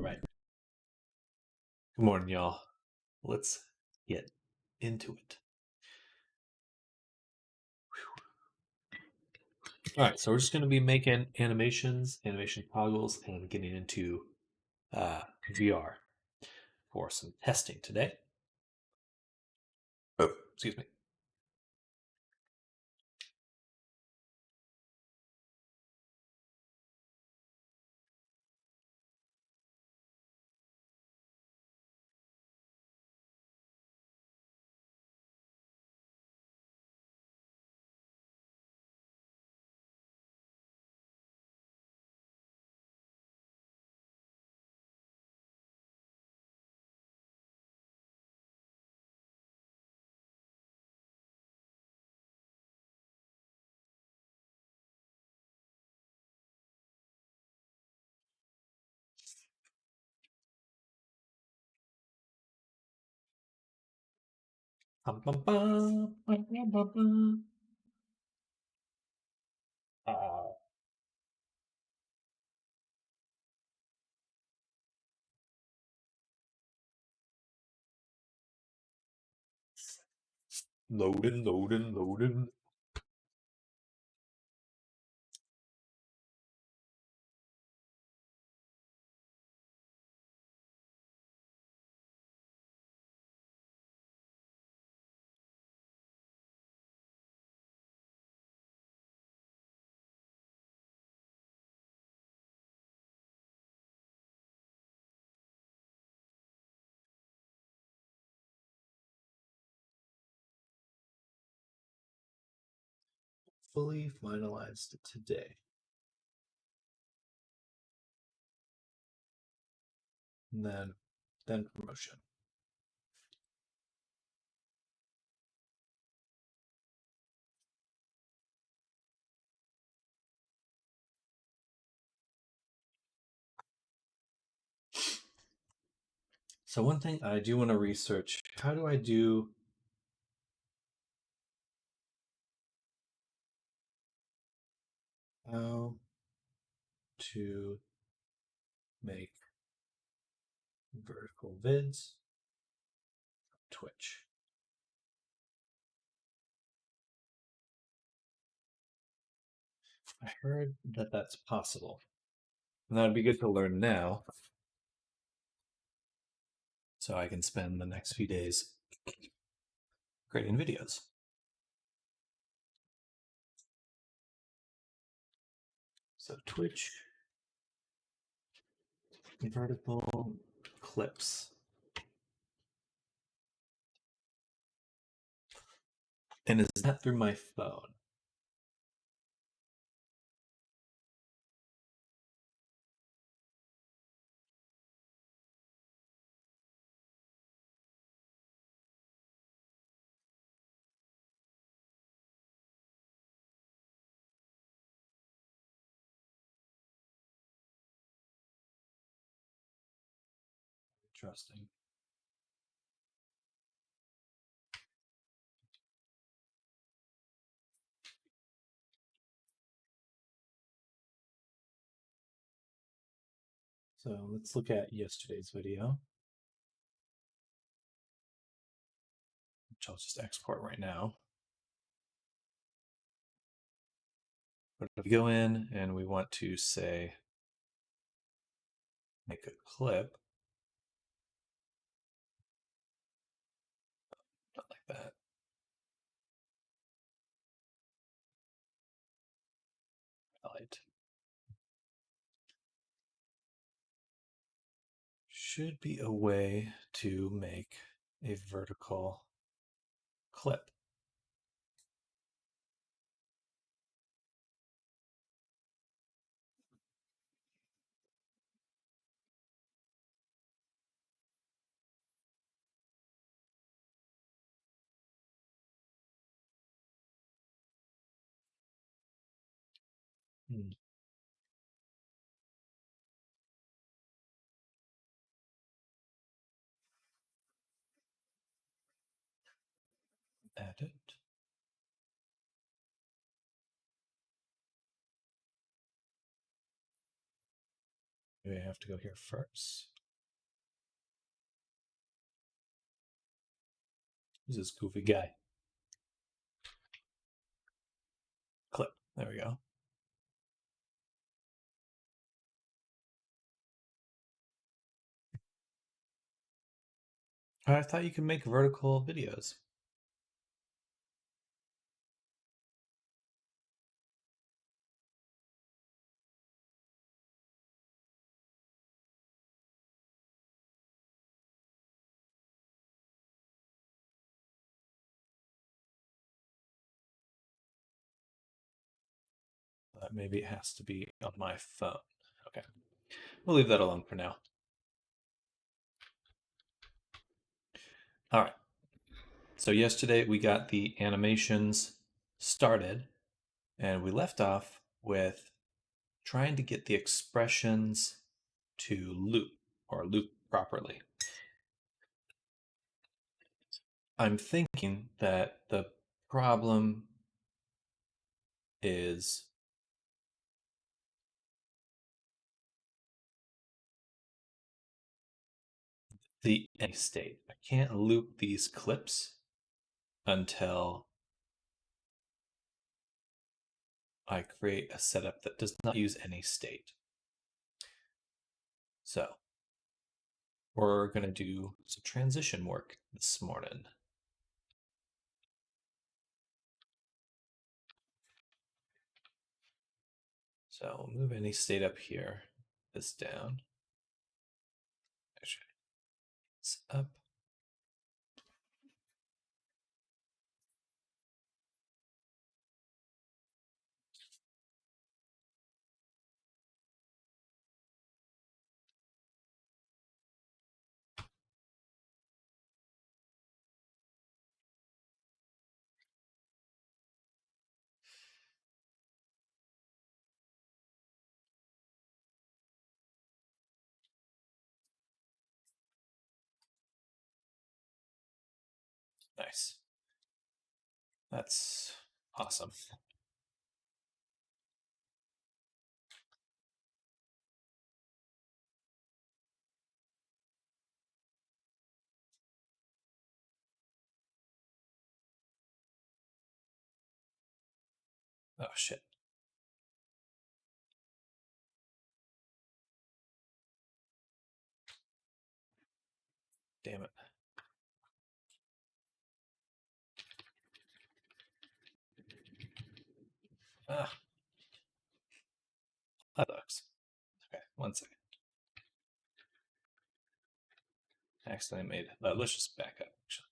right. Good morning, y'all. Let's get into it. All right, so we're just going to be making animation toggles, and getting into VR for some testing today. Oh, excuse me. Bum, bum, bum, bum, bum, bum, bum. Loading. Fully finalized today. And then promotion. So one thing I do want to research, how do I do how to make vertical vids Twitch. I heard that that's possible. And that'd be good to learn now, so I can spend the next few days creating videos. So Twitch vertical clips. And is that through my phone? Interesting. So let's look at yesterday's video, which I'll just export right now. But if we go in and we want to say, make a clip, not like that. Highlight. Should be a way to make a vertical clip. Edit. Do I have to go here first? Who's this goofy guy? Clip. There we go. I thought you could make vertical videos. Maybe it has to be on my phone. Okay. We'll leave that alone for now. All right. So yesterday we got the animations started, and we left off with trying to get the expressions to loop properly. I'm thinking that the problem is the end state. I can't loop these clips until I create a setup that does not use any state. So we're going to do some transition work this morning. So we'll move any state up here, this down. Actually, it's up. Nice. That's awesome. Oh, shit. Damn it. Ah, that sucks. Okay, 1 second. I accidentally made it. Let's just back up, actually.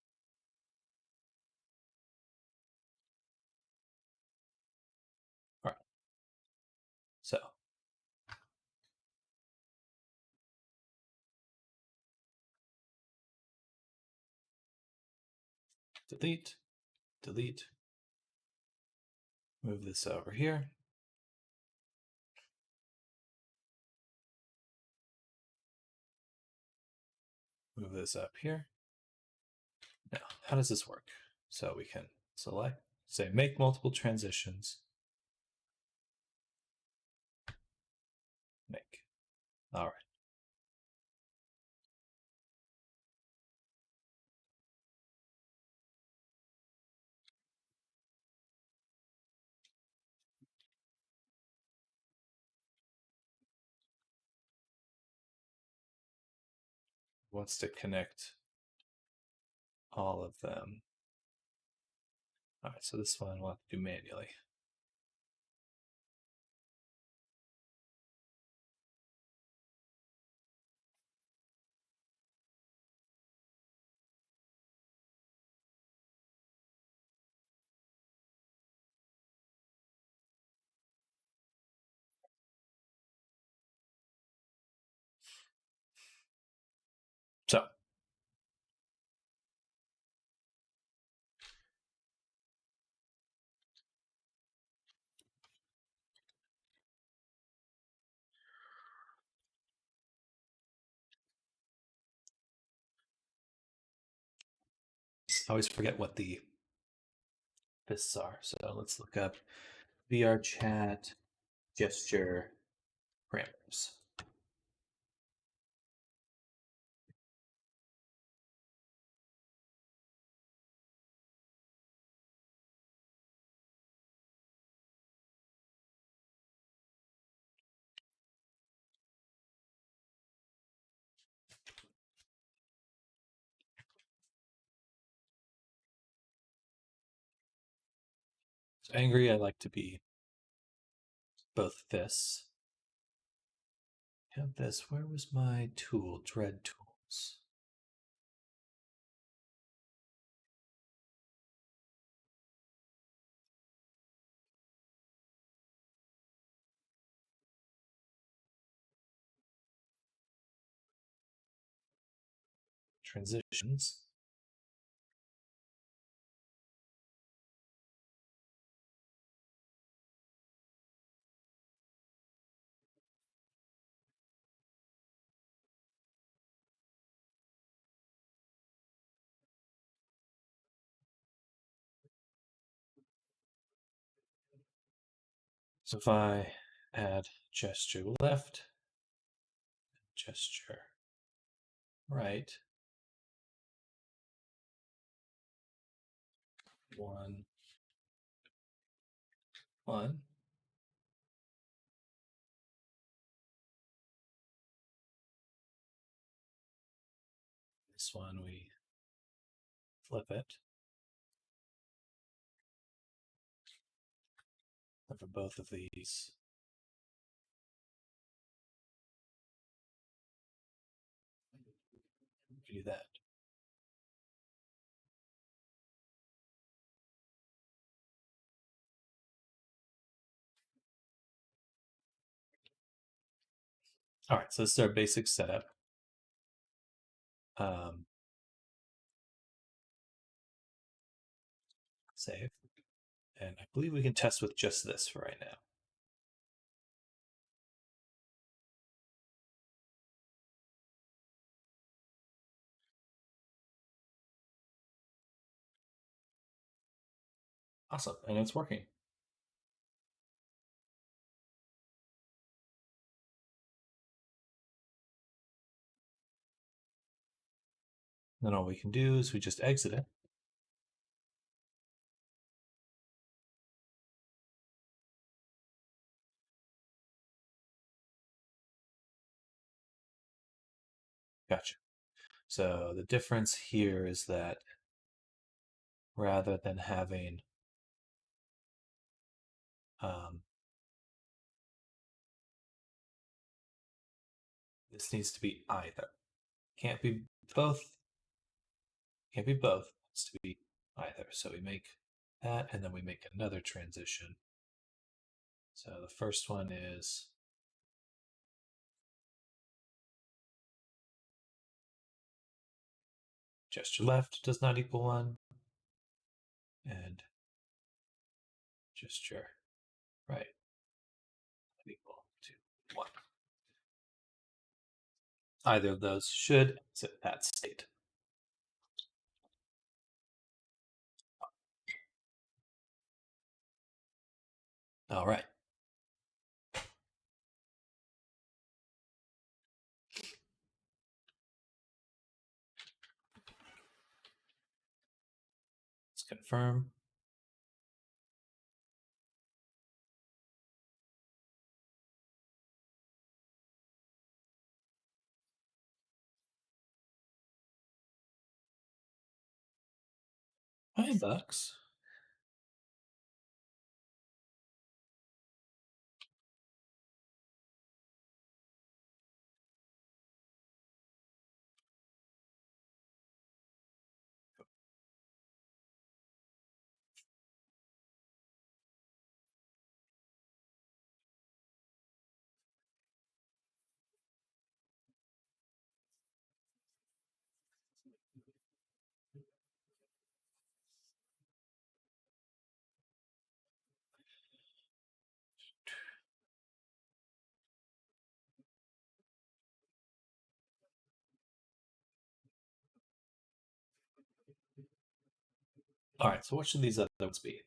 All right. So delete, delete. Move this over here. Move this up here. Now, how does this work? So we can select, say, make multiple transitions. Make. All right. Wants to connect all of them. All right, so this one we'll have to do manually. So I always forget what the fists are. So let's look up VR chat gesture parameters. So angry, I like to be both fists. Have this. Where was my tool? Dread tools. Transitions. So if I add gesture left, gesture right, 1, 1. This one we flip it. And for both of these, we do that. All right, so this is our basic setup. Save. And I believe we can test with just this for right now. Awesome, and it's working. Then all we can do is we just exit it. Gotcha. So the difference here is that rather than having this needs to be either. Can't be both. Can't be both. It needs to be either. So we make that and then we make another transition. So the first one is gesture left does not equal 1, and gesture right equal to 1. Either of those should exit that state. All right. Let's confirm. $5. All right, so what should these other ones be?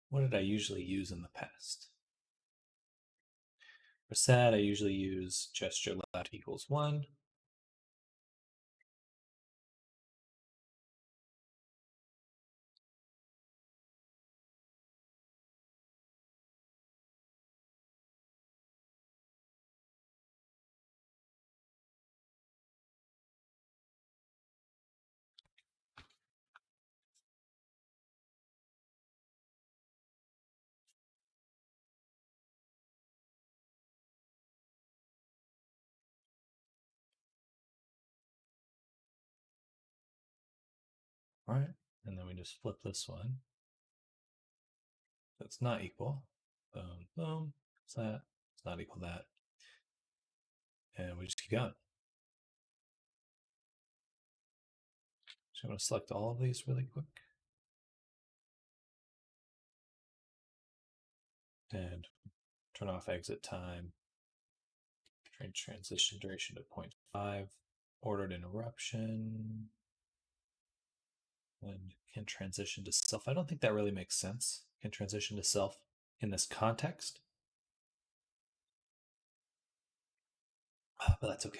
What did I usually use in the past? For sad, I usually use gesture left equals 1. All right, and then we just flip this one. That's not equal. Boom, boom. What's that? It's not equal to that. And we just keep going. So I'm going to select all of these really quick. And turn off exit time. Transition duration to 0.5. Ordered interruption. And can transition to self. I don't think that really makes sense. Can transition to self in this context. But that's okay.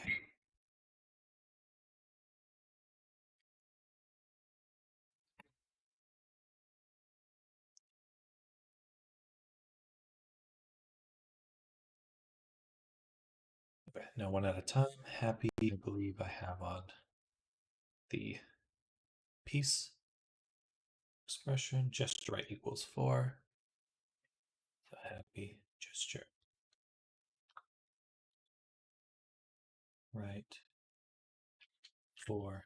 Okay, now one at a time. Happy, I believe I have on the piece expression. Gesture right equals 4. So happy gesture right 4.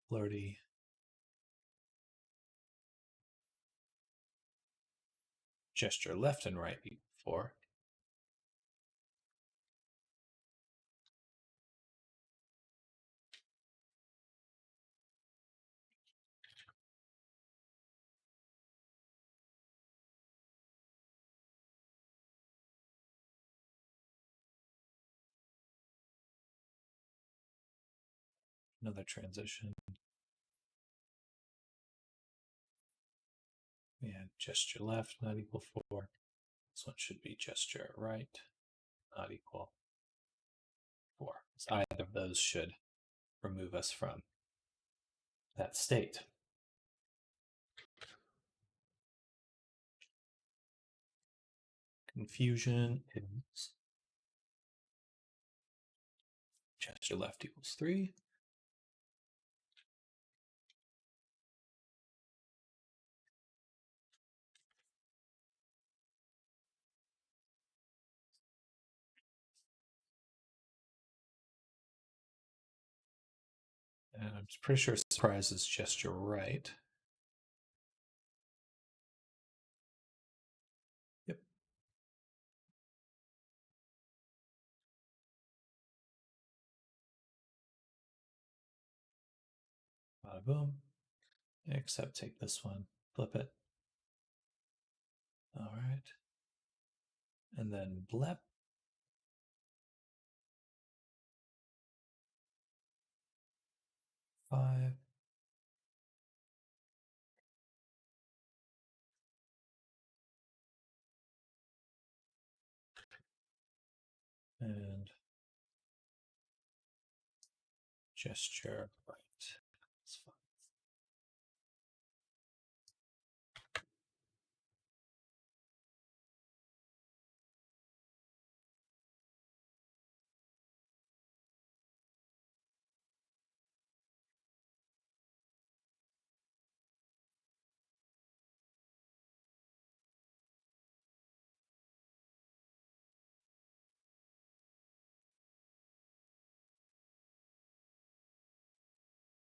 Flirty gesture left and right equal 4. Another transition. And gesture left not equal 4. This one should be gesture right not equal 4. So either of those should remove us from that state. Confusion is gesture left equals 3. And I'm pretty sure surprise is gesture right. Yep. Bada boom. Except take this one, flip it. All right. And then blep. Five. And gesture right. That's fine.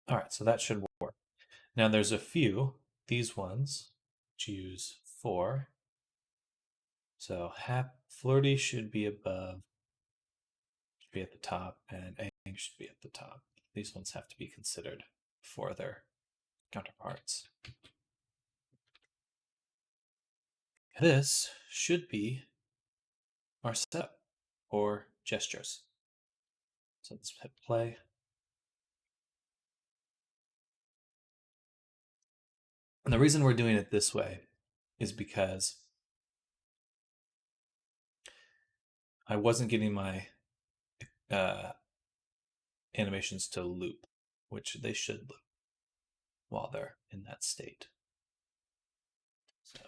All right, so that should work. Now there's a few, these ones, choose 4. So flirty should be above, should be at the top, and ang should be at the top. These ones have to be considered for their counterparts. This should be our setup or gestures. So let's hit play. And the reason we're doing it this way is because I wasn't getting my animations to loop, which they should loop while they're in that state. So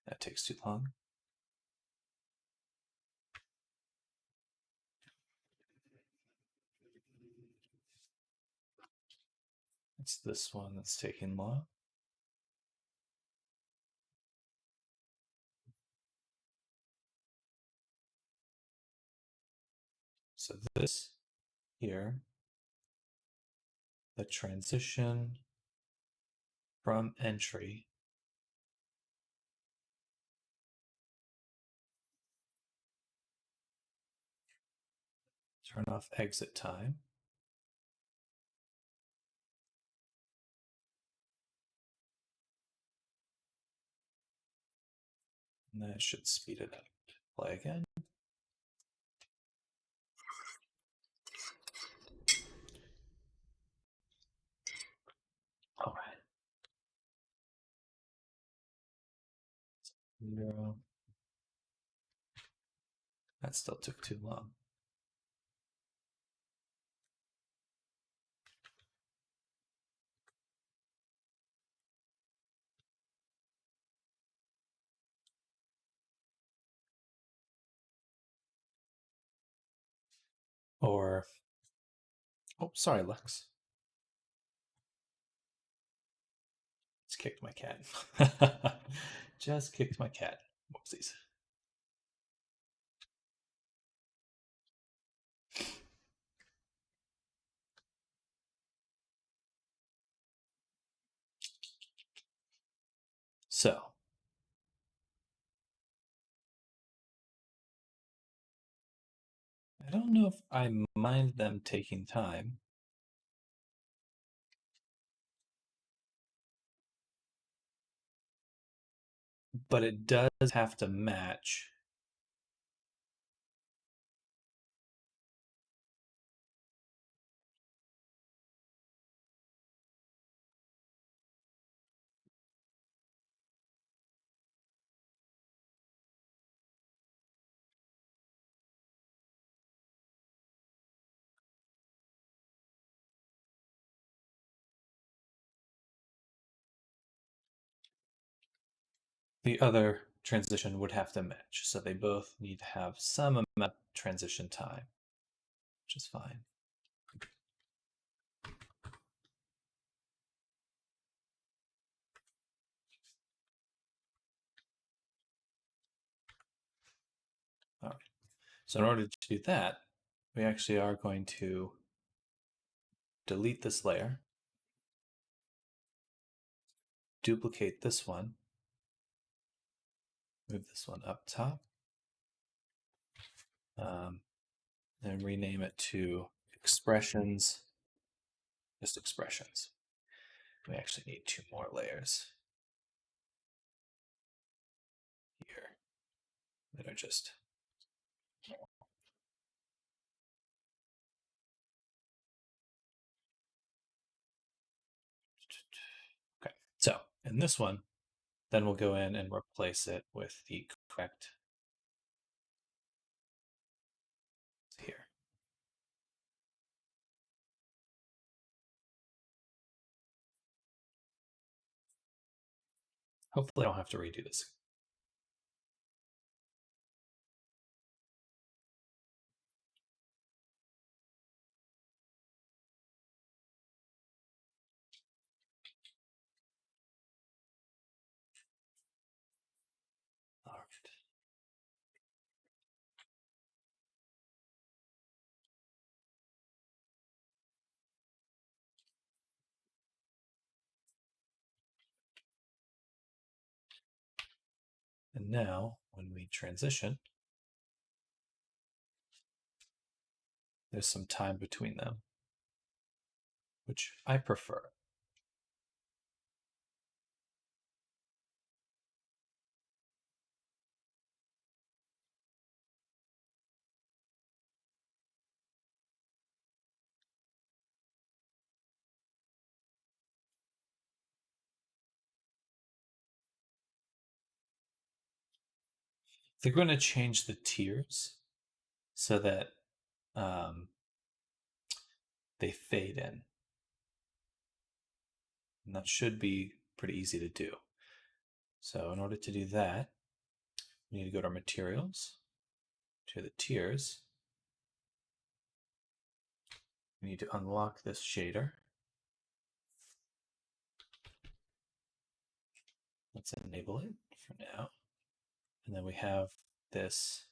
that takes too long. It's this one that's taking long. So this here, the transition from entry turn off exit time. And that should speed it up. Play again. All right. 0. That still took too long. Or, oh, sorry, Lex. Just kicked my cat. Just kicked my cat. Whoopsies. So, I don't know if I mind them taking time. But it does have to match. The other transition would have to match. So they both need to have some amount of transition time, which is fine. All right. So in order to do that, we actually are going to delete this layer, duplicate this one, move this one up top, and rename it to expressions, just expressions. We actually need 2 more layers here that are just okay. So in this one, then we'll go in and replace it with the correct here. Hopefully I don't have to redo this. All right. And now when we transition, there's some time between them, which I prefer. They're going to change the tiers so that um, they fade in. And that should be pretty easy to do. So in order to do that, we need to go to our materials, to the tiers. We need to unlock this shader. Let's enable it for now. And then we have this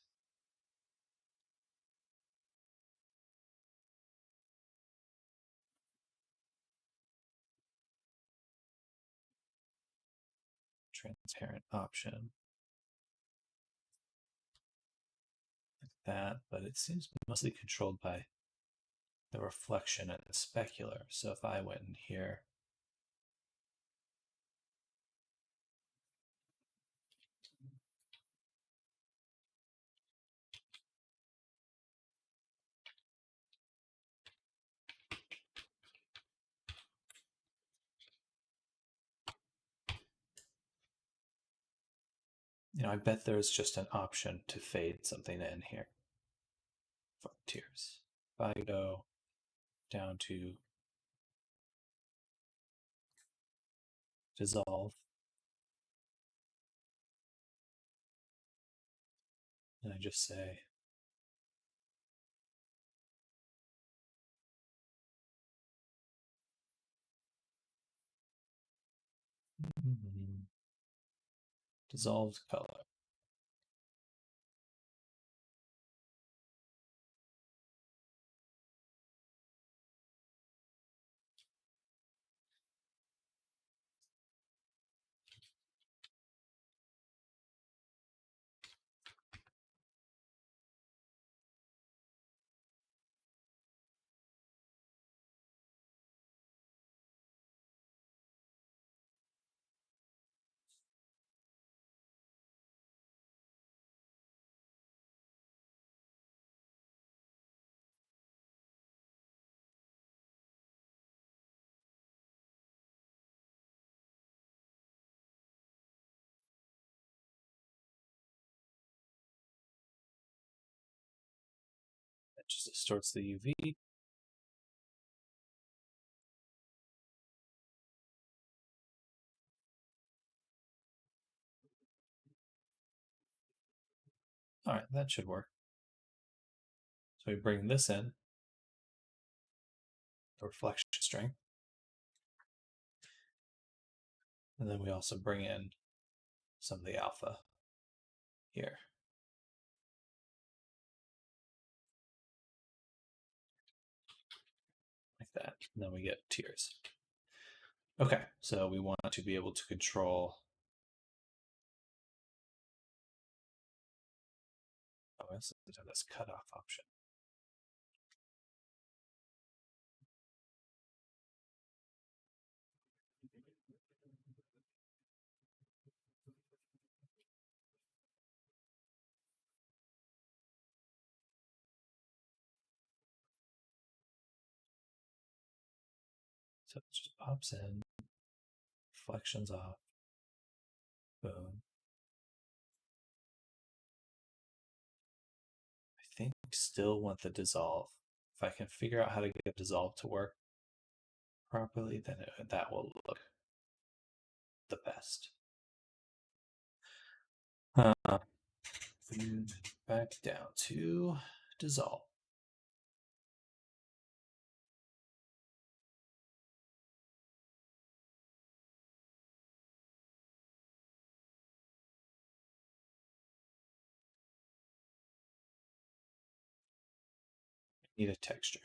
transparent option. Like that, but it seems mostly controlled by the reflection and the specular. So if I went in here, I bet there's just an option to fade something in here. Frontiers. If I go down to dissolve, and I just say dissolved color. That just distorts the UV. All right, that should work. So we bring this in, the reflection strength, and then we also bring in some of the alpha here. Like that. And then we get tears. Okay, so we want to be able to control. Oh, let's have this cutoff option. So it just pops in, reflections off, boom. I think we still want the dissolve. If I can figure out how to get dissolve to work properly, then that will look the best. Back down to dissolve. Need a texture.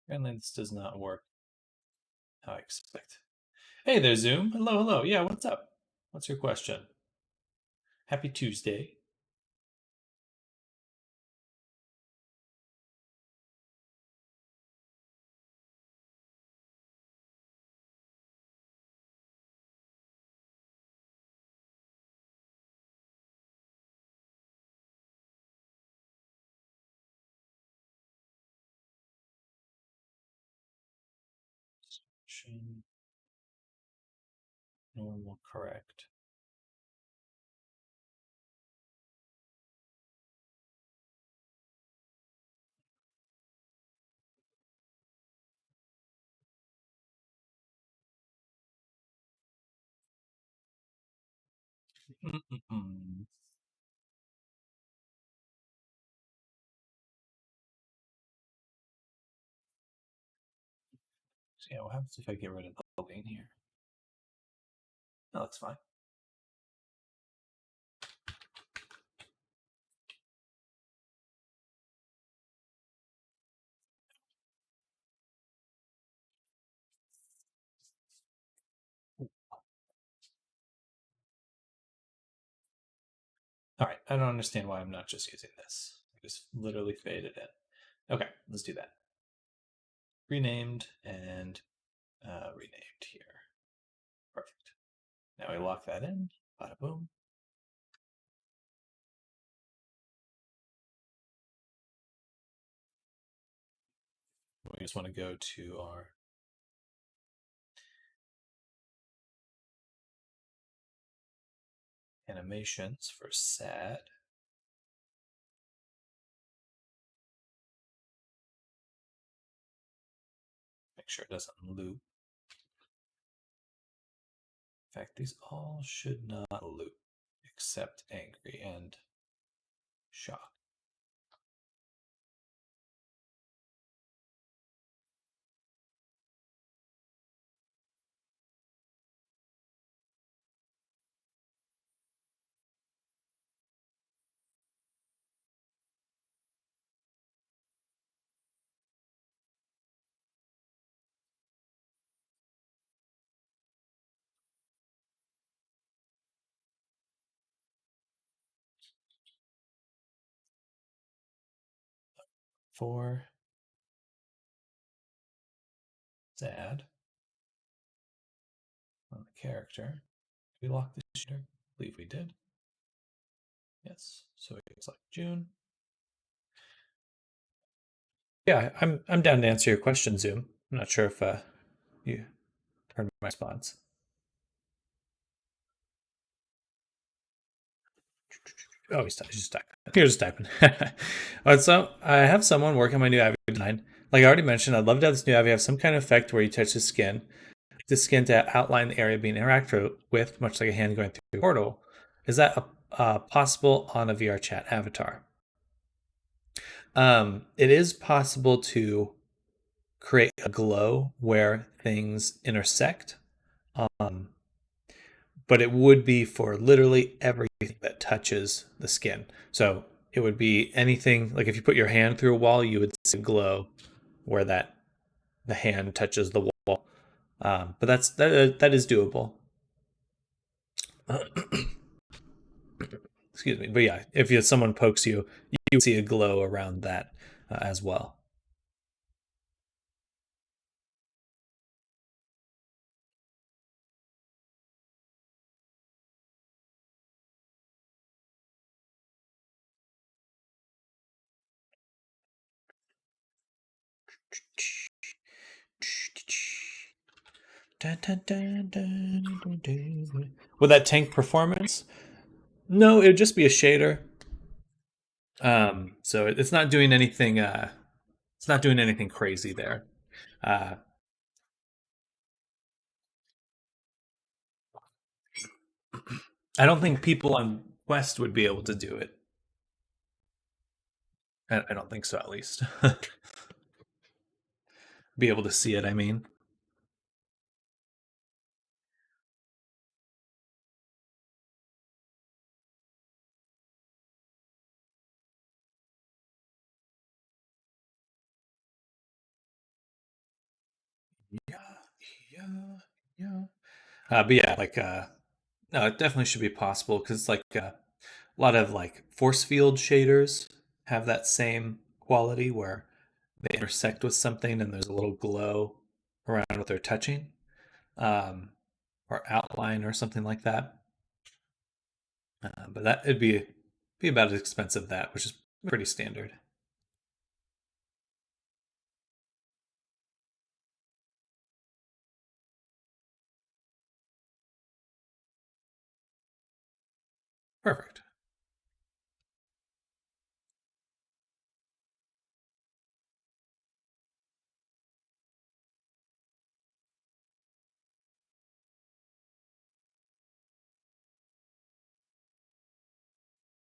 Apparently this does not work how I expect. Hey there, Zoom. Hello, hello. Yeah, what's up? What's your question? Happy Tuesday. Normal, correct. Mm-mm-mm. So yeah, what happens if I get rid of the building here? That looks fine. All right, I don't understand why I'm not just using this. I just literally faded in. Okay, let's do that. Renamed and renamed here. Perfect. Now we lock that in. Bada boom. We just want to go to our animations for sad. Make sure it doesn't loop. In fact, these all should not loop except angry and shock. For sad on the character, we lock the shader. I believe we did. Yes. So it's like June. Yeah, I'm down to answer your question, Zoom. I'm not sure if you heard my response. Oh, he's just typing. Here's just typing. So I have someone working on my new Avi design. Like I already mentioned, I'd love to have this new Avi have some kind of effect where you touch the skin to outline the area being interacted with, much like a hand going through a portal. Is that possible on a VR chat avatar? It is possible to create a glow where things intersect, um, but it would be for literally everything that touches the skin. So it would be anything like if you put your hand through a wall, you would see a glow where the hand touches the wall. But that is doable. Excuse me. But yeah, if someone pokes you, you see a glow around that as well. With that tank performance, no, it would just be a shader. So it's not doing anything. It's not doing anything crazy there. Uh, I don't think people on Quest would be able to do it. I don't think so, at least. Be able to see it. I mean, yeah, yeah, yeah. But yeah, like no, it definitely should be possible because like a lot of like force field shaders have that same quality where they intersect with something and there's a little glow around what they're touching, um, or outline or something like that. But that it'd be about as expensive that, which is pretty standard. Perfect.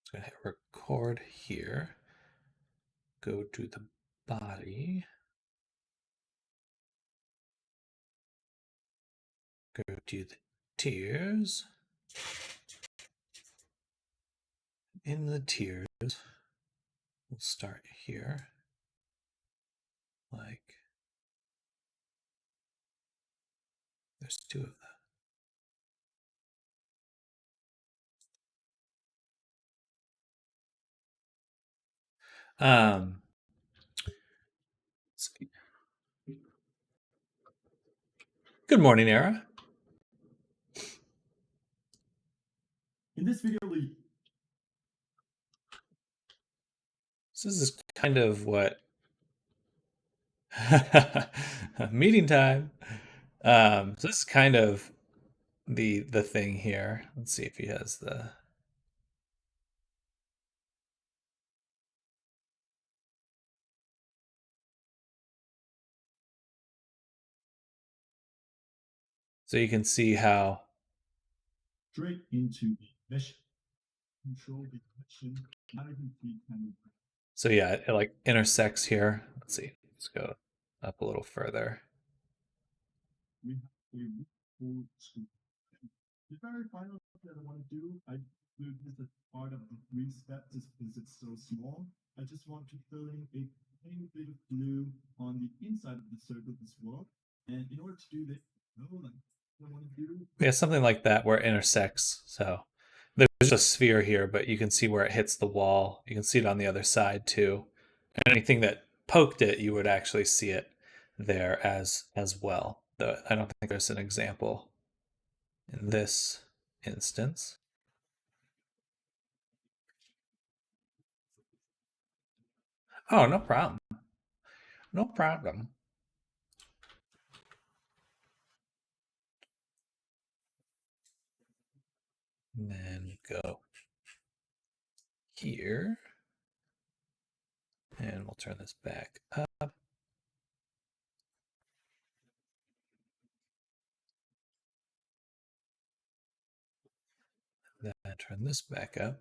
Just gonna hit record here. Go to the body. Go to the tears. In the tears, we'll start here. Like, there's two of them. Good morning, Era. In this video, So this is kind of what meeting time. So this is kind of the thing here. Let's see if he has the. So you can see how straight into the mission. Control the mission, not even see camera. So yeah, it like intersects here. Let's see. Let's go up a little further. We have a full screen. The very final that I want to do, I do this as part of the 3 steps just because it's so small. I just want to fill in a tiny bit of blue on the inside of the circle as well. And in order to do this, I want to do. Yeah, something like that where it intersects. So there's a sphere here, but you can see where it hits the wall. You can see it on the other side too. And anything that poked it, you would actually see it there as well. Though I don't think there's an example in this instance. Oh, no problem. No problem. And then go here. And we'll turn this back up. Then turn this back up.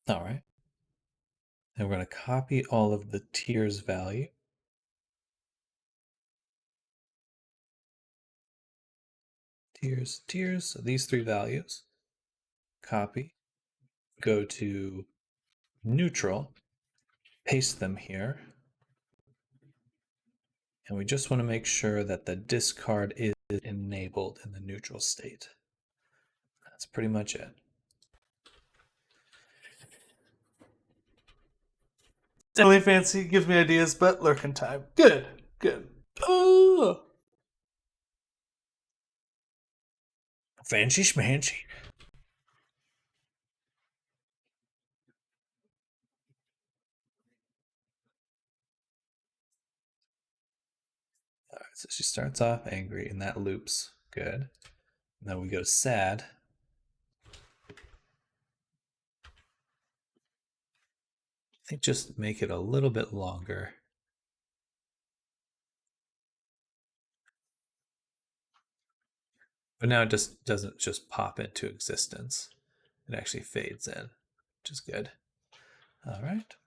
All right. And we're going to copy all of the tiers value. Tiers, so these 3 values. Copy. Go to neutral. Paste them here. And we just want to make sure that the discard is enabled in the neutral state. That's pretty much it. Definitely fancy, gives me ideas, but lurking time. Good, good. Oh, fancy schmancy. All right, so she starts off angry, and that loops. Good. Now we go sad. I think just make it a little bit longer. But now it just doesn't just pop into existence. It actually fades in, which is good. All right.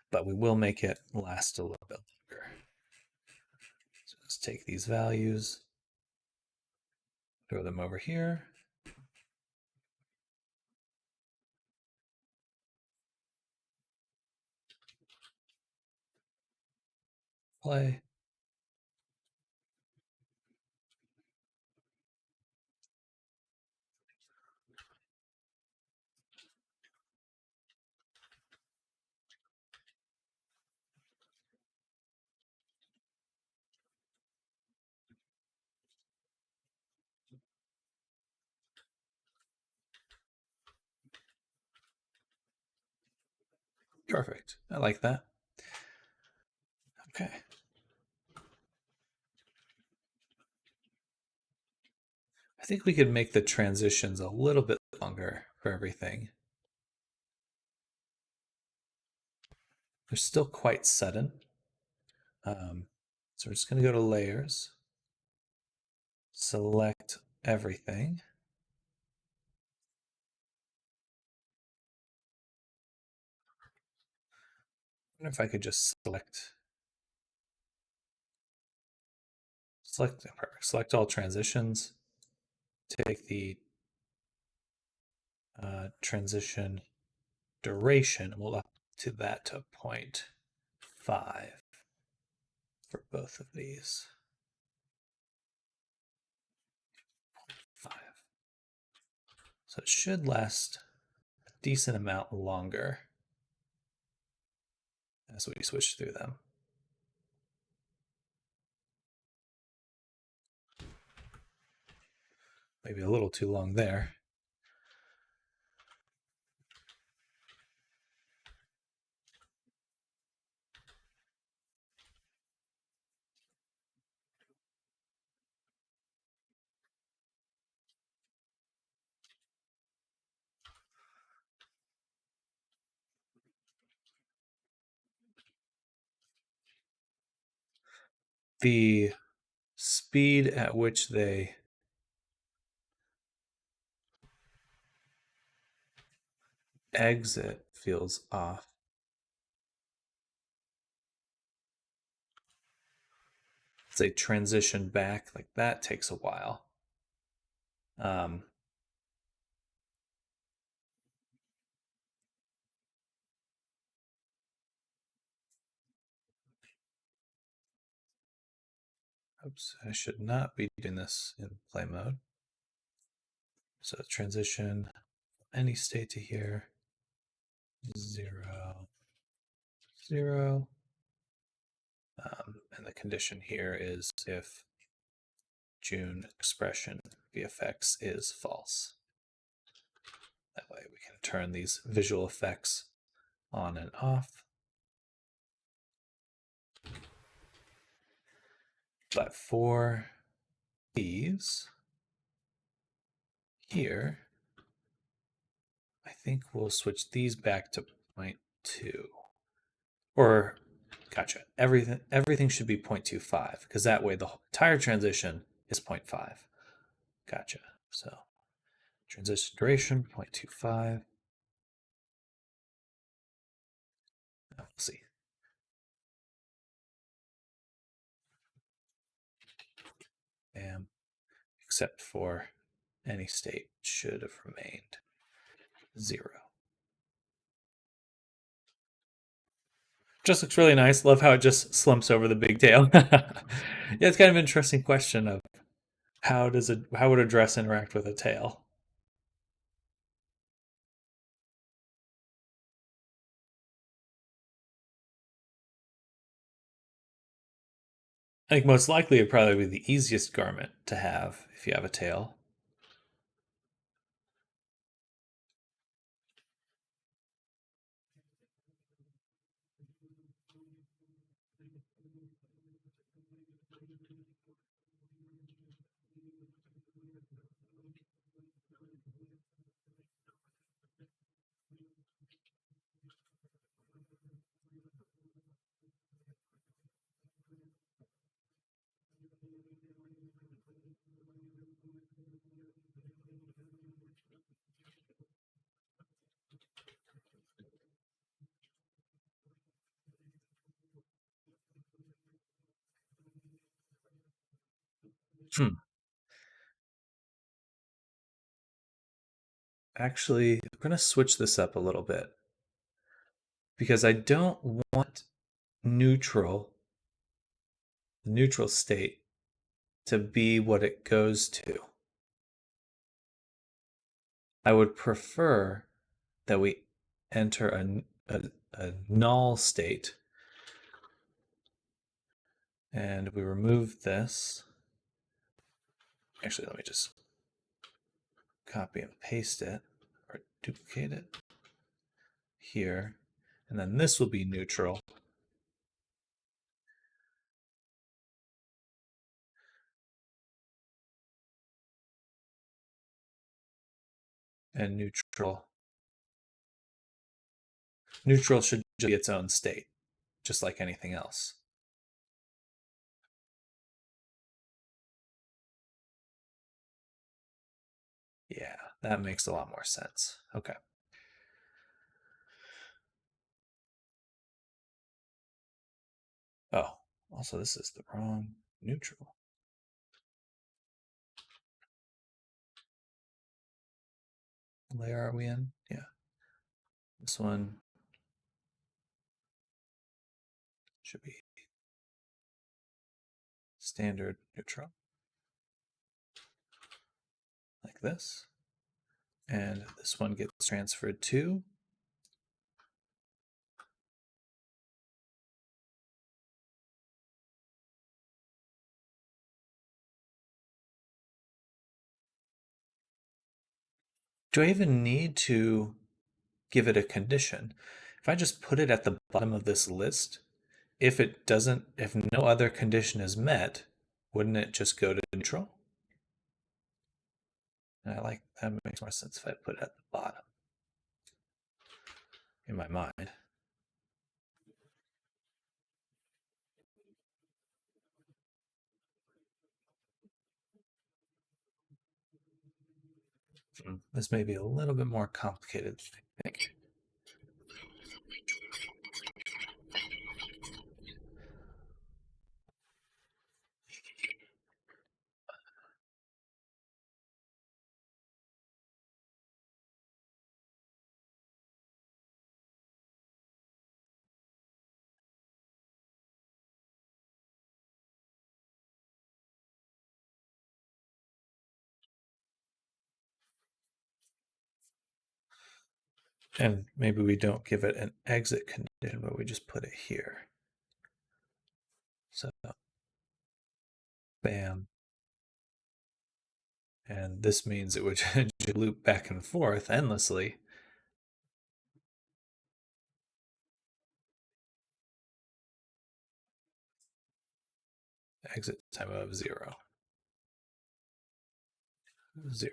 But we will make it last a little bit longer. So let's take these values, throw them over here. Play. Perfect. I like that. Okay. I think we could make the transitions a little bit longer for everything. They're still quite sudden. So we're just going to go to layers, select everything. I wonder if I could just select all transitions, take the transition duration, and we'll up to that to 0.5 for both of these. 5. So it should last a decent amount longer as we switch through them. Maybe a little too long there. The speed at which they exit feels off. Say transition back, like that takes a while. Oops, I should not be doing this in play mode. So transition any state to here, 0, 0. And the condition here is if June expression VFX is false. That way we can turn these visual effects on and off. But for these here, I think we'll switch these back to 0.2. Or, gotcha, everything should be 0.25, because that way the entire transition is 0.5. Gotcha. So transition duration 0.25. We'll see. Bam. Except for any state should have remained 0. Just looks really nice. Love how it just slumps over the big tail. Yeah, it's kind of an interesting question of how would a dress interact with a tail? I think most likely it'd probably be the easiest garment to have if you have a tail. Actually, I'm going to switch this up a little bit because I don't want neutral state to be what it goes to. I would prefer that we enter a null state and we remove this. Actually, let me just copy and paste it or duplicate it here. And then this will be neutral. And neutral should just be its own state, just like anything else. Yeah, that makes a lot more sense. Okay. Oh, also this is the wrong neutral. What layer are we in? Yeah. This one should be standard neutral. Like this. And this one gets transferred to do I even need to give it a condition? If I just put it at the bottom of this list, if no other condition is met, wouldn't it just go to neutral? And that makes more sense if I put it at the bottom in my mind. This may be a little bit more complicated than I think. And maybe we don't give it an exit condition, but we just put it here. So, bam. And this means it would loop back and forth endlessly. Exit time of 0. 0.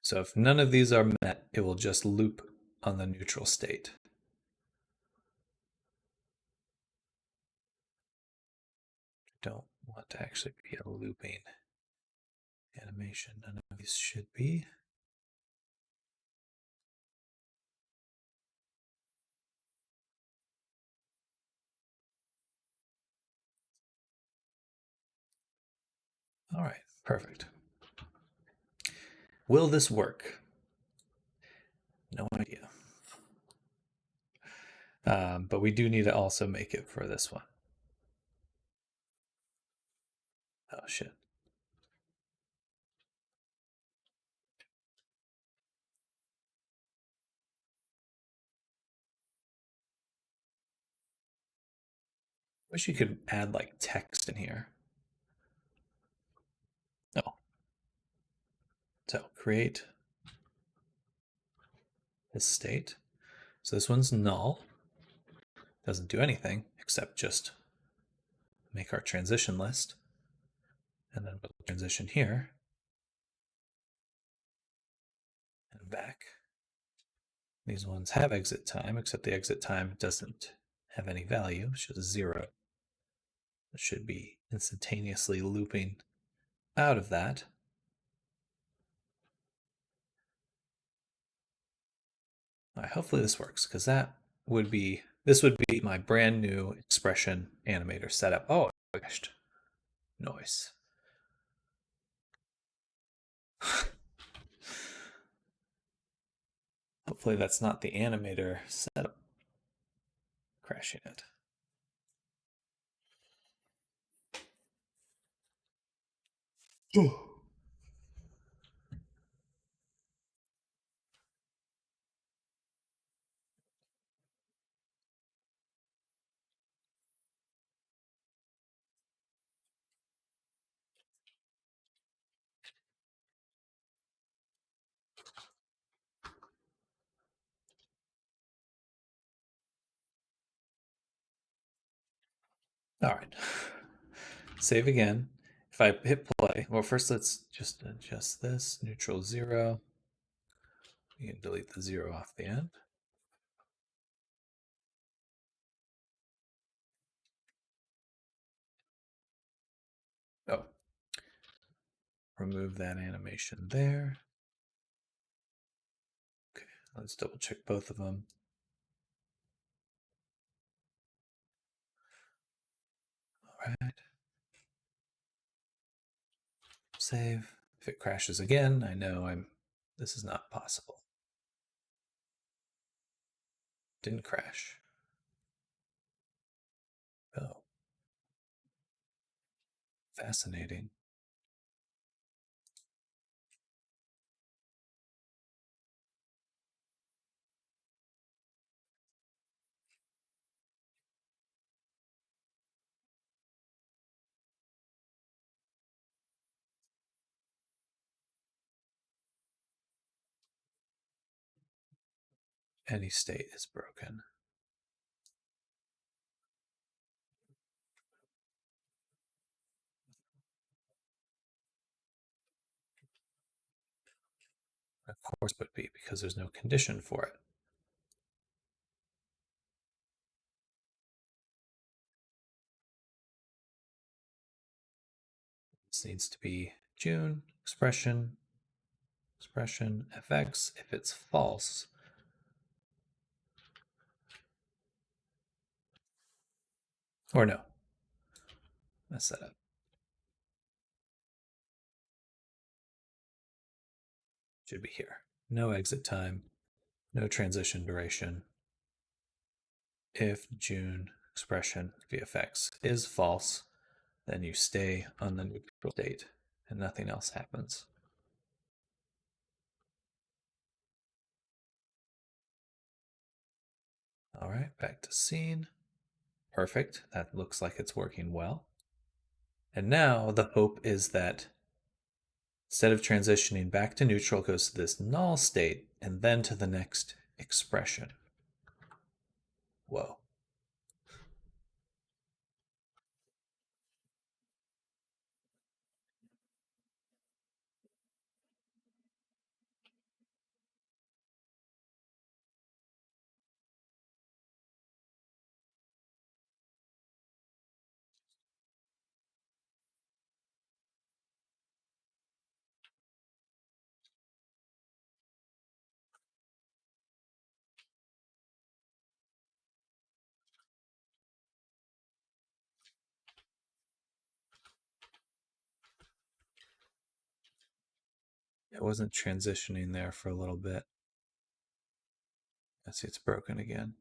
So if none of these are met, it will just loop on the neutral state. Don't want to actually be a looping animation. None of these should be. All right, perfect. Will this work? No idea. But we do need to also make it for this one. Oh, shit. Wish you could add like text in here. No. So create this state. So this one's null. Doesn't do anything except just make our transition list. And then we'll transition here and back. These ones have exit time, except the exit time doesn't have any value. It's just 0. It should be instantaneously looping out of that. All right, hopefully this works, because this would be my brand new expression animator setup. Oh, I crashed. Noise. Hopefully that's not the animator setup crashing it. All right. Save again. If I hit play, well, first let's just adjust this. Neutral 0. We can delete the 0 off the end. Oh, remove that animation there. Okay, let's double check both of them. All right. Save. If it crashes again, I know this is not possible. Didn't crash. Oh, fascinating. Any state is broken. Of course would be, because there's no condition for it. This needs to be June, expression, fx. If it's false, or no, mess that up. Should be here. No exit time, no transition duration. If June expression VFX is false, then you stay on the neutral state and nothing else happens. All right, back to scene. Perfect. That looks like it's working well. And now the hope is that instead of transitioning back to neutral, it goes to this null state and then to the next expression. Whoa. It wasn't transitioning there for a little bit. I see it's broken again.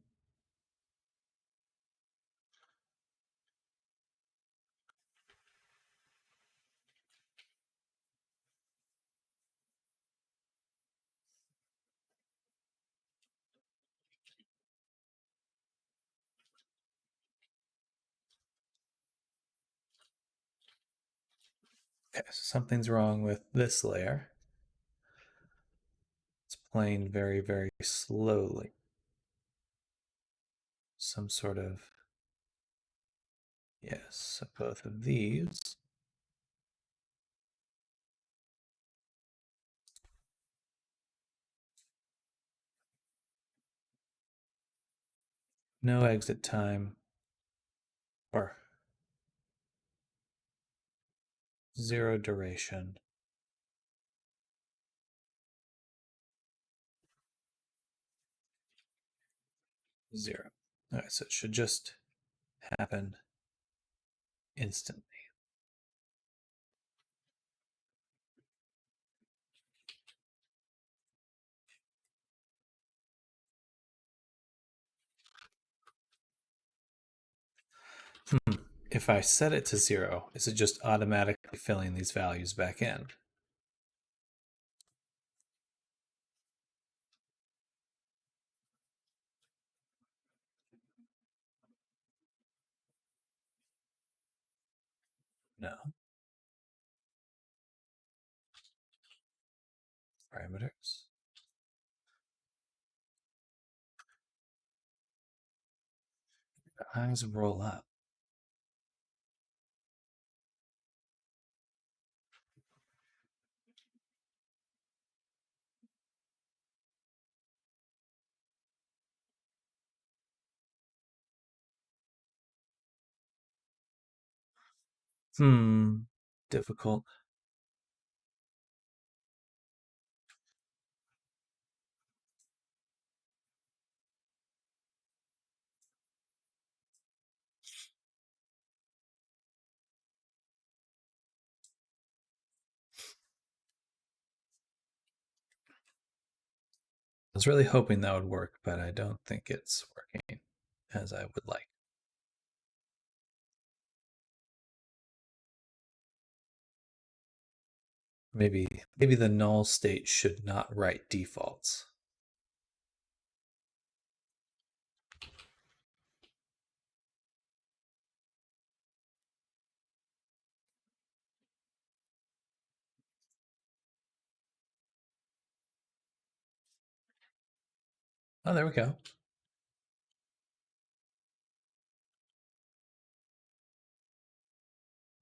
Okay, so something's wrong with this layer. It's playing very, very slowly. Some sort of, yes, so both of these. No exit time, or 0 duration. 0. All right, so it should just happen instantly. If I set it to 0, is it just automatically filling these values back in? No. Parameters. Eyes roll up. Difficult. I was really hoping that would work, but I don't think it's working as I would like. Maybe the null state should not write defaults. Oh, there we go.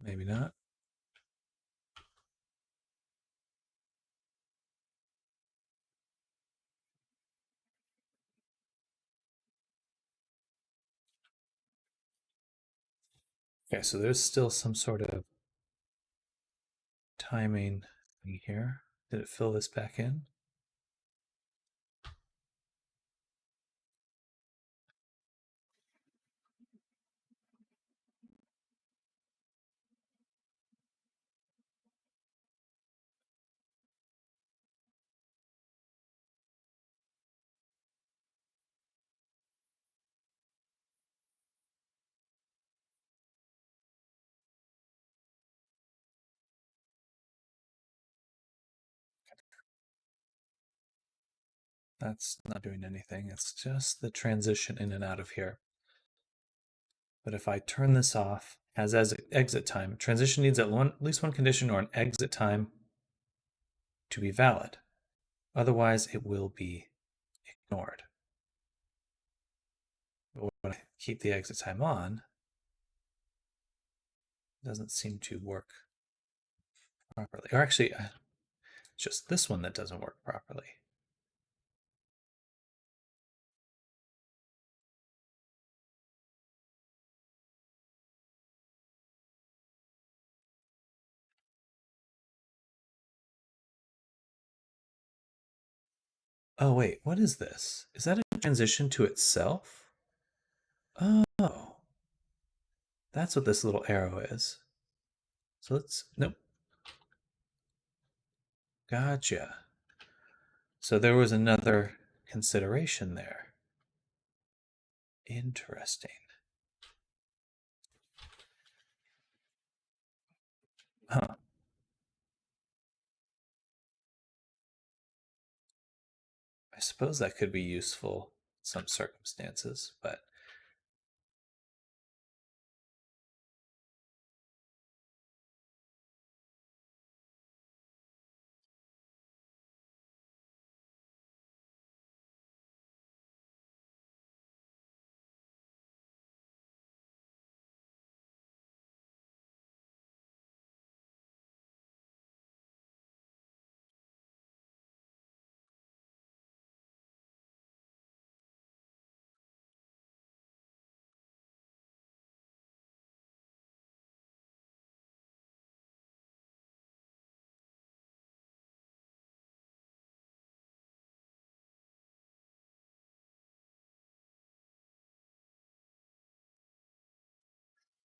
Maybe not. Okay, so there's still some sort of timing thing here. Did it fill this back in? That's not doing anything. It's just the transition in and out of here. But if I turn this off as exit time, transition needs at least one condition or an exit time to be valid. Otherwise, it will be ignored. But when I keep the exit time on, it doesn't seem to work properly. Or actually, it's just this one that doesn't work properly. Oh, wait, what is this? Is that a transition to itself? Oh, that's what this little arrow is. So nope. Gotcha. So there was another consideration there. Interesting. Huh. I suppose that could be useful in some circumstances, but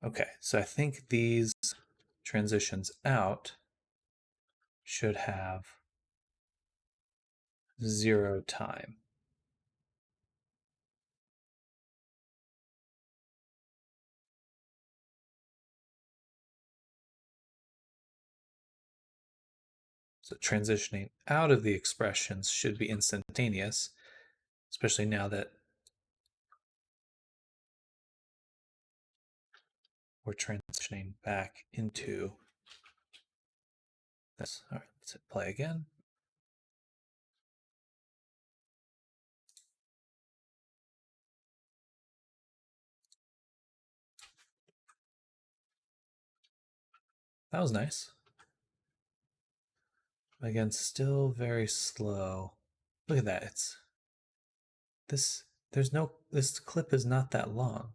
okay. So I think these transitions out should have 0 time. So transitioning out of the expressions should be instantaneous, especially now that we're transitioning back into this. All right, let's hit play again. That was nice. Again, still very slow. Look at that. It's this clip is not that long.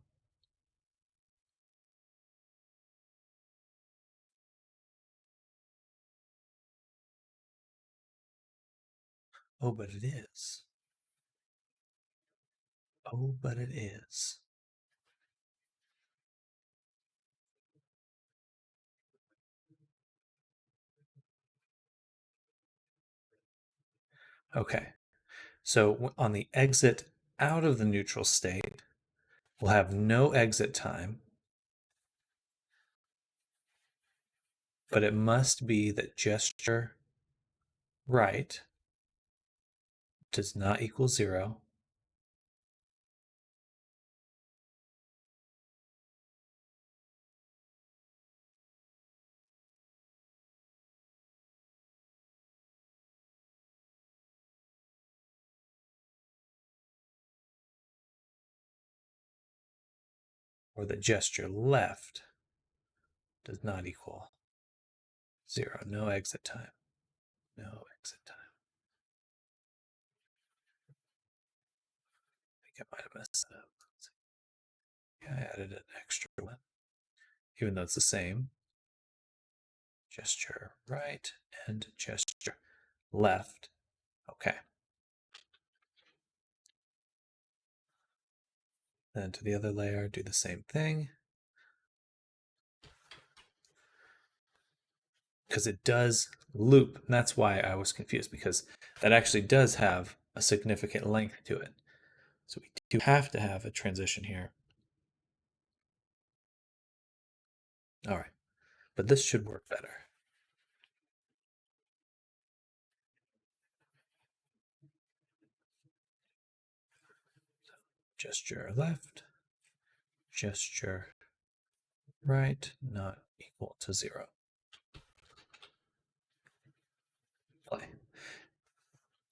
Oh, but it is. Oh, but it is. Okay, so on the exit out of the neutral state, we'll have no exit time, but it must be that gesture right does not equal 0. Or that gesture left does not equal 0. No exit time. No exit time. I think I might have messed that up. Yeah, I added an extra one, even though it's the same. Gesture right and gesture left. Okay. Then to the other layer, do the same thing. Because it does loop. And that's why I was confused, because that actually does have a significant length to it. So we do have to have a transition here. All right. But this should work better. Gesture left, gesture right, not equal to 0. Play.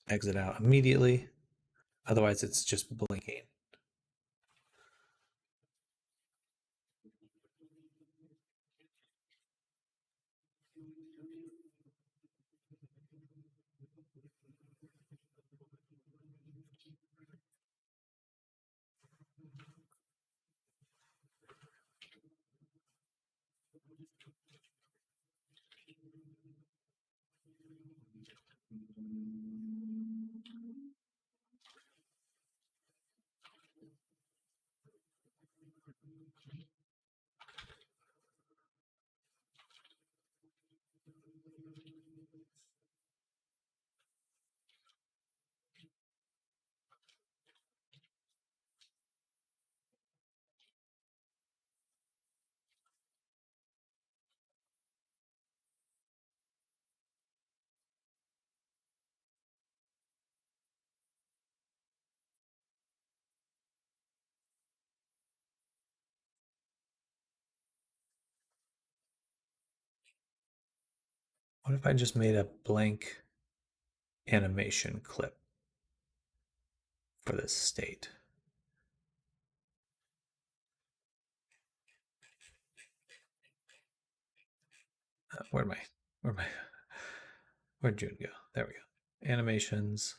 Exit out immediately. Otherwise, it's just blinking. What if I just made a blank animation clip for this state? Where am I? Where am I? Where'd June go? There we go. Animations.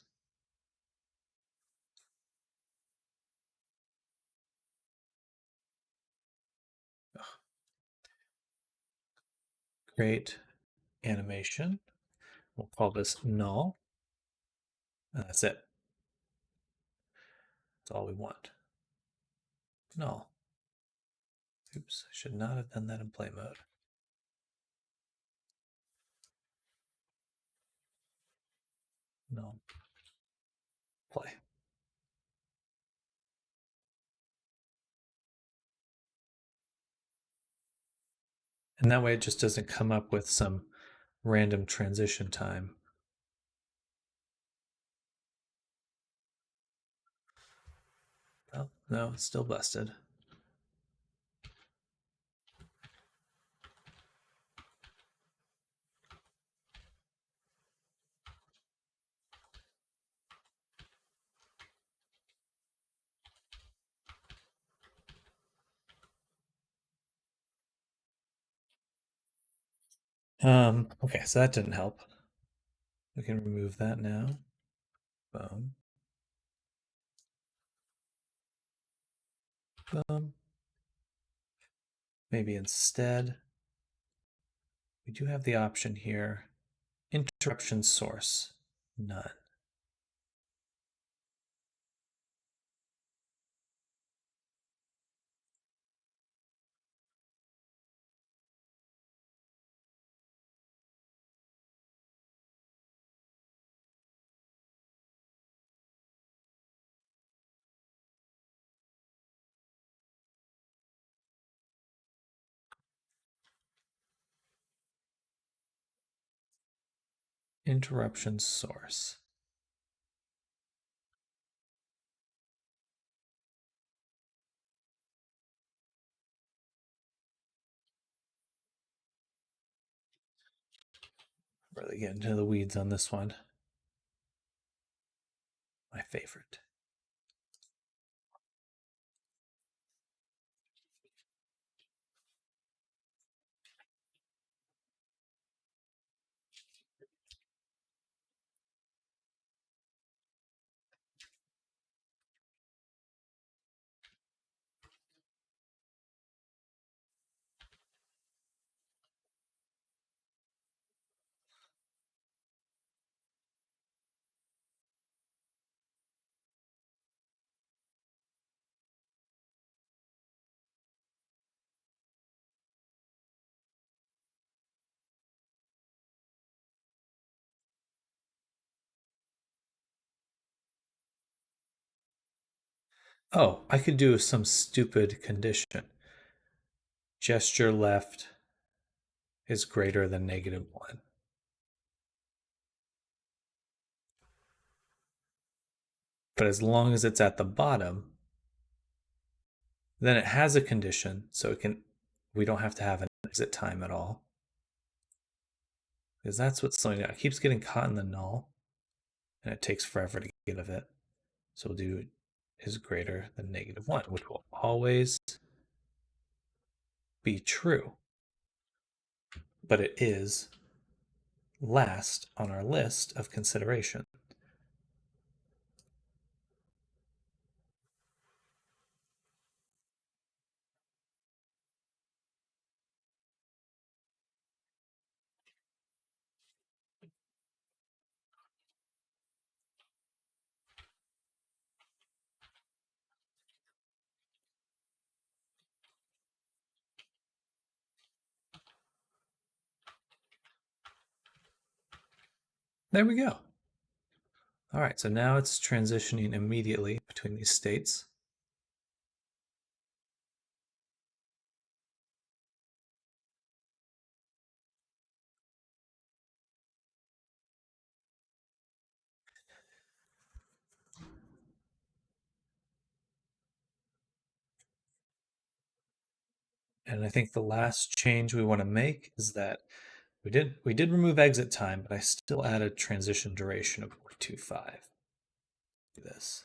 Oh. Create animation. We'll call this null. And that's it. That's all we want. Null. Oops, I should not have done that in play mode. Null. Play. And that way it just doesn't come up with some random transition time. Oh, no, it's still busted. Okay, so that didn't help. We can remove that now. Boom. Boom. Maybe instead, we do have the option here, interruption source, none. interruption source. Really get into the weeds on this one. My favorite. Oh, I could do some stupid condition. Gesture left is greater than -1. But as long as it's at the bottom, then it has a condition, so we don't have to have an exit time at all. Because that's what's slowing down. It keeps getting caught in the null, and it takes forever to get of it. So we'll do is greater than -1, which will always be true. But it is last on our list of consideration. There we go. All right, so now it's transitioning immediately between these states. And I think the last change we want to make is that we did remove exit time, but I still added transition duration of 0.25. Do this.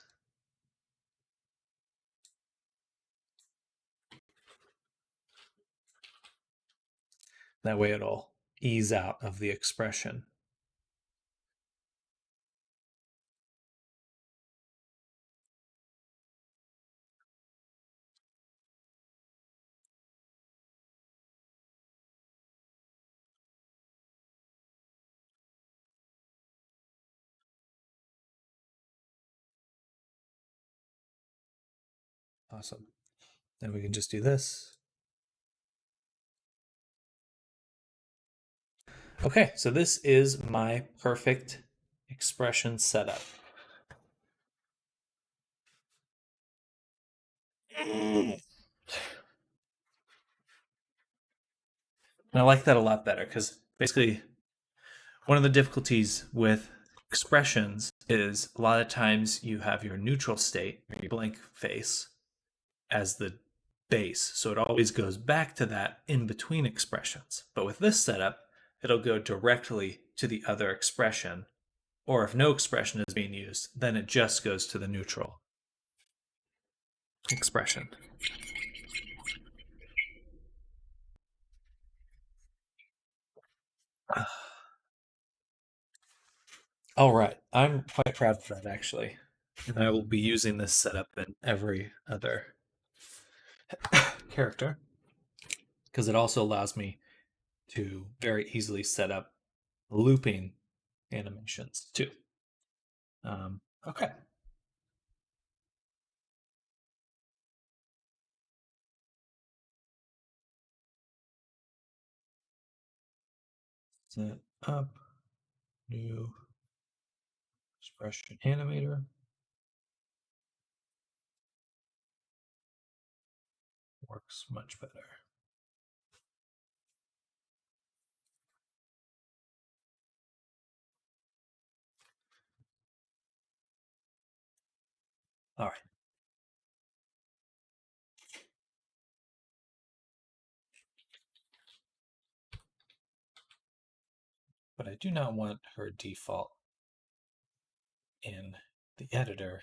That way it'll ease out of the expression. Awesome. Then we can just do this. Okay, so this is my perfect expression setup. And I like that a lot better because basically one of the difficulties with expressions is a lot of times you have your neutral state, your blank face, as the base. So it always goes back to that in between expressions. But with this setup, it'll go directly to the other expression. Or if no expression is being used, then it just goes to the neutral expression. All right, I'm quite proud of that actually. And I will be using this setup in every other character because it also allows me to very easily set up looping animations too. Okay. Set up new expression animator. Works much better. All right. But I do not want her default in the editor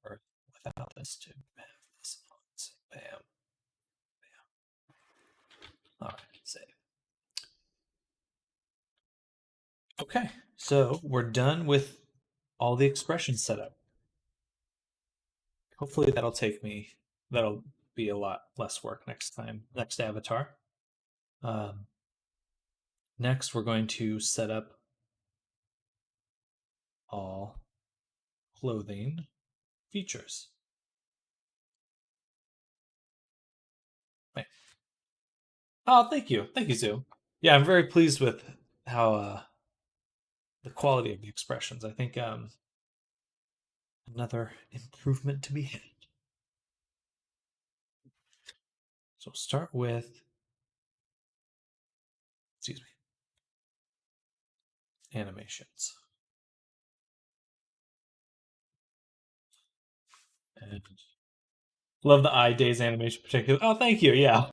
or without this to have this on. So bam, bam. All right, save. Okay, so we're done with all the expressions set up. Hopefully that'll be a lot less work next avatar. Next, we're going to set up all clothing features. Right. Oh, thank you. Thank you, Zoom. Yeah, I'm very pleased with how the quality of the expressions. I think another improvement to be had. So we'll start with, excuse me, animations. And love the eye days animation particularly. Oh, thank you. Yeah.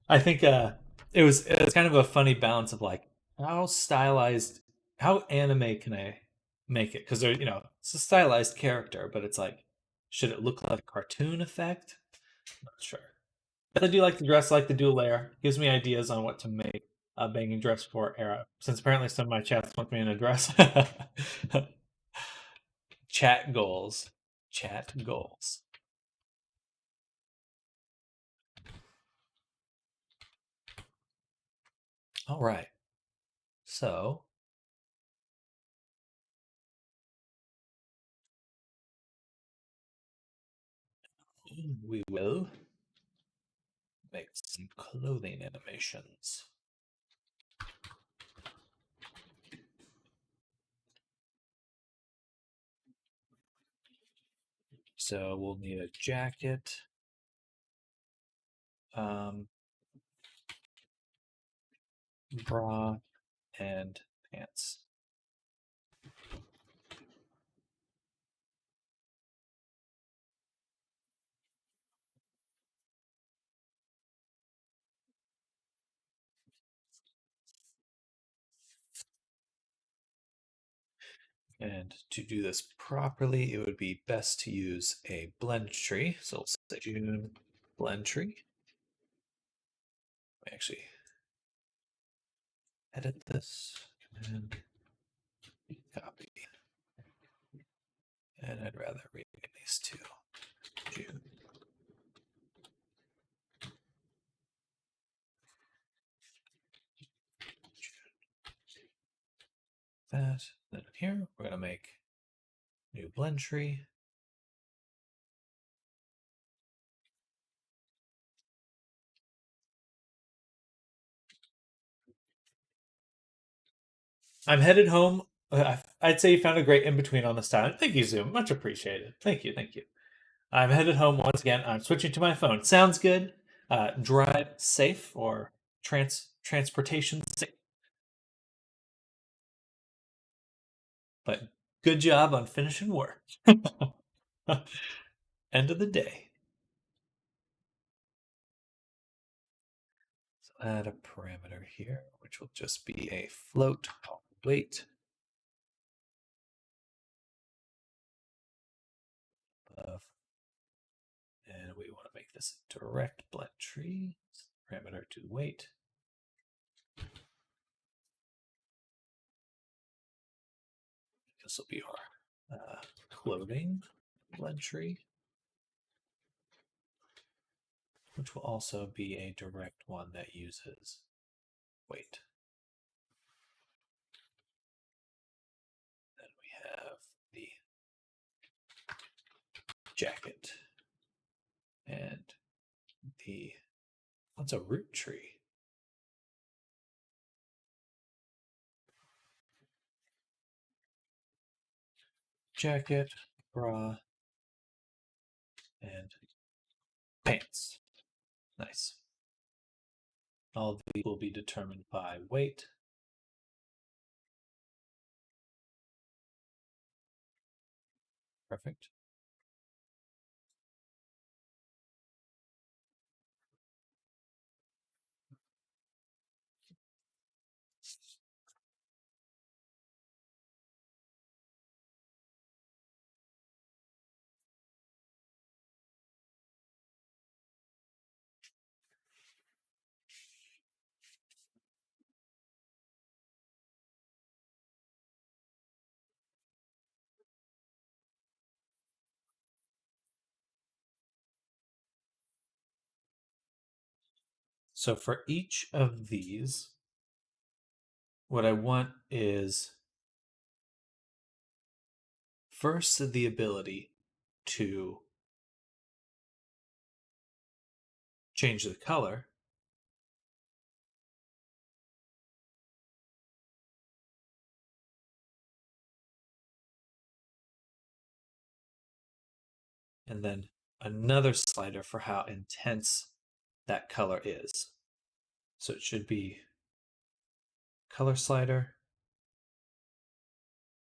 I think it was kind of a funny balance of like how stylized, how anime can I make it? Because they're it's a stylized character, but it's like, should it look like a cartoon effect? Not sure. But I do like the dress, I like the dual layer. Gives me ideas on what to make a banging dress for Era. Since apparently some of my chats want me in a dress. Chat goals. Chat goals. All right. So we will make some clothing animations. So we'll need a jacket, bra, and pants. And to do this properly, it would be best to use a blend tree. So we'll say June blend tree. We actually edit this and copy. And I'd rather rename these two June. That. Then here we're going to make new blend tree. I'm headed home. I'd say you found a great in between on this time. Thank you, Zoom. Much appreciated. Thank you. Thank you. I'm headed home once again. I'm switching to my phone. Sounds good. Drive safe or transportation safe. But good job on finishing work. End of the day. So add a parameter here, which will just be a float called weight. And we want to make this a direct blend tree. Parameter to weight. This will be our clothing blend tree, which will also be a direct one that uses weight. Then we have the jacket and the, what's a root tree? Jacket, bra, and pants. Nice. All of these will be determined by weight. Perfect. So for each of these, what I want is first the ability to change the color. And then another slider for how intense that color is. So it should be color slider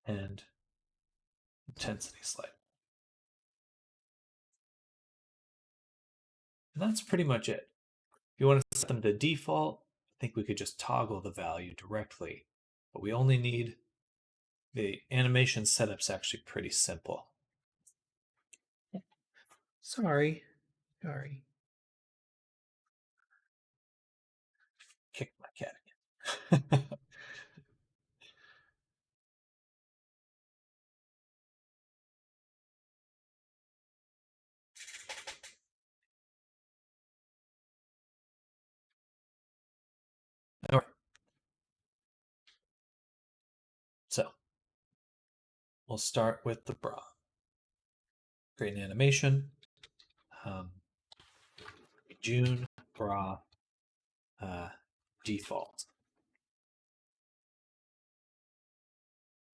and intensity slider. And that's pretty much it. If you want to set them to default, I think we could just toggle the value directly. But we only need the animation setup's actually pretty simple. Sorry. Kick my cat again. All right. So we'll start with the bra. Create an animation. June bra default.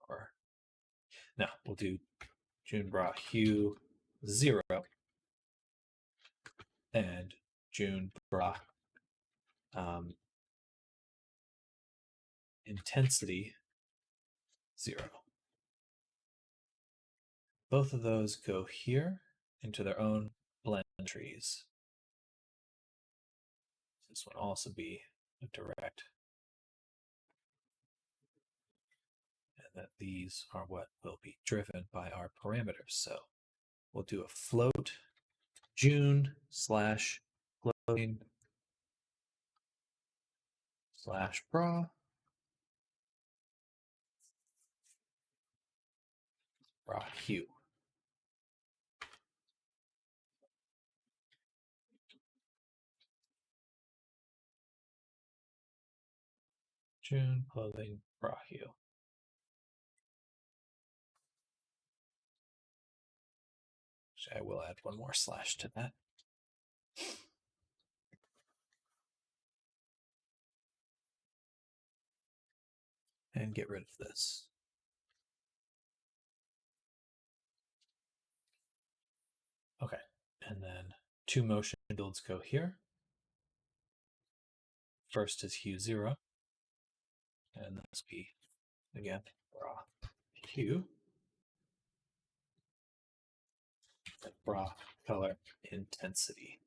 Or no, we'll do June bra hue 0 and June bra intensity 0. Both of those go here into their own blend trees. This would also be a direct. And that these are what will be driven by our parameters. So we'll do a float June slash clothing slash bra hue. June clothing bra hue. I will add one more slash to that. And get rid of this. Okay, and then two motion builds go here. First is hue 0, and this be again bra hue, bra color intensity.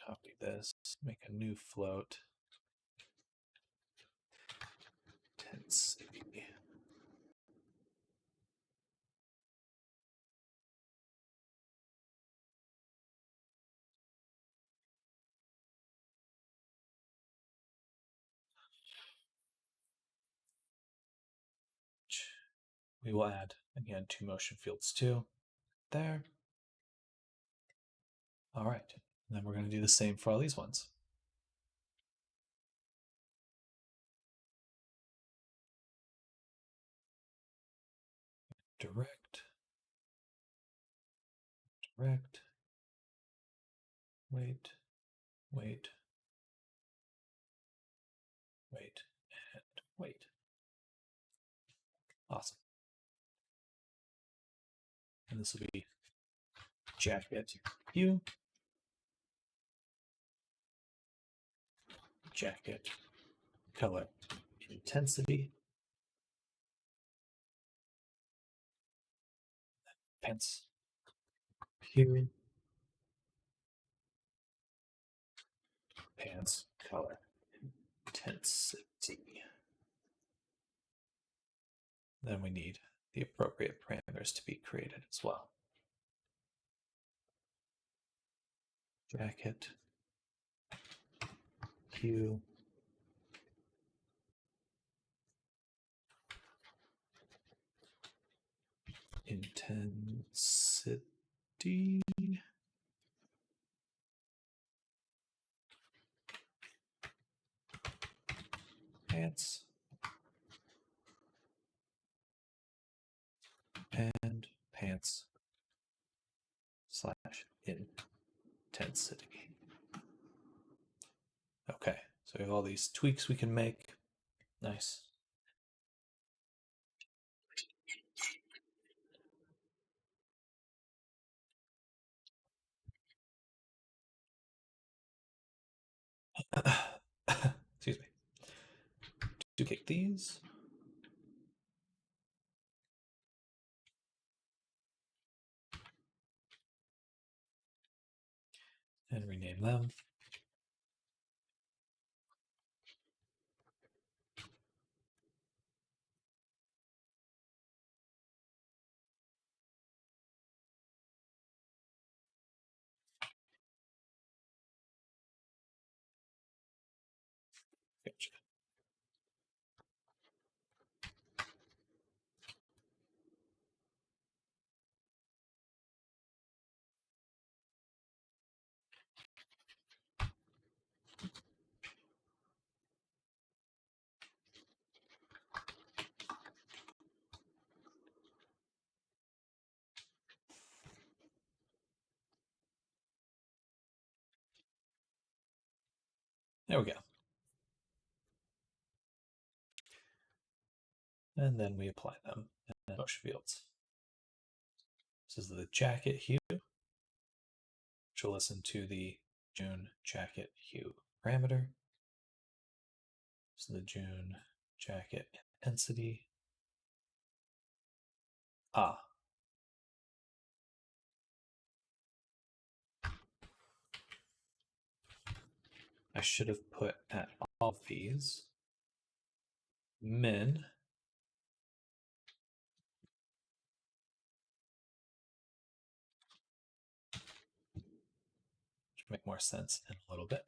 Copy this, make a new float. Intensity. We will add again two motion fields too. There. All right, and then we're going to do the same for all these ones. Direct, wait, and wait. Awesome. And this will be jacket hue, jacket color intensity, pants hue, pants color intensity. Then we need the appropriate parameters to be created as well. Jacket hue intensity. Pants. And pants / intensity. Okay, so we have all these tweaks we can make. Nice. Excuse me. Duplicate these. And rename them. Gotcha. There we go. And then we apply them in motion fields. This is the jacket hue, which will listen to the June jacket hue parameter. This is the June jacket intensity. Ah. I should have put at all of these min make more sense in a little bit.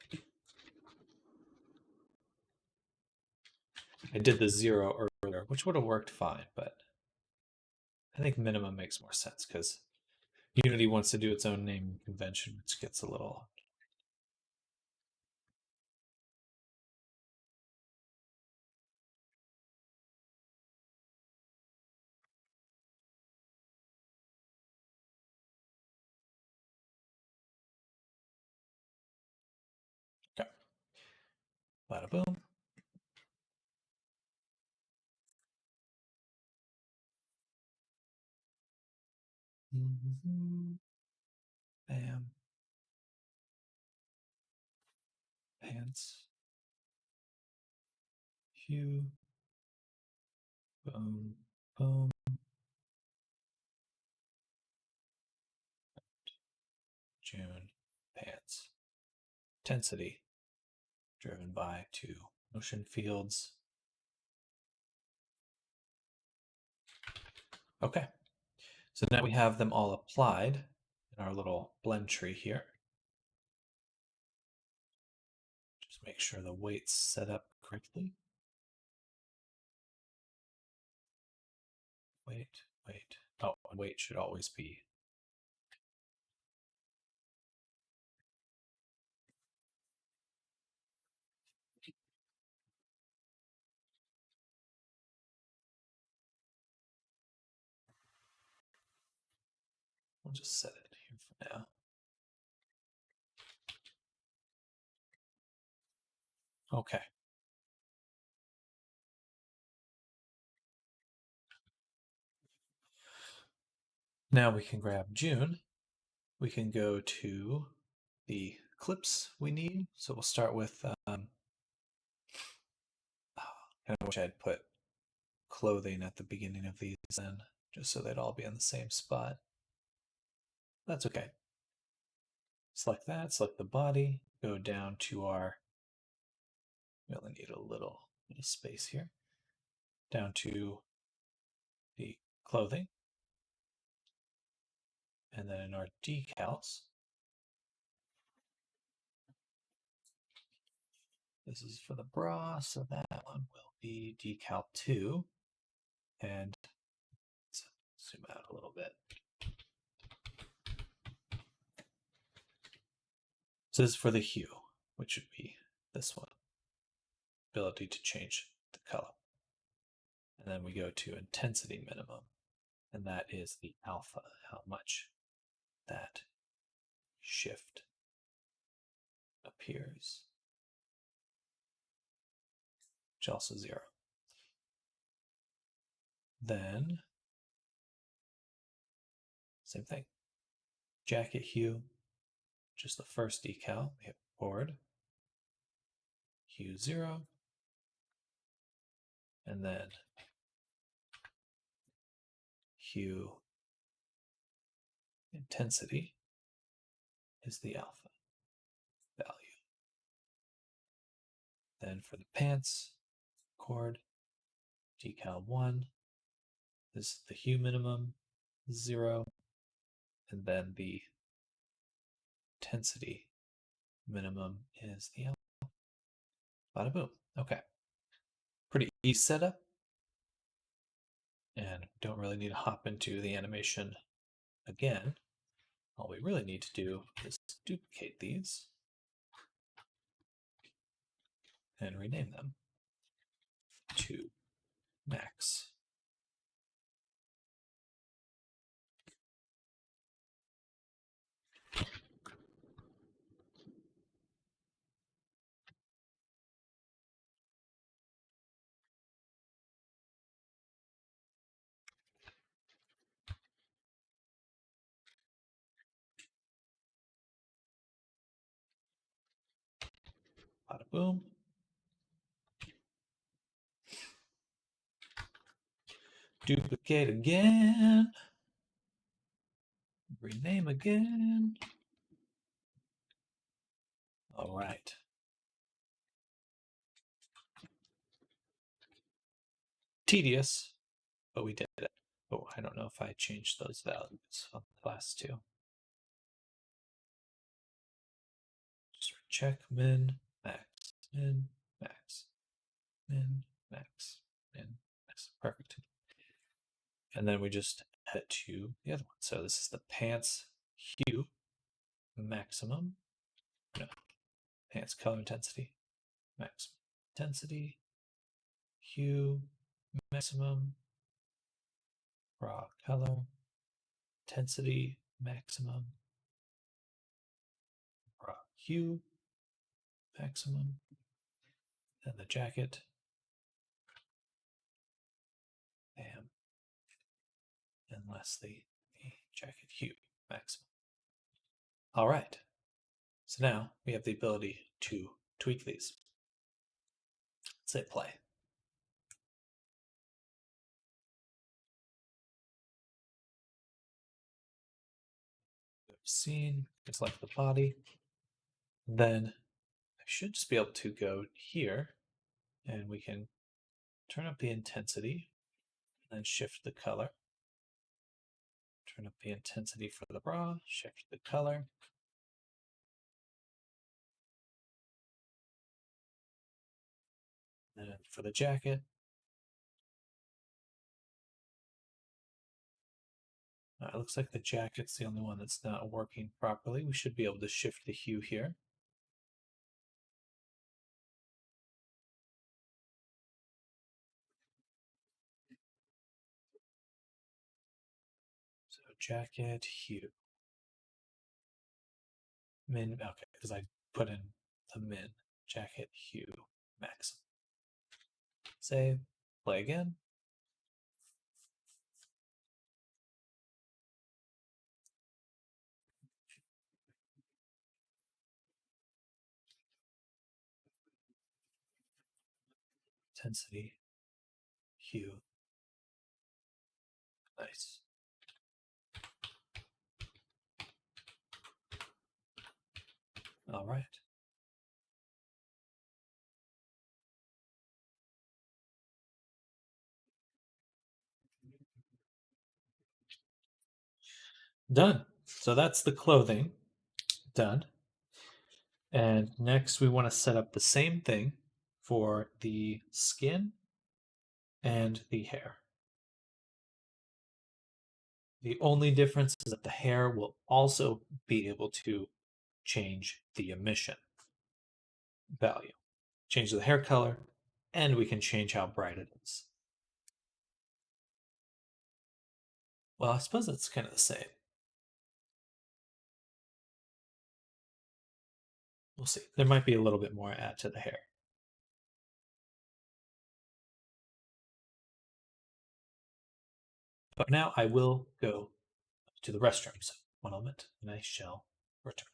I did the 0 earlier, which would have worked fine, but I think minimum makes more sense because Unity wants to do its own naming convention, which gets a little. Okay. Bada boom. Bam. Pants. Hue. Boom. Boom. June. Pants. Intensity. Driven by 2 motion fields. Okay. So now we have them all applied in our little blend tree here. Just make sure the weight's set up correctly. Wait. Oh, and weight should always be. We'll just set it here for now. Okay. Now we can grab June. We can go to the clips we need. So we'll start with, I wish I'd put clothing at the beginning of these then, just so they'd all be in the same spot. That's okay. Select that, select the body, go down to our, we only need a little space here, down to the clothing. And then in our decals, this is for the bra, so that one will be decal 2. And let's zoom out a little bit. So this is for the hue, which would be this one. Ability to change the color. And then we go to intensity minimum, and that is the alpha, how much that shift appears, which is also 0. Then, same thing. Jacket hue, just the first decal, we hit board, hue 0, and then hue intensity is the alpha value. Then for the pants, chord, decal 1, this is the hue minimum, 0, and then the intensity minimum is the alpha. Bada boom. Okay. Pretty easy setup. And don't really need to hop into the animation again. All we really need to do is duplicate these and rename them to max. Bada boom. Duplicate again. Rename again. All right. Tedious, but we did it. Oh, I don't know if I changed those values on class 2. Just check min, max, min, max, min, max, min, max. Perfect. And then we just head to the other one. So this is the pants hue maximum. No, pants color intensity, maximum intensity, hue maximum, raw color, intensity maximum, raw hue maximum, and the jacket. Bam. And lastly, the jacket hue maximum. All right. So now we have the ability to tweak these. Let's hit play. Scene, select the body. Then I should just be able to go here and we can turn up the intensity and then shift the color. Turn up the intensity for the bra, shift the color. And then for the jacket, it looks like the jacket's the only one that's not working properly. We should be able to shift the hue here. So jacket hue. Min, okay, because I put in the min, jacket hue max. Save, play again. Intensity, hue. Nice. All right. Done. So that's the clothing done. And next we want to set up the same thing for the skin and the hair. The only difference is that the hair will also be able to change the emission value, change the hair color, and we can change how bright it is. Well, I suppose that's kind of the same. We'll see. There might be a little bit more add to the hair. But now I will go to the restroom. So, one moment, and I shall return.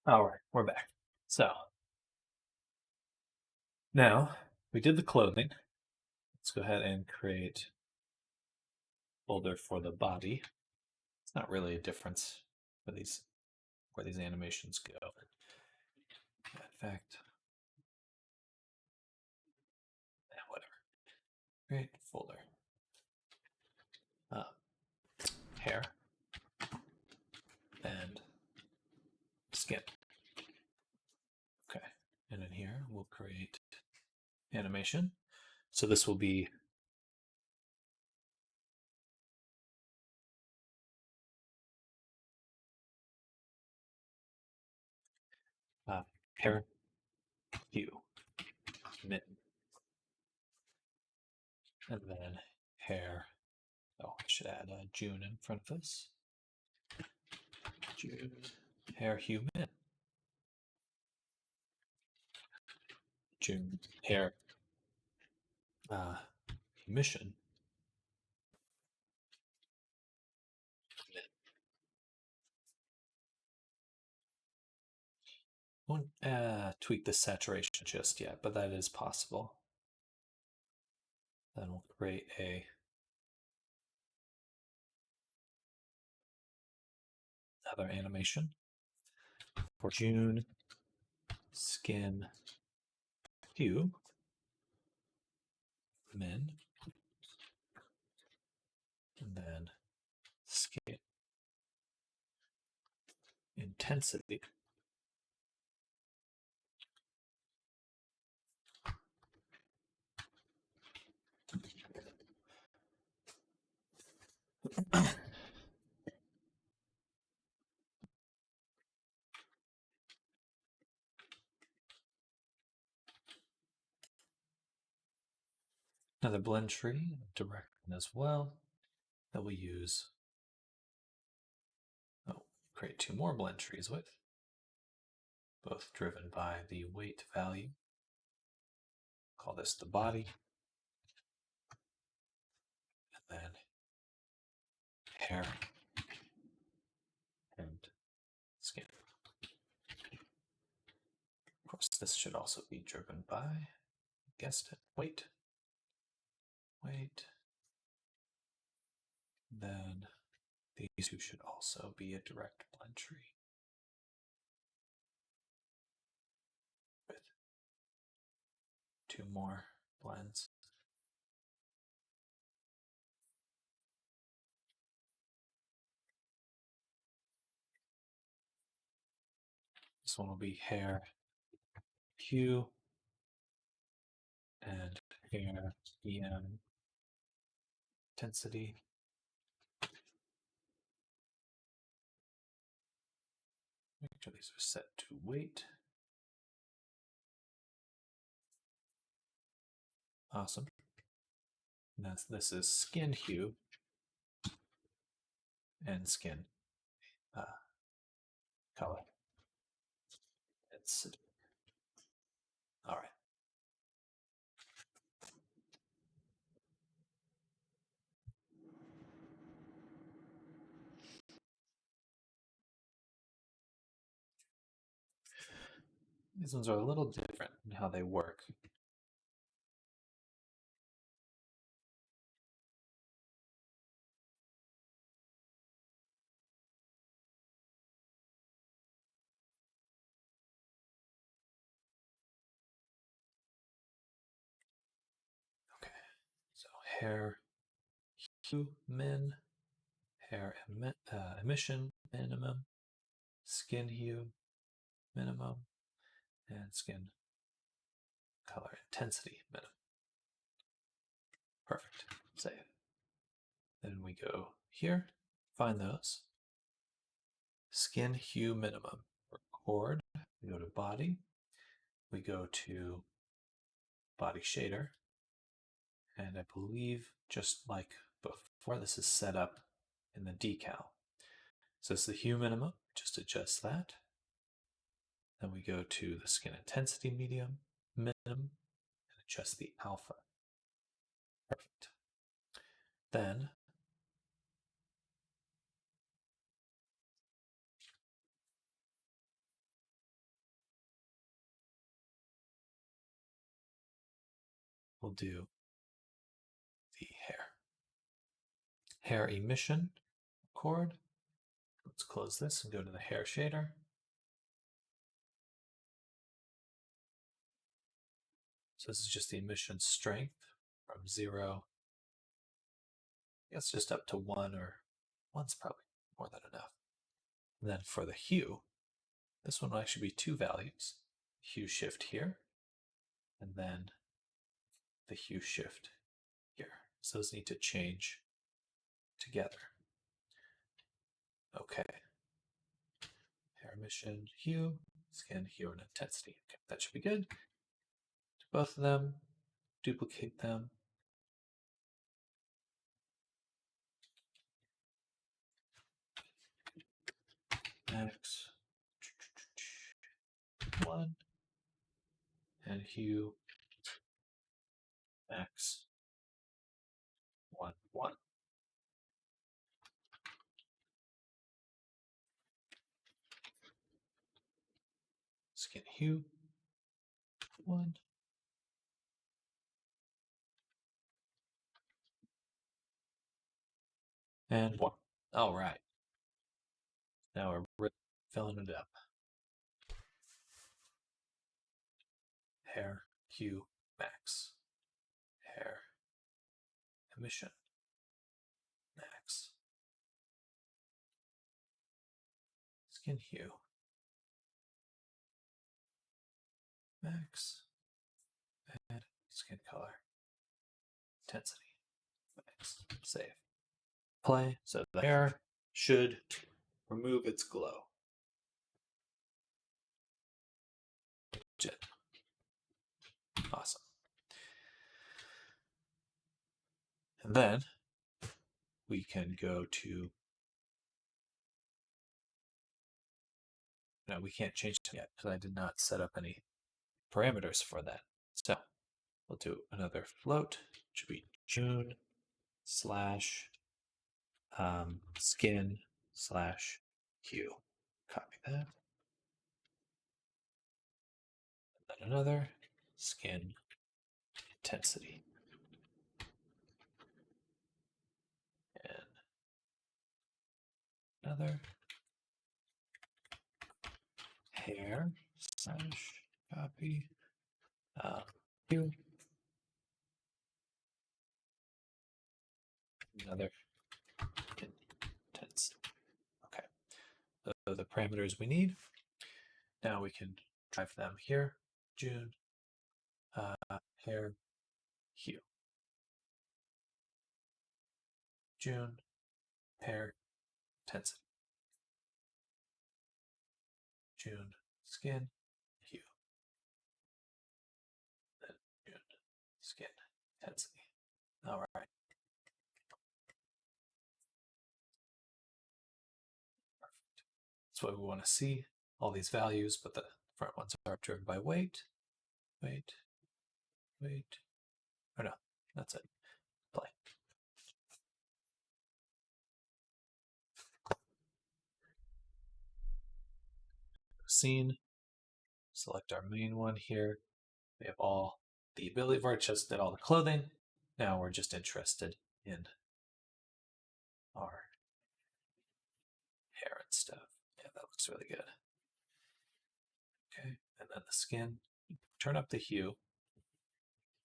All right, we're back. So now we did the clothing. Let's go ahead and create a folder for the body. It's not really a difference for these where these animations go. In fact, whatever. Create folder. Hair and skin. Okay, and in here we'll create animation. So this will be hair hue mitten, and then hair. Oh, I should add June in front of this. June hair hue mitten. June hair emission. Won't tweak the saturation just yet, but that is possible. Then we'll create another animation for June skin hue min, and then skin intensity. Another blend tree, direct as well, that we use. Oh, create two more blend trees with, both driven by the weight value. Call this the body. And then hair and skin. Of course, this should also be driven by, guessed it, weight. Weight. Then these two should also be a direct blend tree with two more blends. This one will be hair hue and hair EM intensity. Make sure these are set to weight. Awesome. And this is skin hue and skin color. It's all right. These ones are a little different in how they work. Okay, so hair hue min, hair emission minimum, skin hue minimum, and skin color intensity minimum. Perfect. Save. Then we go here, find those. Skin hue minimum. Record. We go to body. We go to body shader. And I believe just like before, this is set up in the decal. So it's the hue minimum. Just adjust that. Then we go to the skin intensity medium, minimum, and adjust the alpha. Perfect. Then we'll do the hair. Hair emission chord. Let's close this and go to the hair shader. So this is just the emission strength from 0. I guess just up to 1, or 1's probably more than enough. And then for the hue, this one will actually be 2 values. Hue shift here, and then the hue shift here. So those need to change together. Okay. Hair emission, hue, skin hue, and intensity. Okay, that should be good. Do both of them, duplicate them. Max 1 and hue max 1. Skin hue 1. And 1. All right. Now we're filling it up. Hair hue max. Hair emission max. Skin hue max. And skin color intensity max. Save. Play. So the hair should remove its glow. Legit. Awesome. And then we can go to. No, we can't change it yet because I did not set up any parameters for that. So we'll do another float, which should be June slash skin slash hue. Copy that. And then another skin intensity. And another hair slash copy hue. Another intense. Okay. Those are the parameters we need. Now we can drive them here. June hair hue. June hair intensity. June skin hue. Then June skin intensity. All right. Perfect. That's what we want to see. All these values, but the front ones are driven by weight. Weight. Weight. Oh no, that's it. Play. Scene. Select our main one here. We have all the ability for it, just did all the clothing. Now we're just interested in our hair and stuff. Yeah, that looks really good. Okay, and then the skin. Turn up the hue.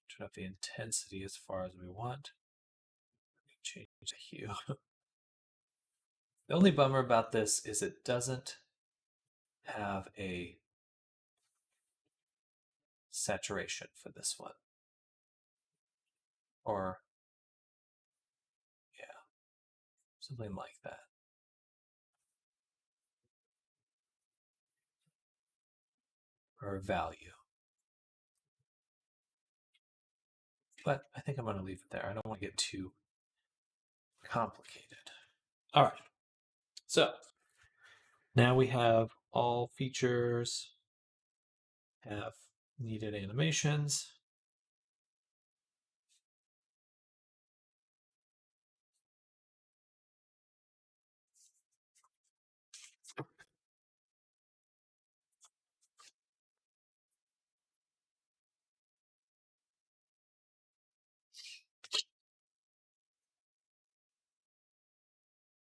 Turn up the intensity as far as we want. Change the hue. The only bummer about this is it doesn't have a saturation for this one. Or, yeah, something like that. Or a value. But I think I'm going to leave it there. I don't want to get too complicated. All right. So now we have all features, have needed animations.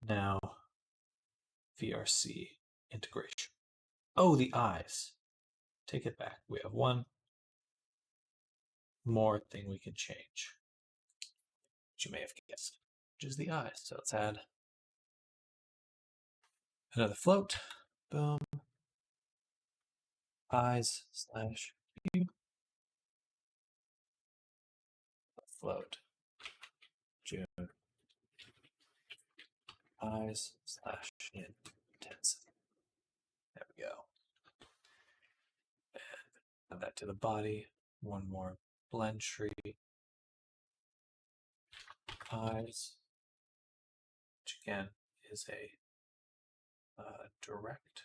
Now, VRC integration. Oh, the eyes. Take it back. We have one more thing we can change, which you may have guessed, which is the eyes. So let's add another float. Boom. Eyes slash hue. Float. June. Eyes slash intensity. There we go. And add that to the body. One more blend tree. Eyes, which again is a direct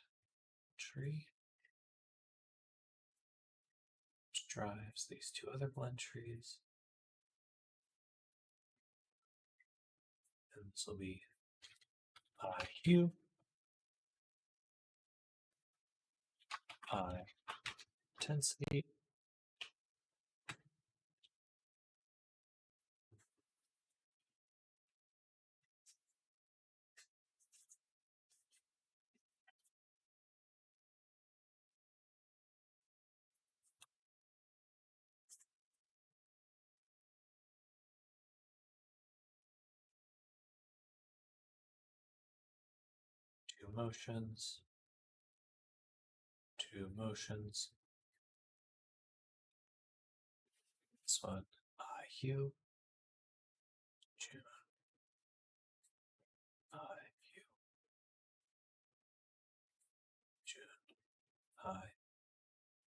tree, which drives these two other blend trees. And this will be eye hue, eye intensity. Two motions. Two motions. This one, hue. June. Hue. June.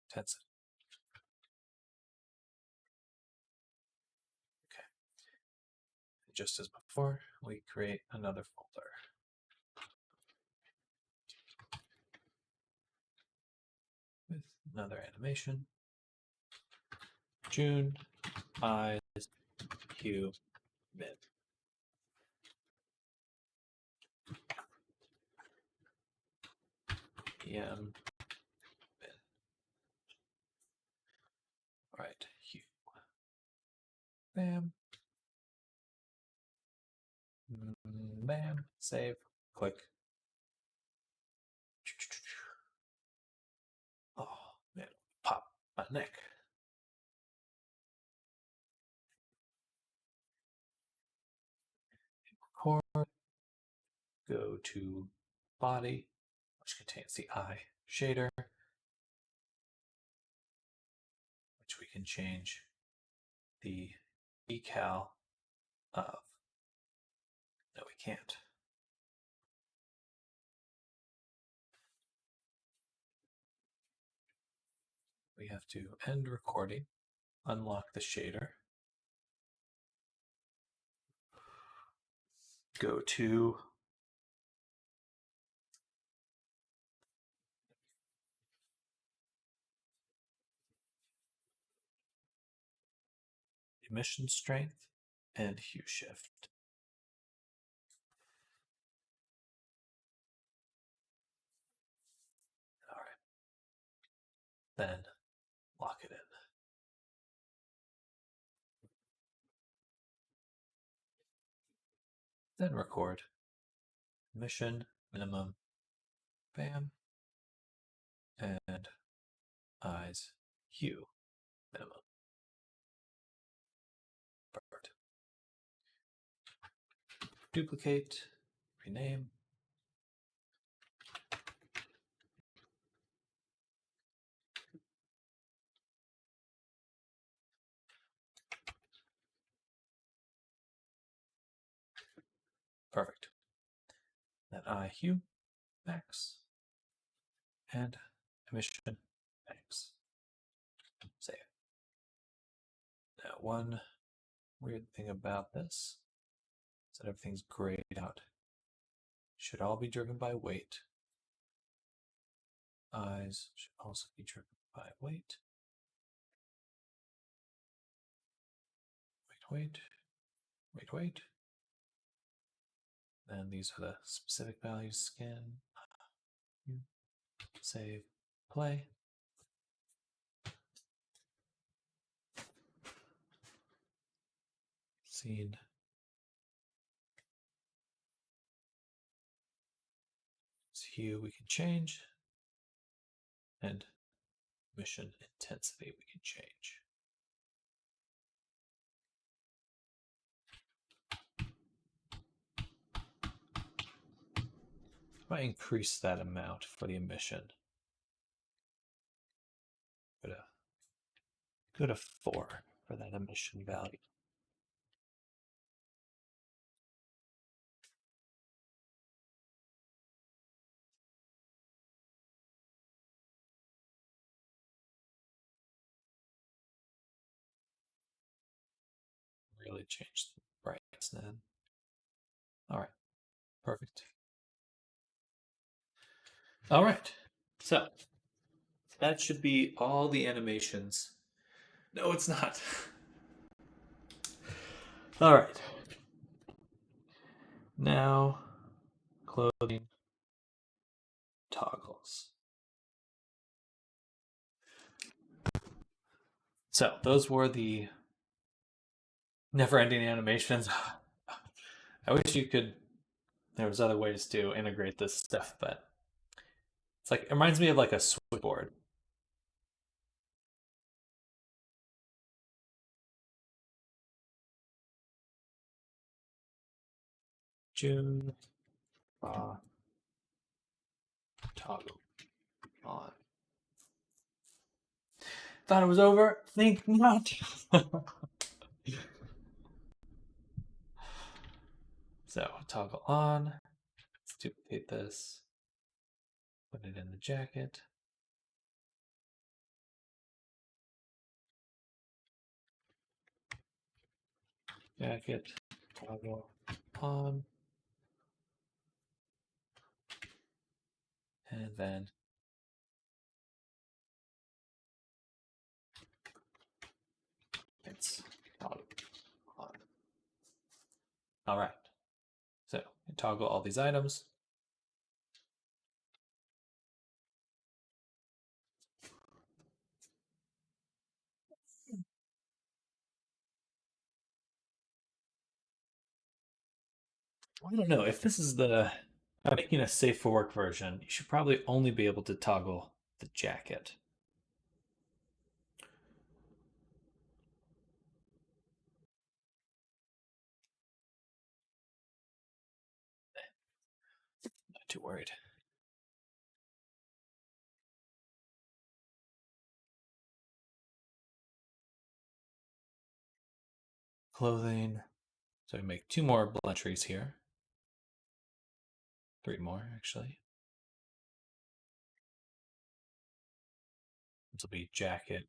Intensity. Okay. Just as before, we create another folder. With another animation. June, eyes, hue, mid. PM, mid. All right, hue. Bam. Bam. Save. Click. Oh, man. Pop my neck. Record. Go to body, which contains the eye shader, which we can change the decal of. No, we can't. We have to end recording, unlock the shader, go to emission strength and hue shift. All right. Then lock it in. Then record emission, minimum, bam, and eyes, hue, minimum. Perfect. Duplicate, rename. Perfect. Then eye hue, max, and emission, max. Save. Now, one weird thing about this is that everything's grayed out. Should all be driven by weight. Eyes should also be driven by weight. Wait. Then these are the specific values. Scan. Save. Play. Scene. Hue we can change. And emission intensity we can change. If I increase that amount for the emission, go to 4 for that emission value. Really change the brightness then. All right, perfect. All right, so that should be all the animations. No, it's not. All right. Now, clothing toggles. So those were the never-ending animations. I wish you could. There was other ways to integrate this stuff, but it's like it reminds me of like a switchboard. June toggle on. Thought it was over. Think not. So toggle on. Let's duplicate this. Put it in the jacket. Jacket toggle on. And then it's toggle on. All right. So toggle all these items. I don't know if this is the I'm making a safe for work version. You should probably only be able to toggle the jacket. Not too worried. Clothing. So I make 2 more entries here. 3 more actually. This will be jacket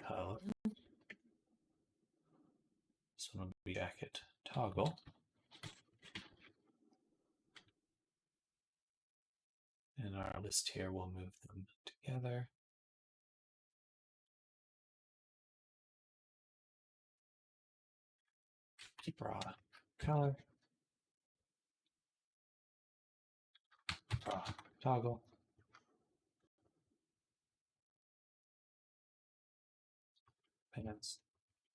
color. This one will be jacket toggle. In our list here, we'll move them together. Bra color. Bra toggle. Pants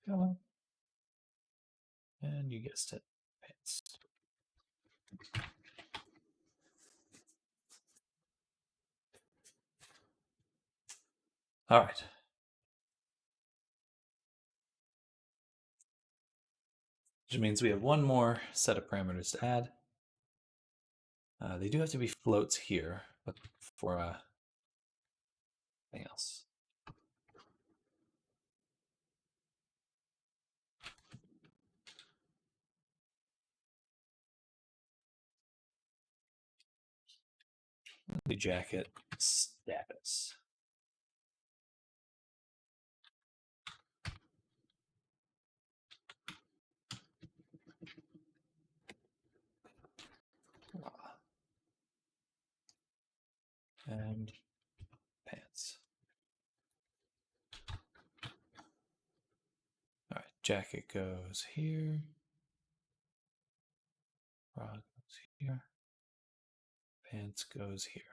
color. And you guessed it, pants. All right. Which means we have 1 more set of parameters to add. They do have to be floats here, but for anything else. The jacket status. And pants. All right, jacket goes here. Bra goes here. Pants goes here.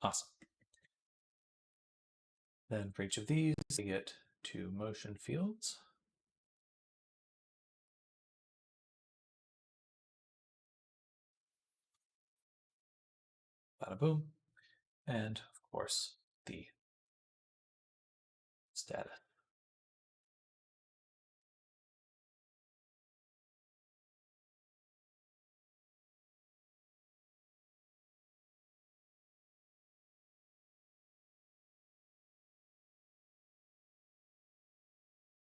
Awesome. Then for each of these, we get 2 motion fields. Bada boom. And of course, the status.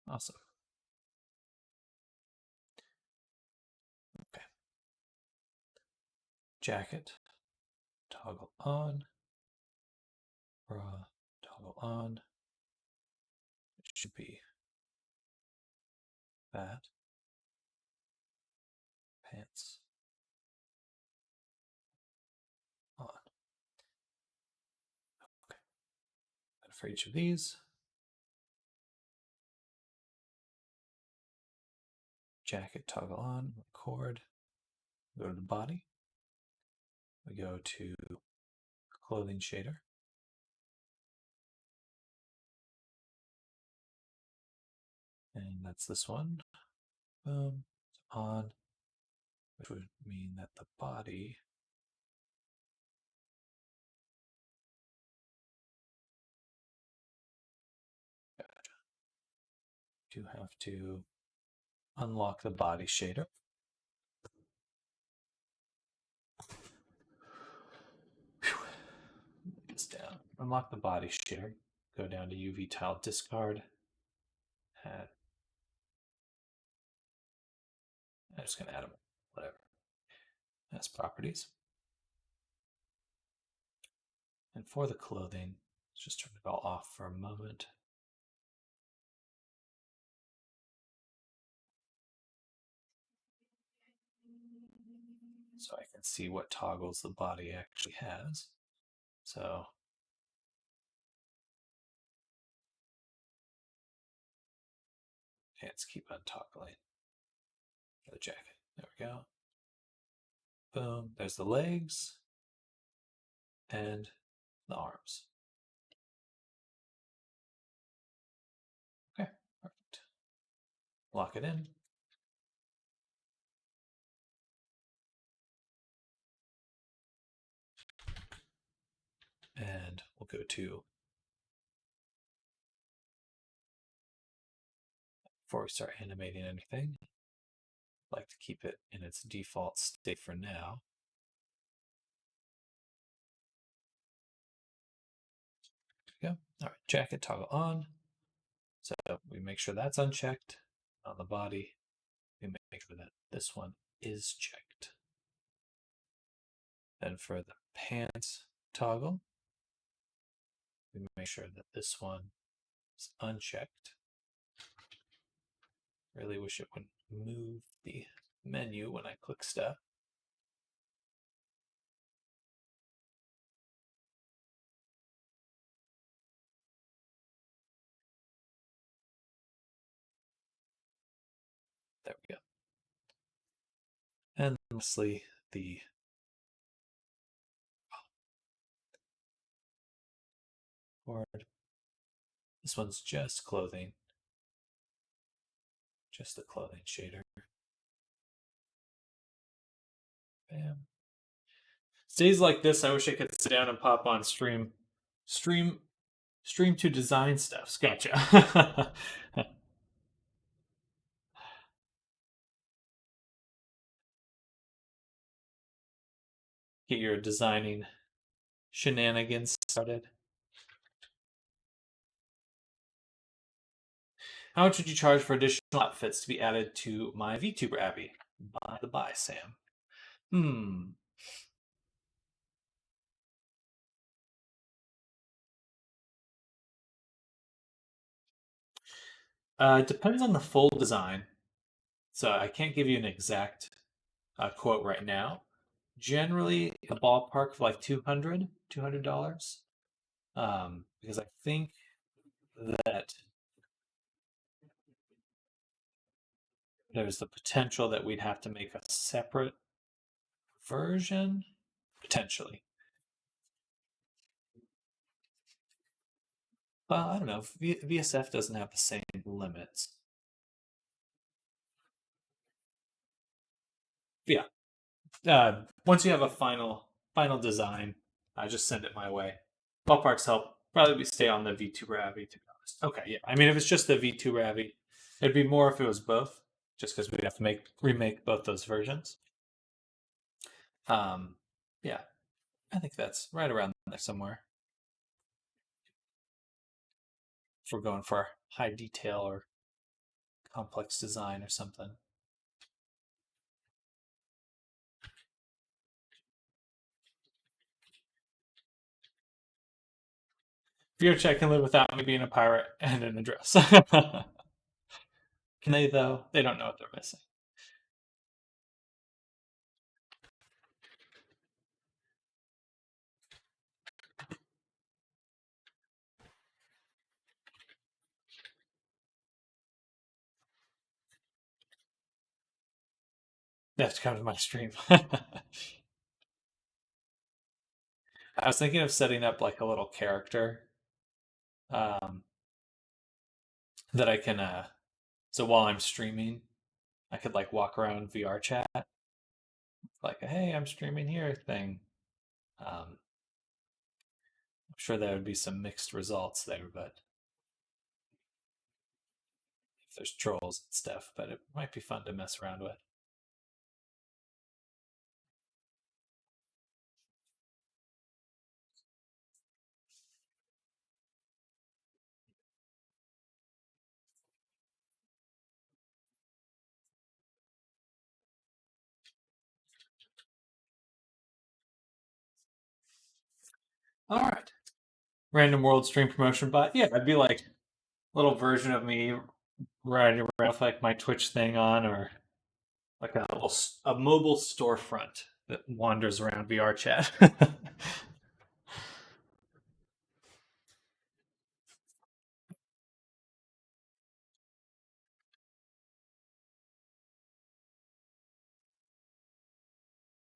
Awesome. Okay. Jacket, toggle on. Bra, toggle on. It should be that. Pants on. Okay. And for each of these, jacket toggle on, record, go to the body, we go to clothing shader, And that's this one. Boom. It's on, which would mean that the body do have to unlock the body shader. This down. Unlock the body shader. Go down to UV tile discard. Add. I'm just gonna add them. Whatever. That's properties. And for the clothing, let's just turn it all off for a moment. So I can see what toggles the body actually has. So pants keep on toggling. The jacket. There we go. Boom. There's the legs and the arms. Okay, perfect. Lock it in. And we'll go to, before we start animating anything, I'd like to keep it in its default state for now. There we go. All right, jacket toggle on. So we make sure that's unchecked. On the body, we make sure that this one is checked. Then for the pants toggle, we make sure that this one is unchecked. Really wish it wouldn't move the menu when I click stuff. There we go. And lastly, the board. This one's just clothing. Just the clothing shader. Bam. Days like this, I wish I could sit down and pop on stream to design stuff. Gotcha. Get your designing shenanigans started. How much would you charge for additional outfits to be added to my VTuber Abby? By the by, Sam. It depends on the full design. So I can't give you an exact quote right now. Generally, a ballpark of like $200. Because I think that there's the potential that we'd have to make a separate version, potentially. Well, I don't know. VSF doesn't have the same limits. Yeah. Once you have a final design, just send it my way. Ballparks help. Probably stay on the VTuber Abby, to be honest. Okay, yeah. I mean, if it's just the VTuber Abby, it'd be more if it was both, just because we'd have to remake both those versions. Yeah, I think that's right around there somewhere. If we're going for high detail or complex design or something. VRChat can live without me being a pirate and an address. Can they, though? They don't know what they're missing. They have to come to my stream. I was thinking of setting up like a little character that I can So while I'm streaming, I could like walk around VR chat, like a hey, I'm streaming here thing. I'm sure there would be some mixed results there, but if there's trolls and stuff, but it might be fun to mess around with. All right. Random world stream promotion bot. Yeah, it'd be like a little version of me riding around with like my Twitch thing on, or like a mobile storefront that wanders around VR chat.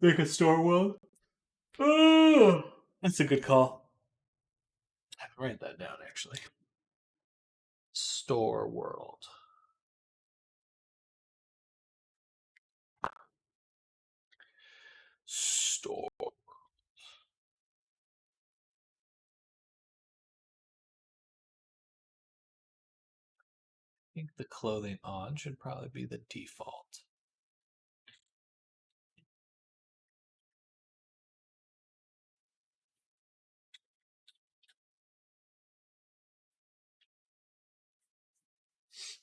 Like a store world. Oh, that's a good call. I have to write that down actually. Store world. Store. I think the clothing on should probably be the default.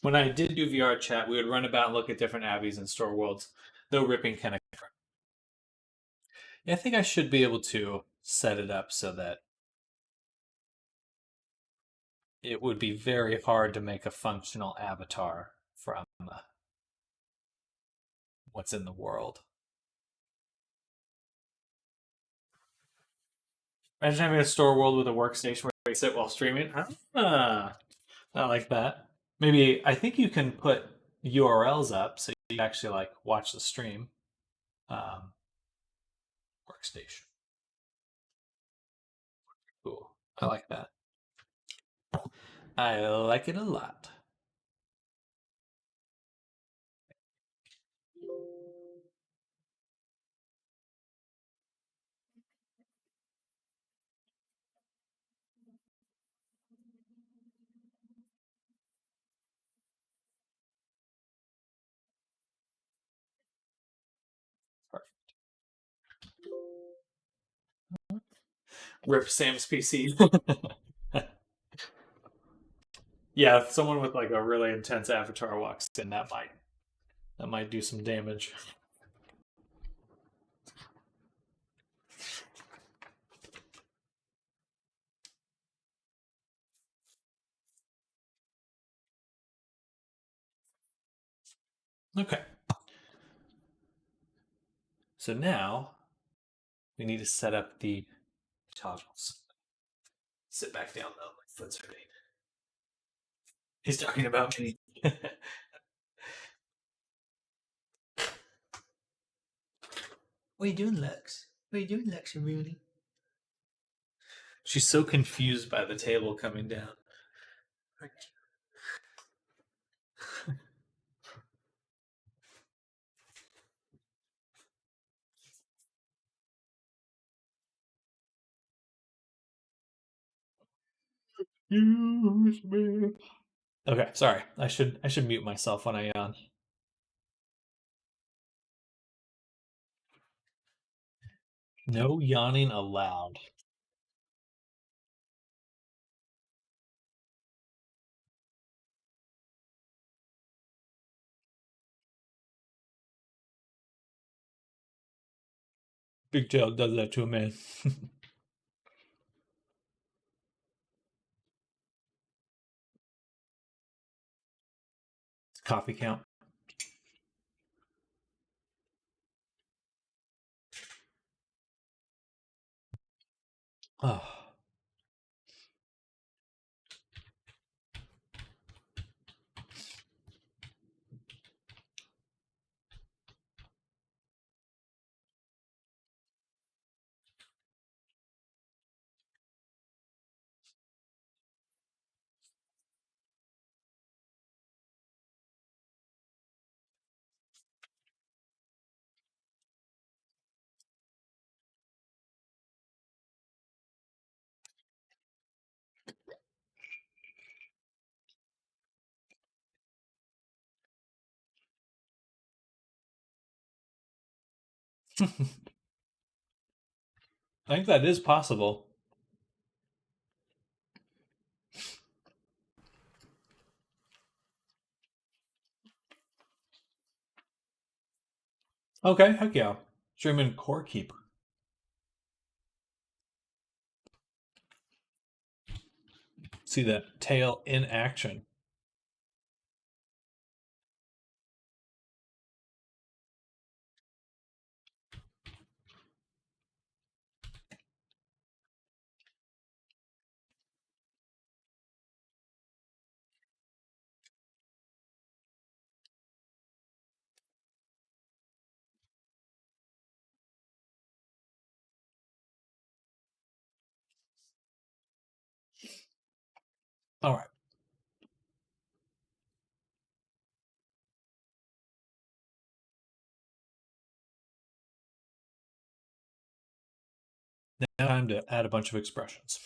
When I did do VR chat, we would run about and look at different abbeys and store worlds, though ripping kind of different. Yeah, I think I should be able to set it up so that it would be very hard to make a functional avatar from what's in the world. Imagine having a store world with a workstation where you sit while streaming. Ah, I like that. Maybe I think you can put URLs up so you can actually like watch the stream. Um, Workstation. Cool. I like that. I like it a lot. Rip Sam's PC. Yeah, if someone with like a really intense avatar walks in, that might do some damage. Okay. So now we need to set up the toggles. Sit back down though. My foot's hurting. He's talking about me. What are you doing, Lex? What are you doing, Lex and Rooney? She's so confused by the table coming down. Excuse me. Okay, sorry. I should mute myself when I yawn. No yawning allowed. Big Tail does that to a man. Coffee count. Oh. I think that is possible. Okay, heck yeah. Streaming Core Keeper. See that tail in action. All right. Now time to add a bunch of expressions.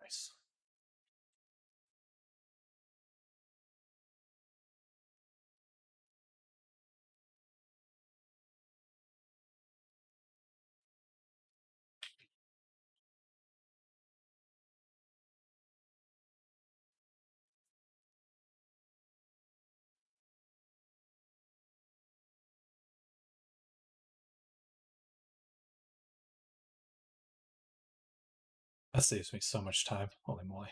Nice. That saves me so much time. Holy moly.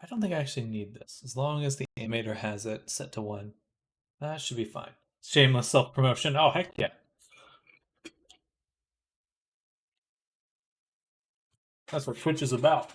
I don't think I actually need this. As long as the animator has it set to 1, that should be fine. Shameless self promotion. Oh, heck yeah. That's what Twitch is about.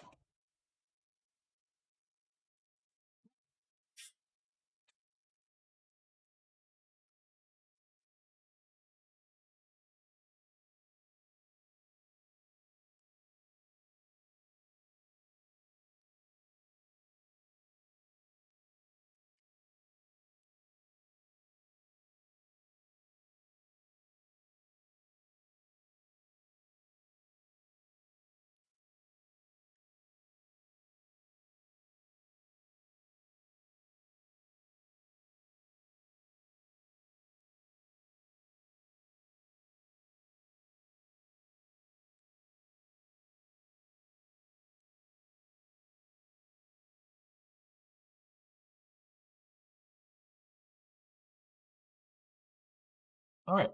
All right.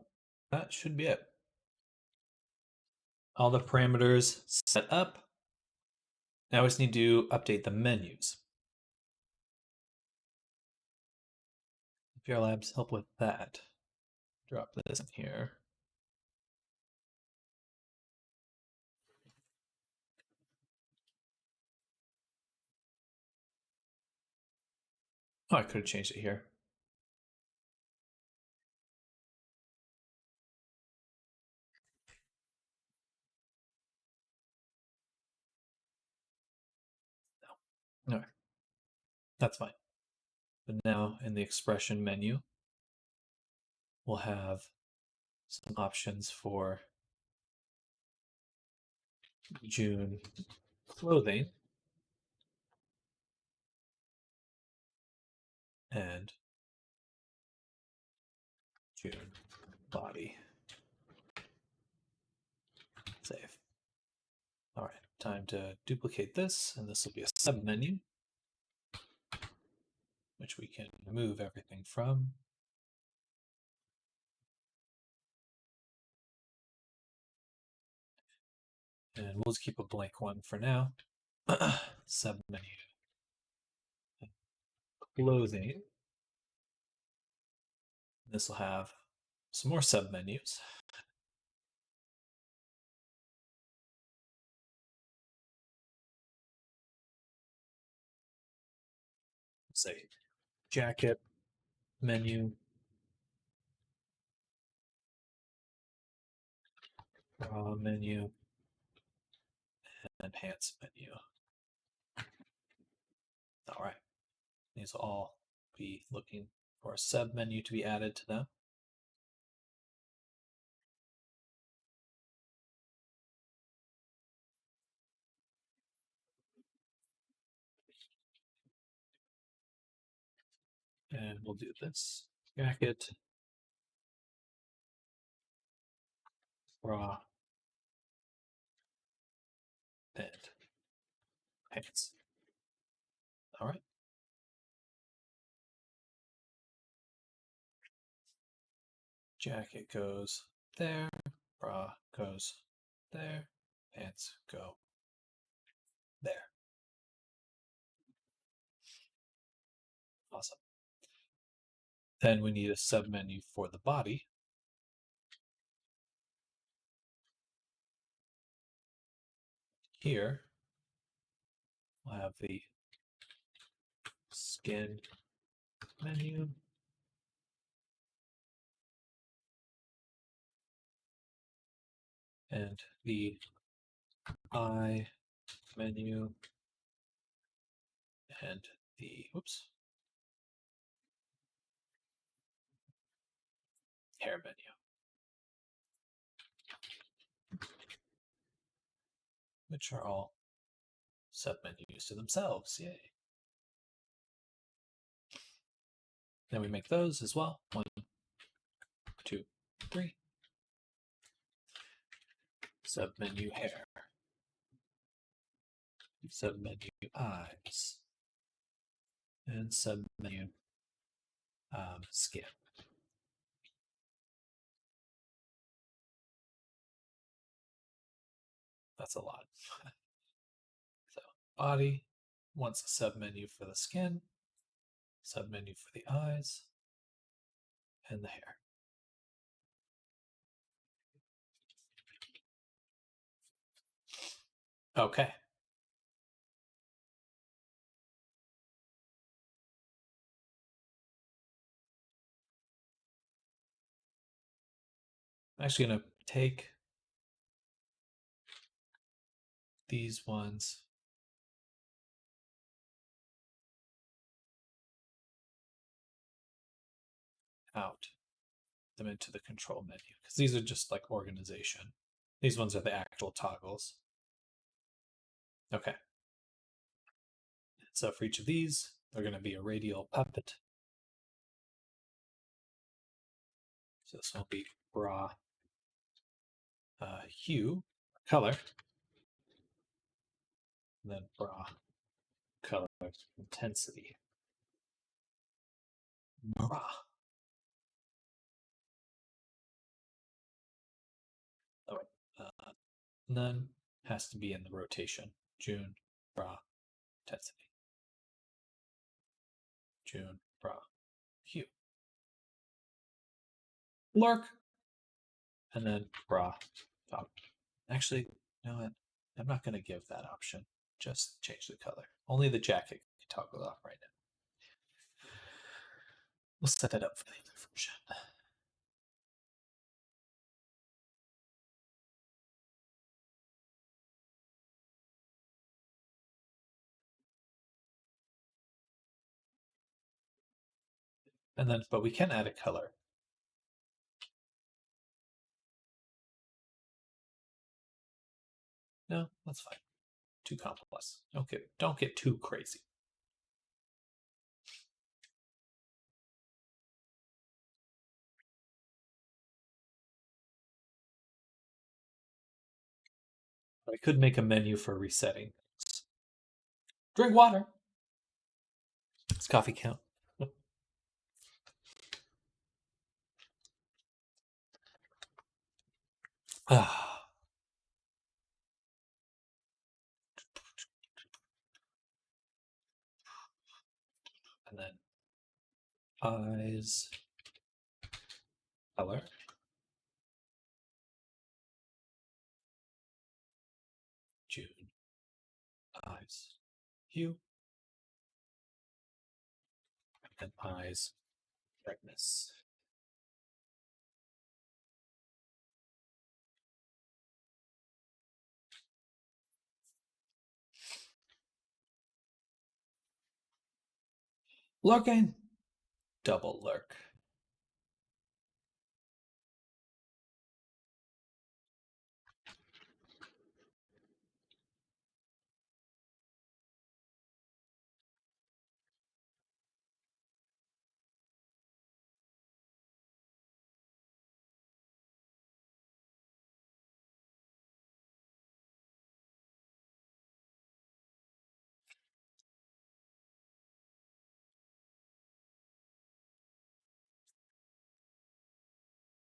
That should be it. All the parameters set up. Now we just need to update the menus. VR Labs help with that. Drop this in here. Oh, I could have changed it here. No. That's fine. But now in the expression menu, we'll have some options for June clothing and June body. Save. All right, time to duplicate this, and this will be a submenu, which we can move everything from. And we'll just keep a blank one for now. Submenu. Clothing. This will have some more submenus. Say jacket menu, bra menu, and pants menu. All right, these will all be looking for a sub menu to be added to them. And we'll do this jacket, bra, and pants. All right. Jacket goes there, bra goes there, pants go there. Awesome. Then we need a submenu for the body. Here, we'll have the skin menu. And the eye menu. And the, whoops, hair menu. Which are all submenus to themselves. Yay. Then we make those as well. 1, 2, 3. Submenu hair. Submenu eyes. And submenu skin. That's a lot. So body wants a submenu for the skin, submenu for the eyes, and the hair. Okay. I'm actually going to take these ones out, them into the control menu, because these are just like organization. These ones are the actual toggles. Okay. So for each of these, they're going to be a radial puppet. So this will be bra hue, color, and then bra color intensity. Bra. Oh, wait. None has to be in the rotation. June, bra, intensity. June, bra, hue. Lark. And then bra, top. Actually, you know what? I'm not going to give that option. Just change the color. Only the jacket can toggle off right now. We'll set it up for the other version. And then, but we can add a color. No, that's fine. Too complex. Okay, don't get too crazy. I could make a menu for resetting. Drink water. Does coffee count? Ah. And then eyes, color, June, eyes, hue, and eyes, brightness. Lurking, double lurk.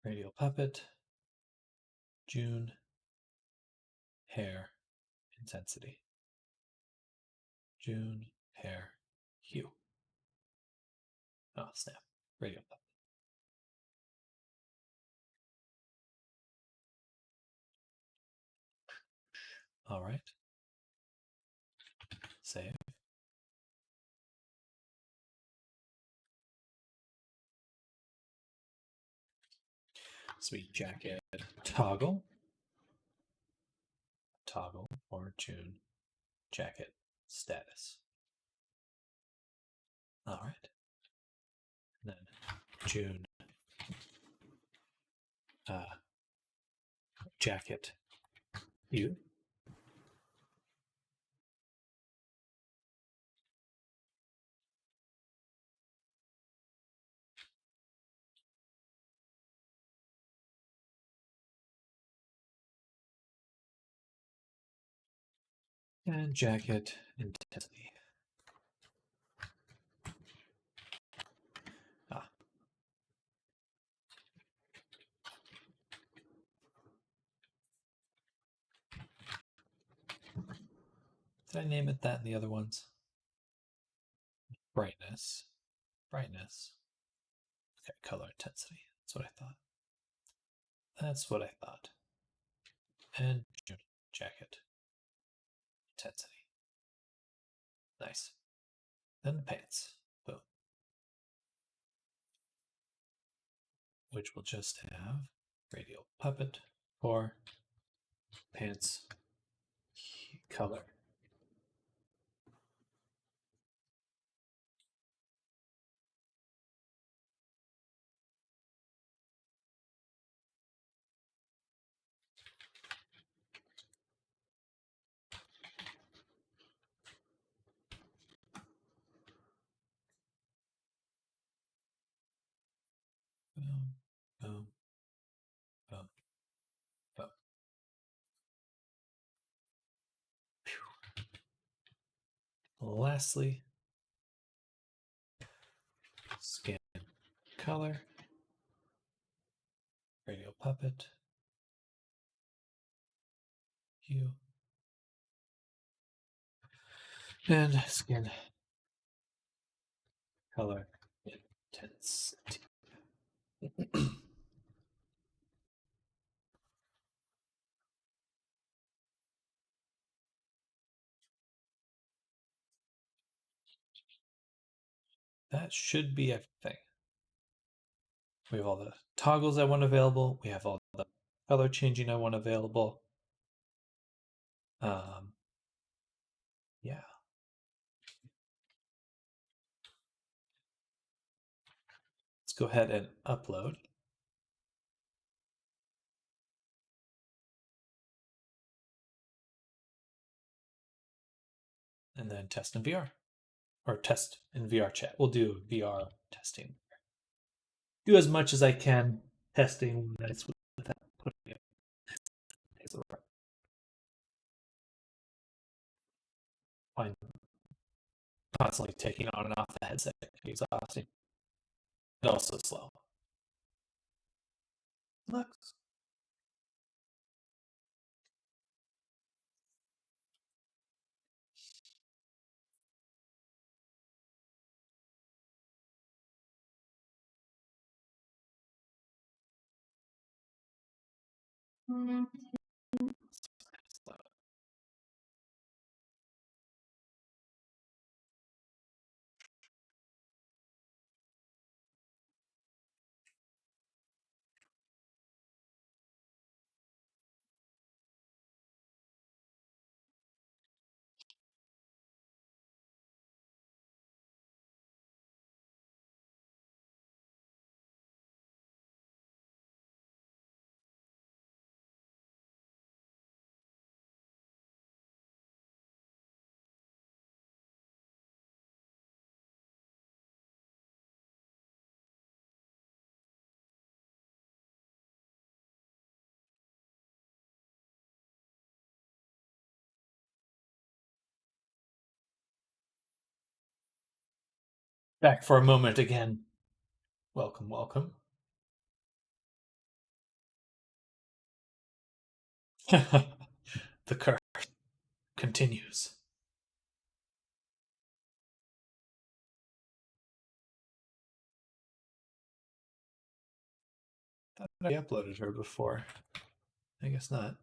Radial puppet, June, hair, intensity. June, hair, hue. Oh, snap. Radial puppet. All right. Save. Sweet jacket. Toggle. Toggle or June jacket status. All right. And then June jacket hue. And jacket intensity. Ah. Did I name it that in the other ones? Brightness. Brightness. Okay, color intensity. That's what I thought. That's what I thought. And June jacket intensity. Nice. Then the pants. Boom. Which will just have radial puppet or pants color. Boom, boom, boom, boom. Lastly, skin color, radial puppet, hue, and skin color intensity. That should be everything. We have all the toggles I want available. We have all the color changing I want available. Yeah. go ahead and upload. And then test in VR. Or test in VR chat. We'll do VR testing. Do as much as I can testing that's without putting it. I'm constantly taking on and off the headset. Exhausting. But also slow. Looks. Back for a moment again. Welcome, welcome. The curse continues. I thought I uploaded her before. I guess not.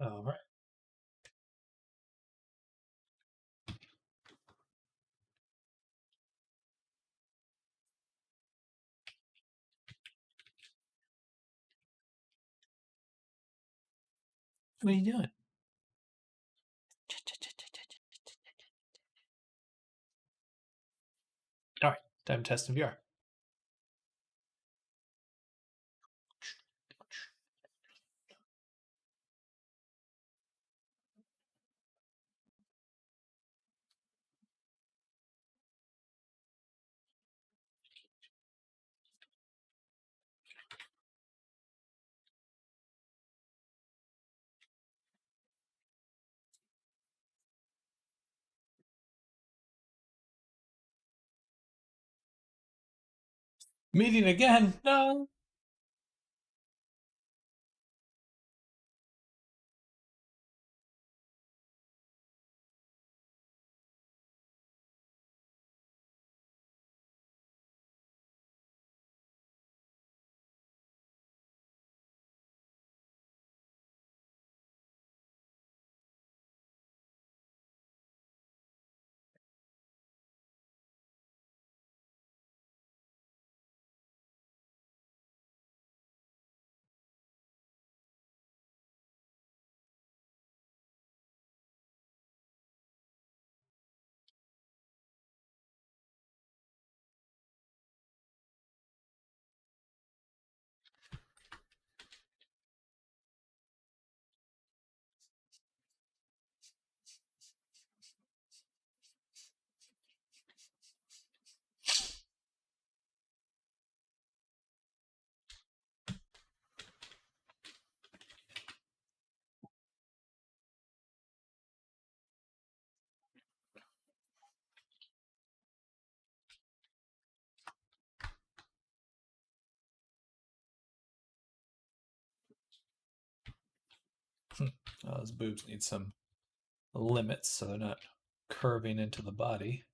All right. What are you doing? All right, time to test in VR. Meeting again? No. Those boobs need some limits so they're not curving into the body.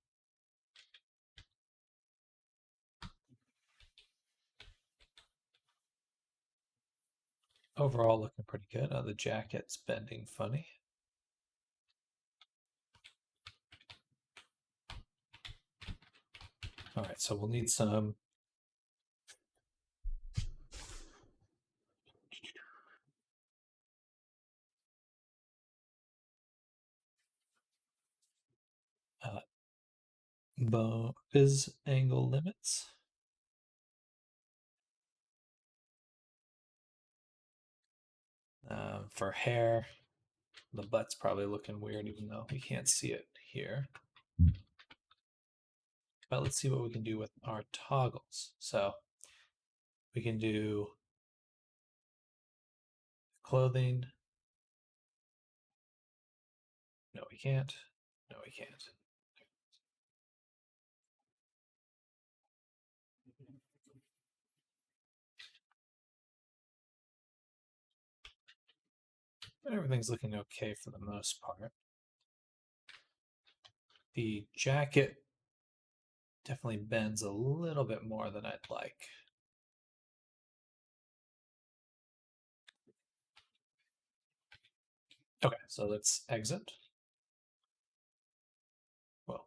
Overall looking pretty good. The jacket's bending funny. All right, so we'll need some Viz angle limits. For hair, the butt's probably looking weird even though we can't see it here. But let's see what we can do with our toggles. So we can do clothing. No, we can't. No, we can't. Everything's looking okay for the most part. The jacket definitely bends a little bit more than I'd like. Okay, so let's exit. Well,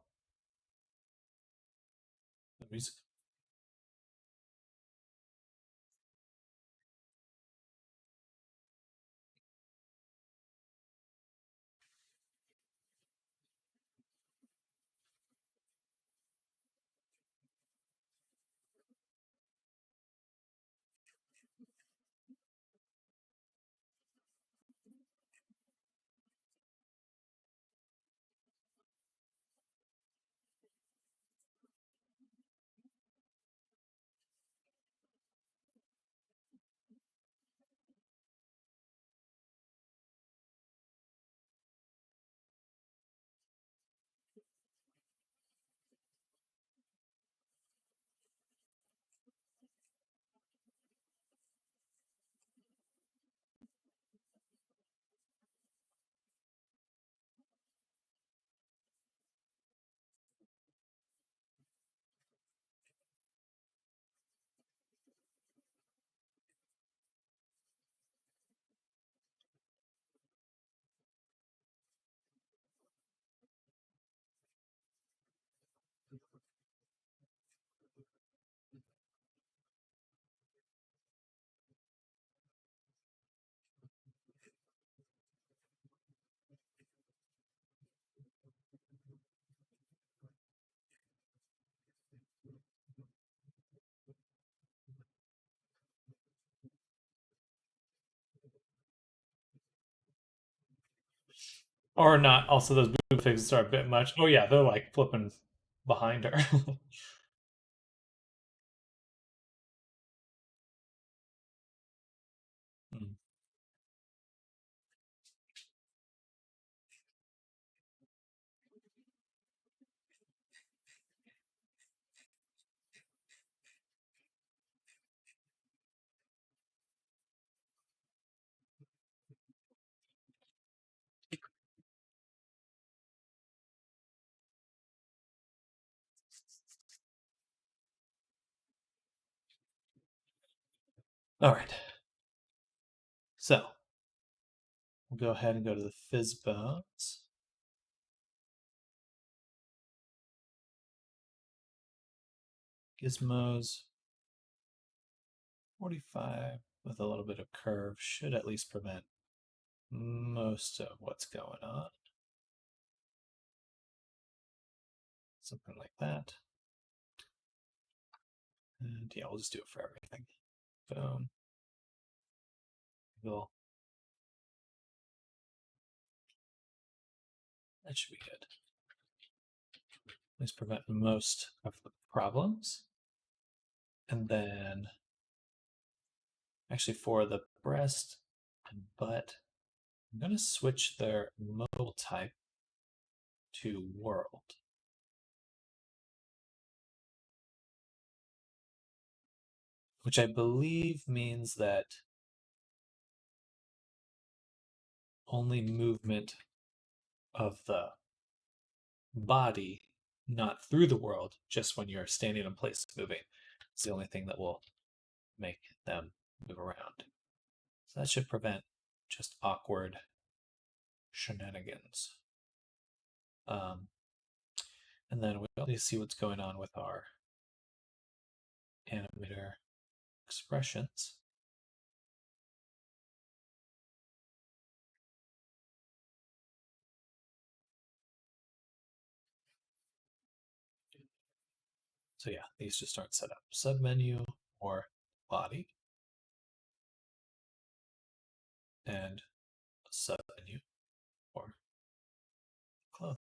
the music. Or not. Also, those boob fixes are a bit much. Oh yeah, they're like flipping behind her. Hmm. All right. So we'll go ahead and go to the fizz bones. Gizmos 45 with a little bit of curve should at least prevent most of what's going on. Something like that. And yeah, we'll just do it for everything. Boom. Cool. That should be good. At least prevent most of the problems. And then actually for the breast and butt, I'm going to switch their mobile type to world. Which I believe means that only movement of the body, not through the world, just when you're standing in place moving. It's the only thing that will make them move around. So that should prevent just awkward shenanigans. And then we need to see what's going on with our animator expressions. So yeah, these just aren't set up. Submenu or body, and a submenu or clothing.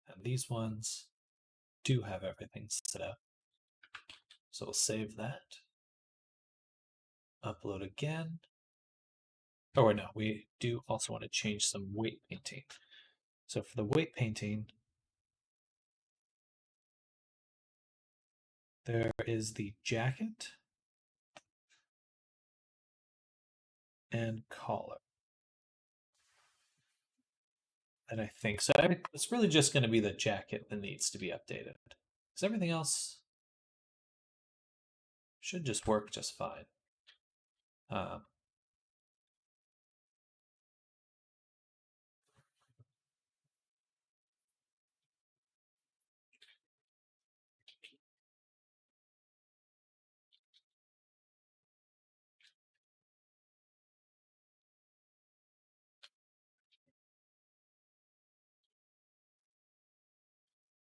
And these ones do have everything set up. So we'll save that. Upload again. Oh, no, we do also want to change some weight painting. So for the weight painting, there is the jacket and collar. And I think so. It's really just going to be the jacket that needs to be updated. Because everything else should just work just fine.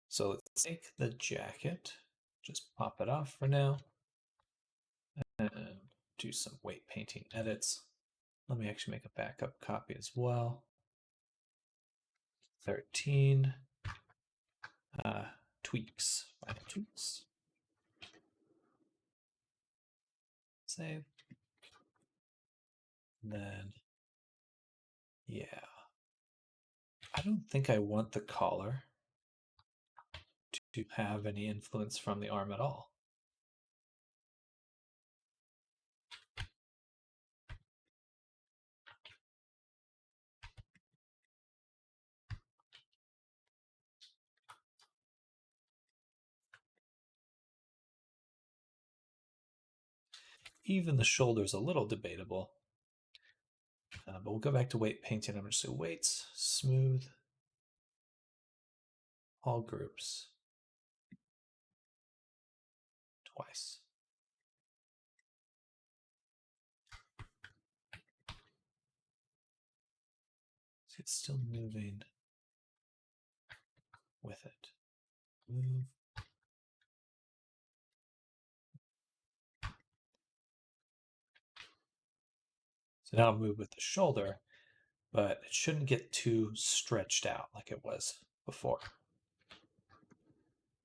So let's take the jacket, just pop it off for now, and do some weight painting edits. Let me actually make a backup copy as well. 13 tweaks. Final tweaks. Save. And then, yeah. I don't think I want the collar to have any influence from the arm at all. Even the shoulder's a little debatable. But we'll go back to weight painting. I'm going to say weights, smooth, all groups, twice. See, it's still moving with it. Move. So now I'll move with the shoulder, but it shouldn't get too stretched out like it was before.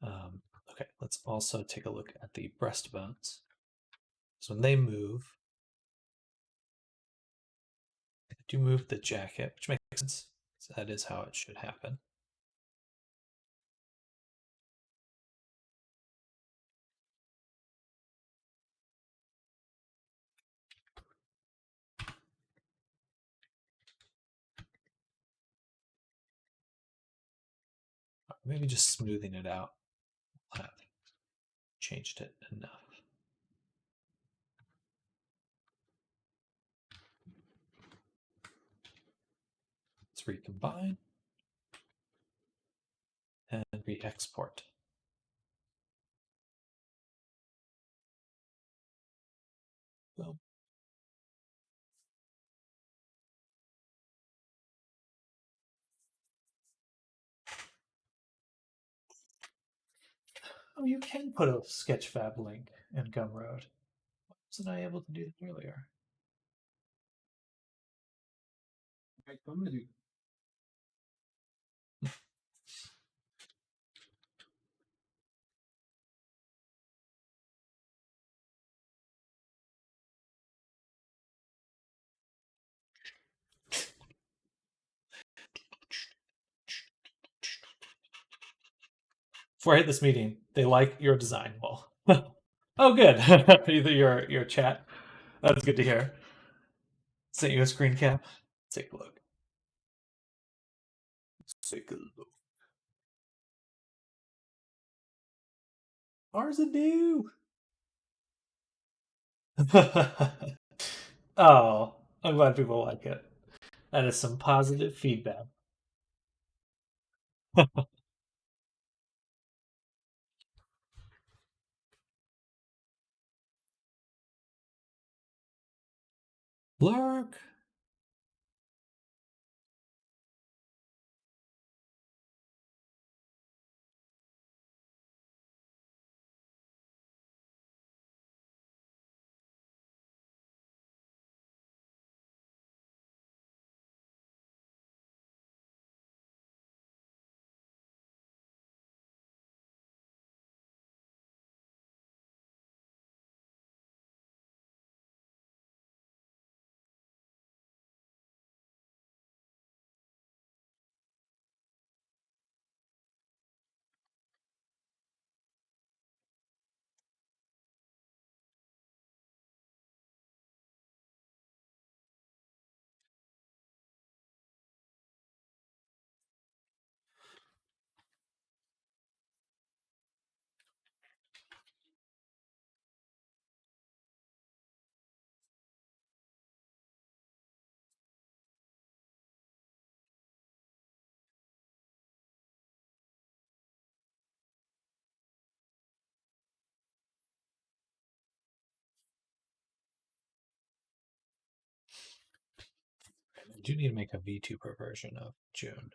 Okay, let's also take a look at the breastbones. So when they move, they do move the jacket, which makes sense. So that is how it should happen. Maybe just smoothing it out will have changed it enough. Let's recombine and re-export. Boom. Oh, you can put a Sketchfab link in Gumroad. Why wasn't I able to do that earlier? Okay, I'm gonna do. Before I hit this meeting, they like your design. Well, oh, good. Your chat. That's good to hear. Sent you a screen cap. Take a look. Take a look. Ours a do. Oh, I'm glad people like it. That is some positive feedback. Lurk. I do need to make a VTuber version of June.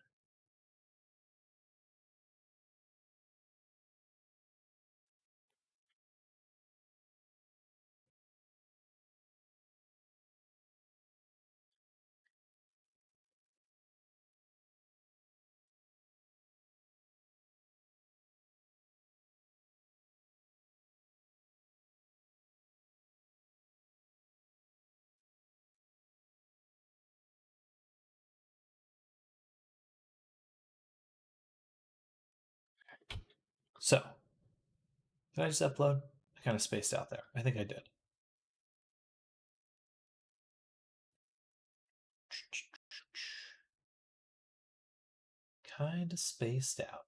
So, did I just upload? I kind of spaced out there. I think I did. Kind of spaced out.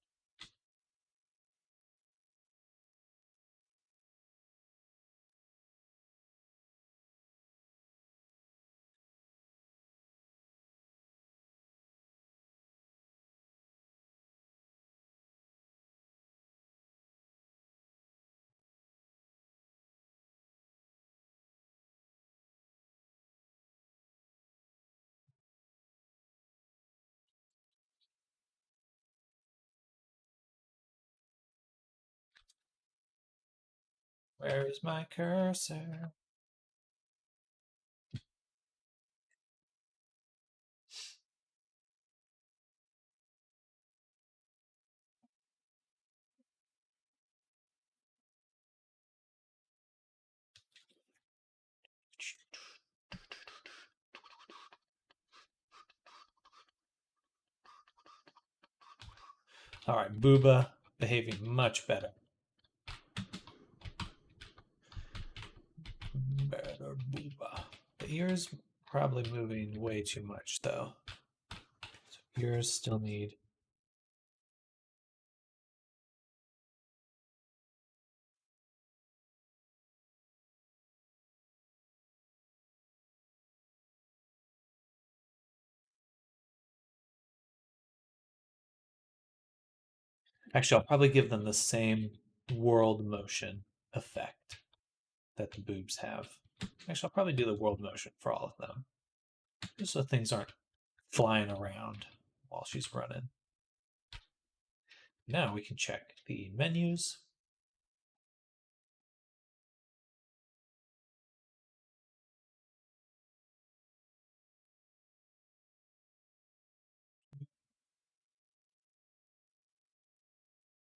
Where is my cursor? All right, Booba behaving much better. Better Booba. The ears probably moving way too much though. So ears still need. Actually, I'll probably give them the same world motion effect that the boobs have. Actually, I'll probably do the world motion for all of them, just so things aren't flying around while she's running. Now we can check the menus.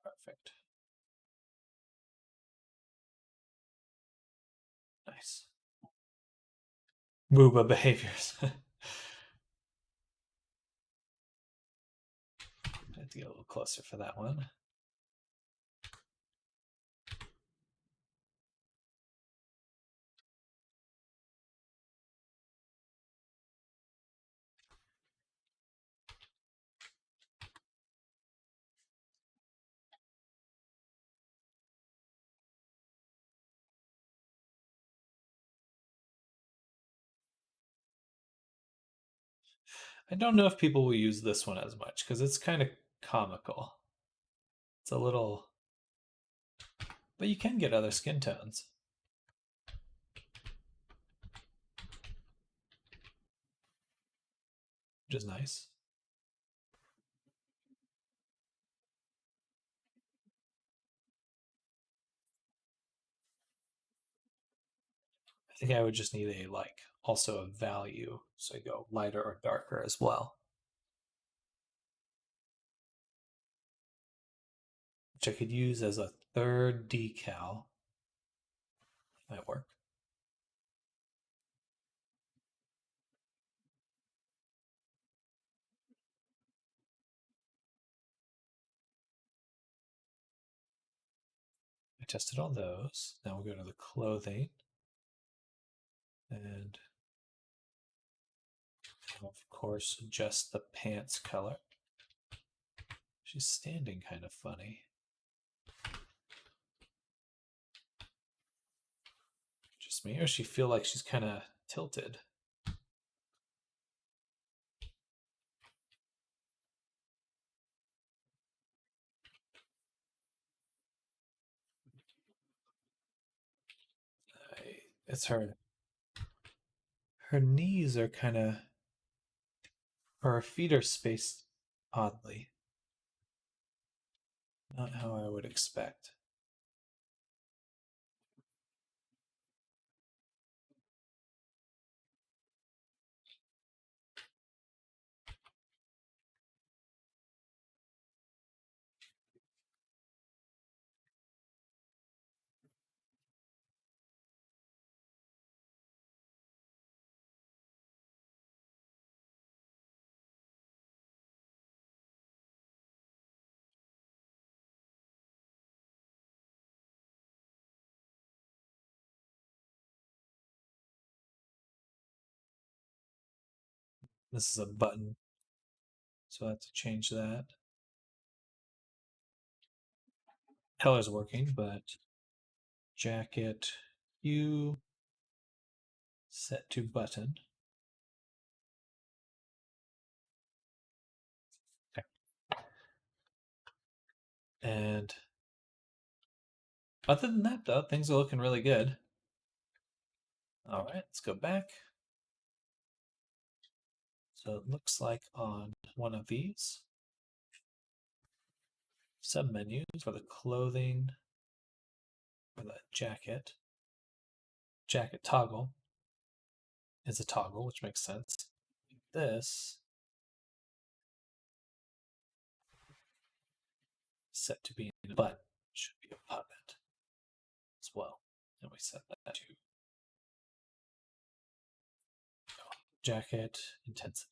Perfect. Nice. Booba behaviors. I have to get a little closer for that one. I don't know if people will use this one as much because it's kind of comical. It's a little, but you can get other skin tones, which is nice. I think I would just need a like also a value, so I go lighter or darker as well, which I could use as a third decal. Might work. I tested all those. Now we'll go to the clothing. And of course, adjust the pants color. She's standing kind of funny. Just me, or does she feel like she's kind of tilted? It's her. Her knees are kind of, or her feet are spaced oddly. Not how I would expect. This is a button, so I have to change that. Color's working, but jacket hue set to button. Okay. And other than that, though, things are looking really good. All right, let's go back. So it looks like on one of these submenus for the clothing, for the jacket toggle is a toggle, which makes sense. This set to be in a button should be a button as well. And we set that to jacket intensity.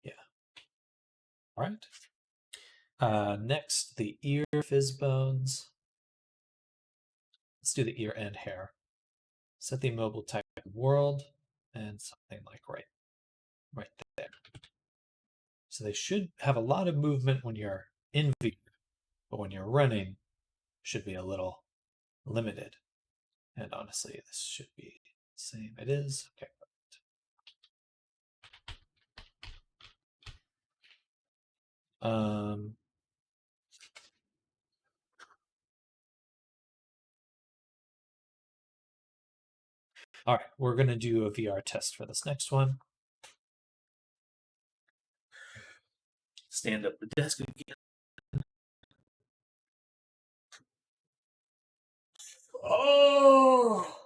Yeah. All right. Next, the ear fizz bones. Let's do the ear and hair. Set the mobile type world and something like right there. So they should have a lot of movement when you're in VR, but when you're running, should be a little limited. And honestly, this should be the same. It is. Okay. Um, all right, we're going to do a VR test for this next one. Stand up the desk again. Oh!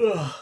Ugh.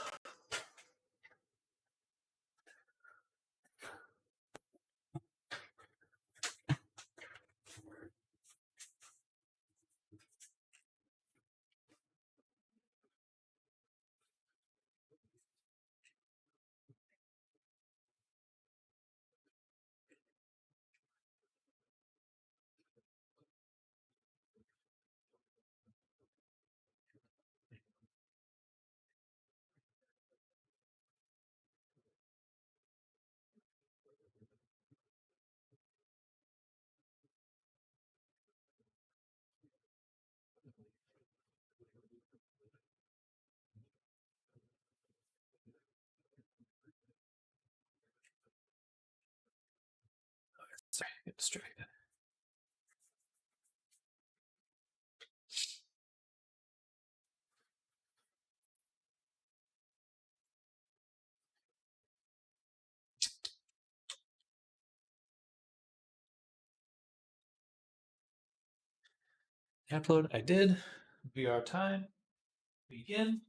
Get distracted. Upload. I did. VR time. Begin.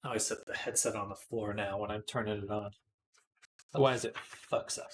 Oh, I set the headset on the floor now when I'm turning it on. Otherwise, it fucks up.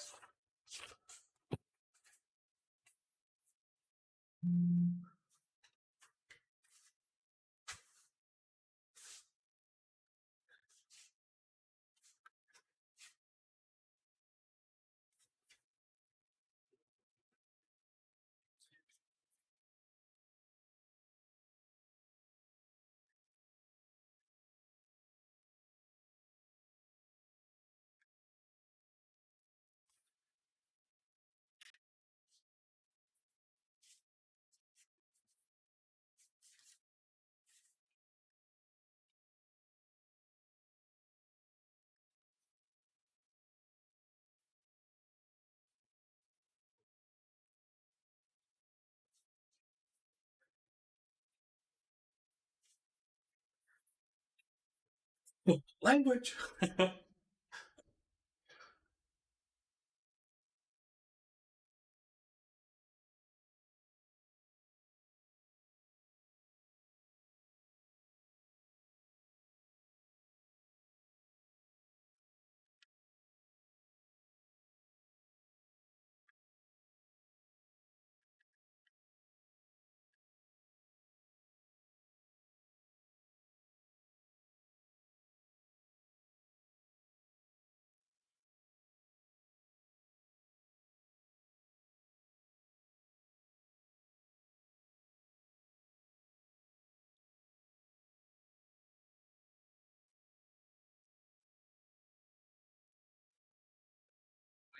Language.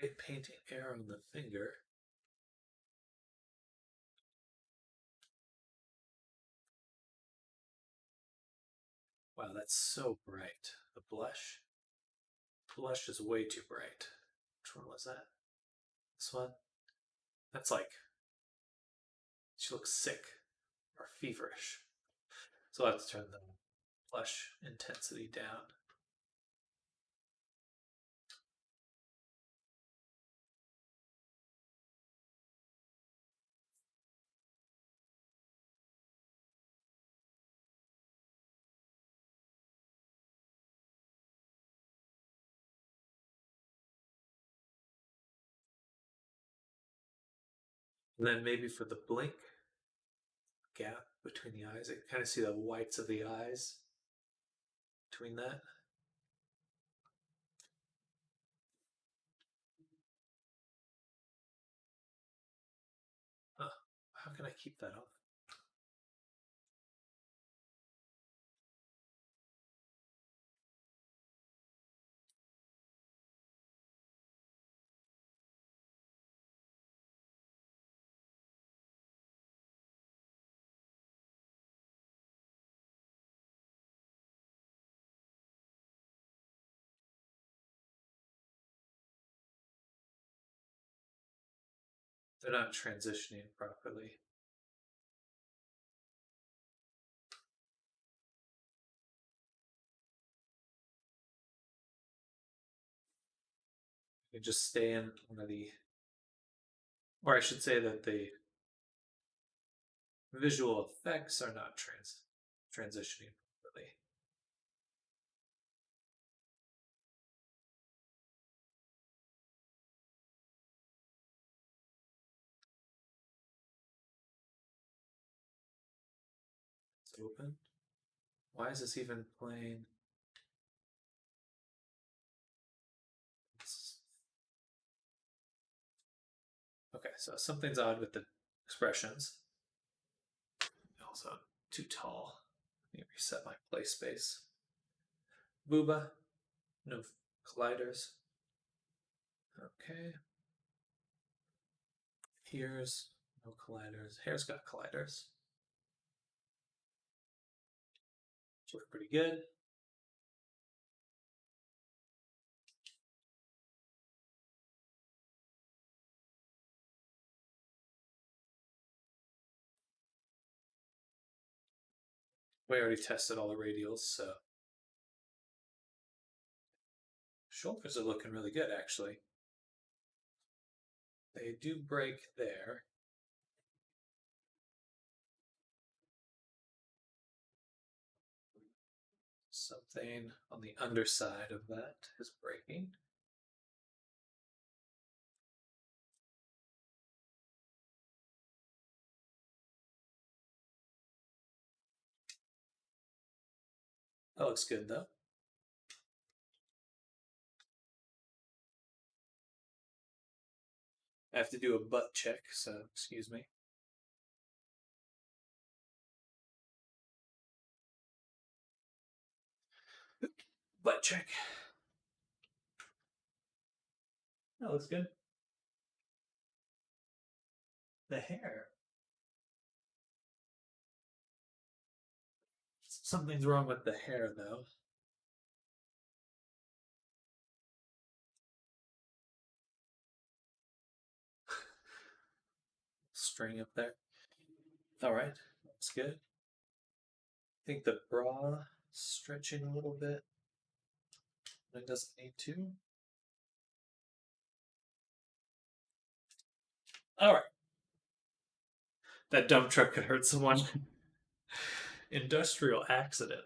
White painting air on the finger. Wow, that's so bright. The blush. Blush is way too bright. Which one was that? This one? That's like, she looks sick or feverish. So I have to turn the blush intensity down. And then maybe for the blink gap between the eyes, I can kind of see the whites of the eyes between that. How can I keep that off? They're not transitioning properly. You just stay in one of the, or I should say that the visual effects are not transitioning properly. It's open. Why is this even playing? Okay, so something's odd with the expressions. Also, too tall. Let me reset my play space. Booba, no colliders. Okay. Here's no colliders. Hair's got colliders. Which look pretty good. We already tested all the radials, so shoulders are looking really good, actually. They do break there. Something on the underside of that is breaking. That looks good, though. I have to do a butt check, so excuse me. Butt check. That looks good. The hair. Something's wrong with the hair, though. String up there. All right, that's good. I think the bra stretching a little bit. It doesn't need to. All right. That dump truck could hurt someone. Industrial accident.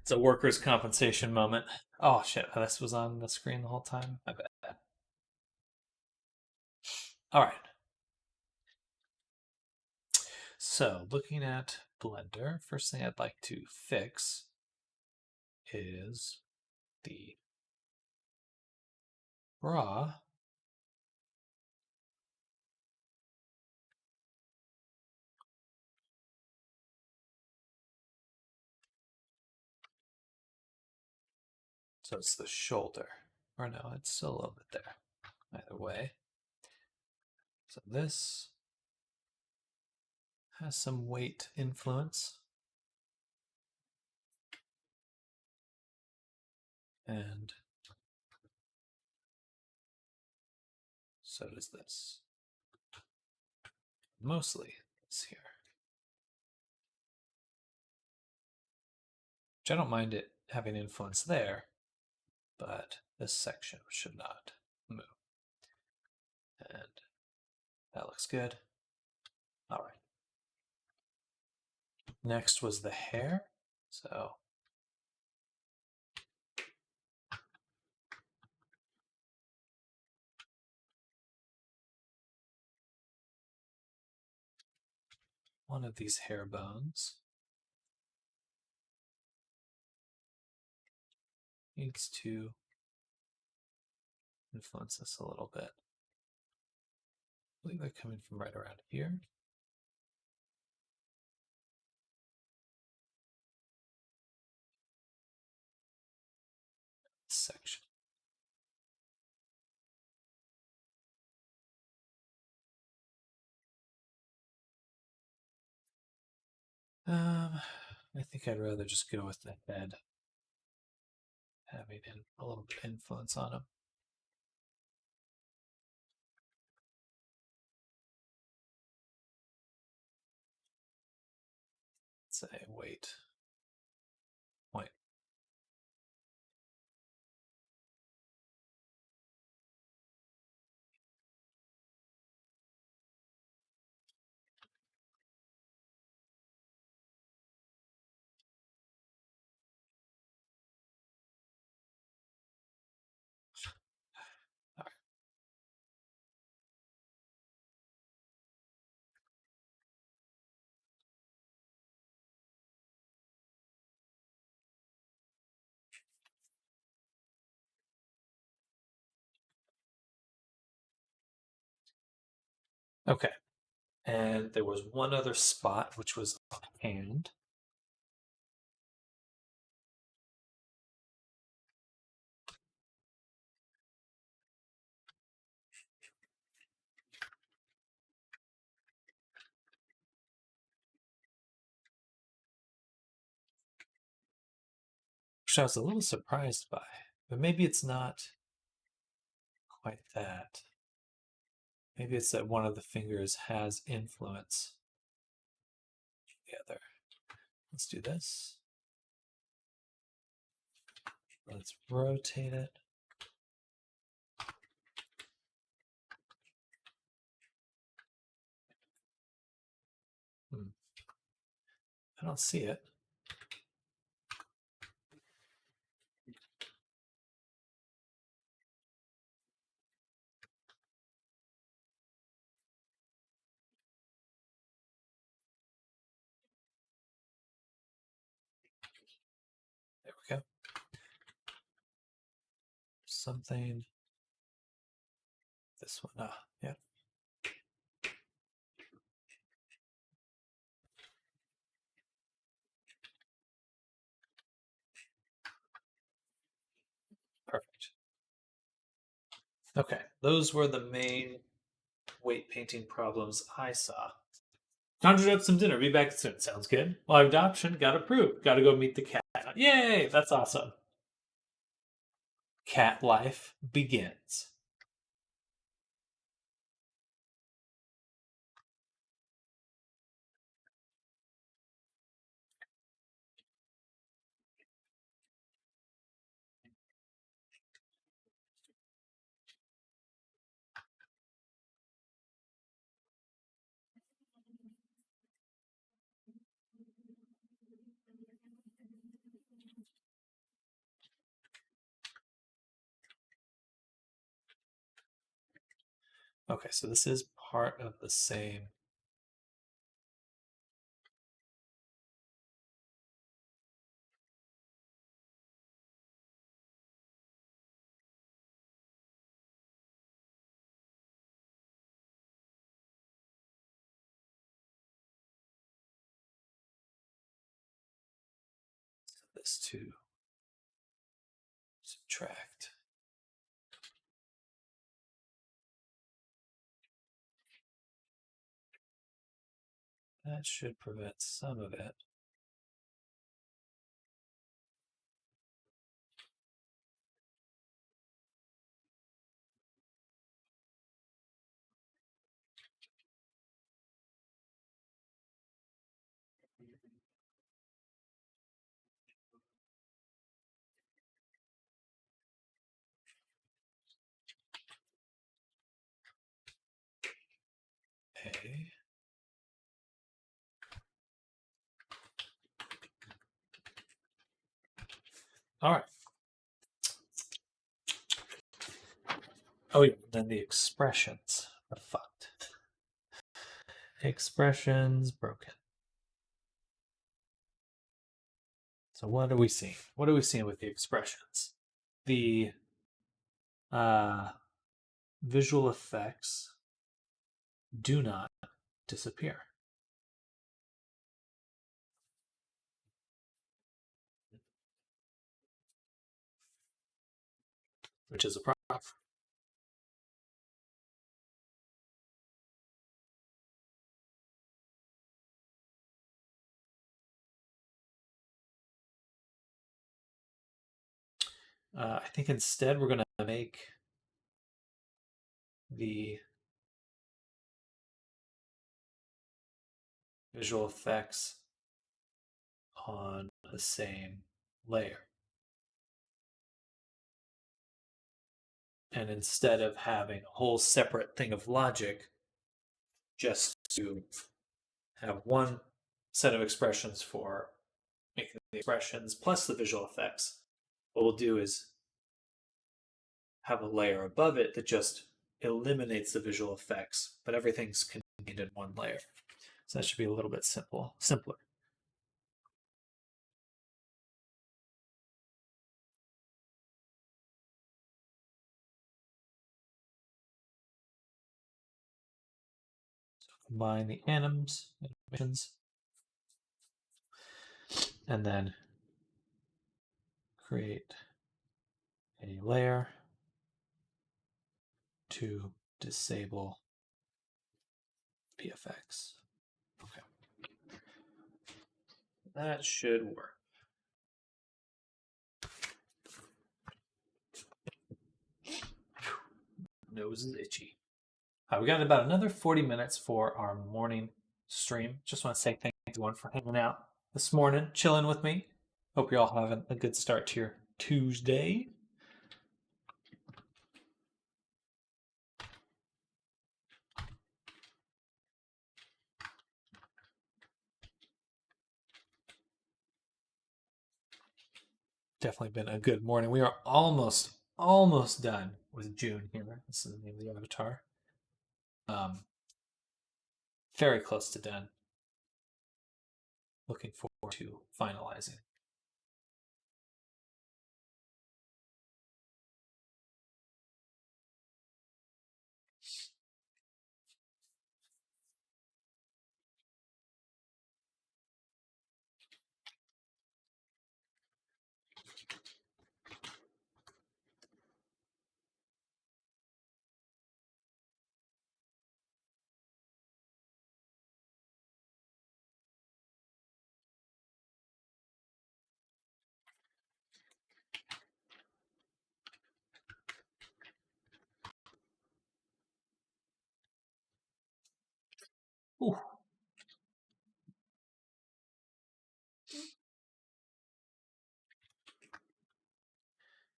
It's a workers' compensation moment. Oh shit, this was on the screen the whole time? I bet. All right. So, looking at Blender, first thing I'd like to fix is the bra. So it's the shoulder. Or no, it's still a little bit there. Either way. So this has some weight influence. And so does this. Mostly this here. Which I don't mind it having influence there, but this section should not move. And that looks good. All right. Next was the hair. So one of these hair bones needs to influence this a little bit. I believe they're coming from right around here. Section. I think I'd rather just go with the head having a little bit of influence on him. Say weight. Point. All right. Okay. And there was one other spot, which was hand. Which I was a little surprised by, but maybe it's not quite that. Maybe it's that one of the fingers has influence the other. Let's do this. Let's rotate it. I don't see it. There we go. Something. This one. Yeah. Perfect. Okay, those were the main weight painting problems I saw. Conjured up some dinner. Be back soon. Sounds good. Live adoption got approved. Got to go meet the cat. Yay! That's awesome. Cat life begins. Okay, so this is part of the same. This to subtract. That should prevent some of it. Okay. All right. Oh, yeah. Then the expressions are fucked. Expressions broken. So what are we seeing? What are we seeing with the expressions? The visual effects do not disappear. Which is a problem. I think instead we're going to make the visual effects on the same layer. And instead of having a whole separate thing of logic, just to have one set of expressions for making the expressions plus the visual effects, what we'll do is have a layer above it that just eliminates the visual effects, but everything's contained in one layer. So that should be a little bit simpler. So combine the animations, and then create a layer to disable VFX. Okay. That should work. Nose is itchy. We got about another 40 minutes for our morning stream. Just want to say thank you everyone for hanging out this morning, chilling with me. Hope you're all having a good start to your Tuesday. Definitely been a good morning. We are almost done with June here. This is the name of the avatar. Very close to done. Looking forward to finalizing. Ooh.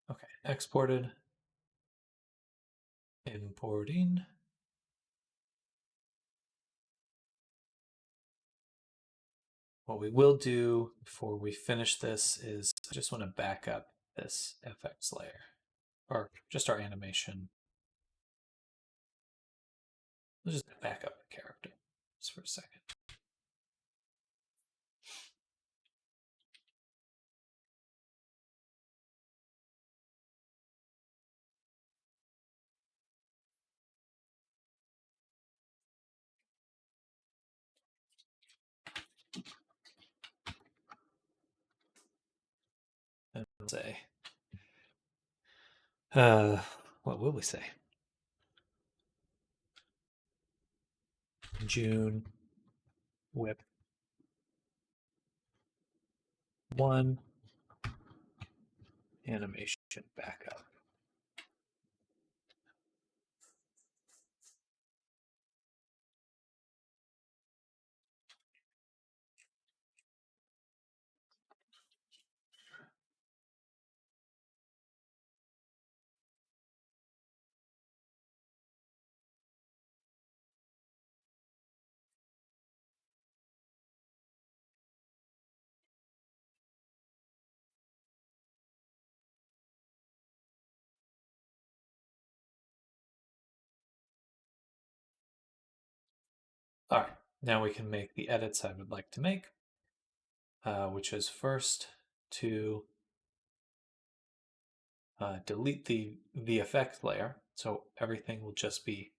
Okay, exported. Importing. What we will do before we finish this is I just want to back up this FX layer, or just our animation. Let's just back up the character just for a second. And we'll say, what will we say? June whip 1 animation backup. All right, now we can make the edits I would like to make, which is first to delete the VFX layer. So everything will just be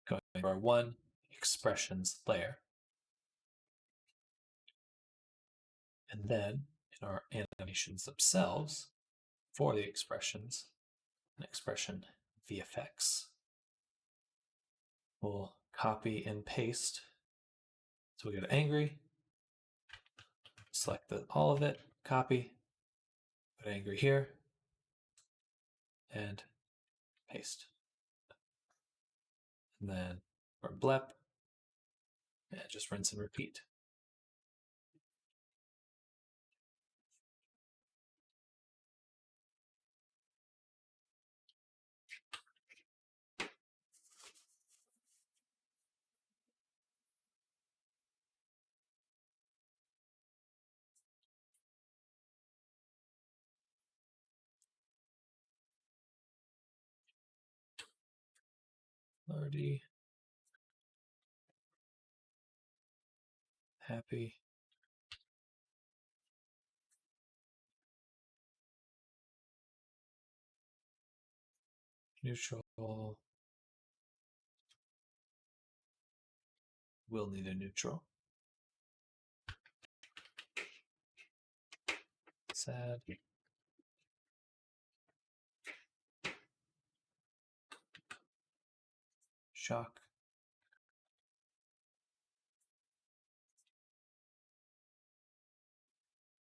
going to our one expressions layer. And then in our animations themselves, for the expressions, an expression VFX. We'll copy and paste. So we go to angry, select all of it, copy, put angry here, and paste. And then for blep, and just rinse and repeat. Already happy. Neutral. Will need a neutral. Sad. Shock.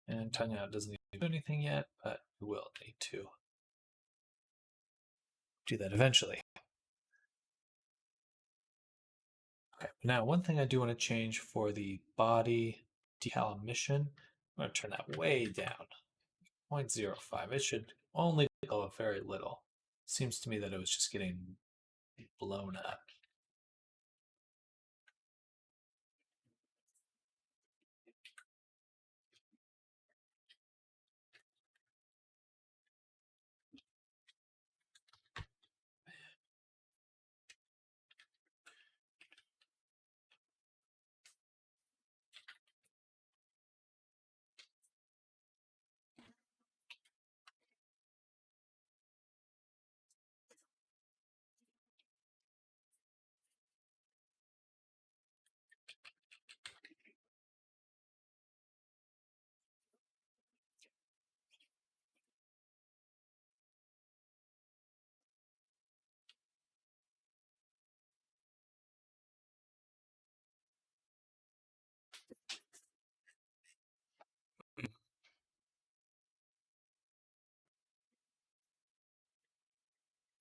And Tanya doesn't need to do anything yet, but we will need to do that eventually. Okay, now one thing I do want to change for the body decal emission, I'm going to turn that way down, 0.05. It should only go very little. Seems to me that it was just getting blown up.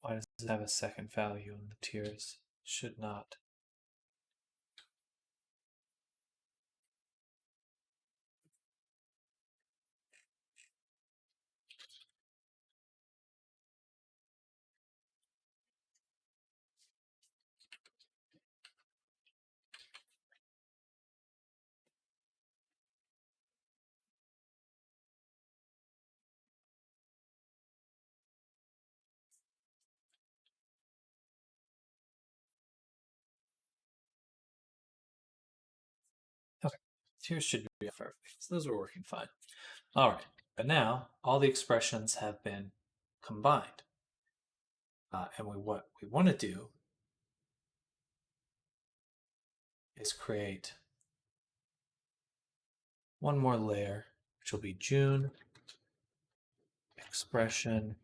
Why does it have a second value in the tiers? Should not. Okay, tiers should be perfect. So those were working fine. All right, but now all the expressions have been combined. And what we want to do is create one more layer, which will be June expressions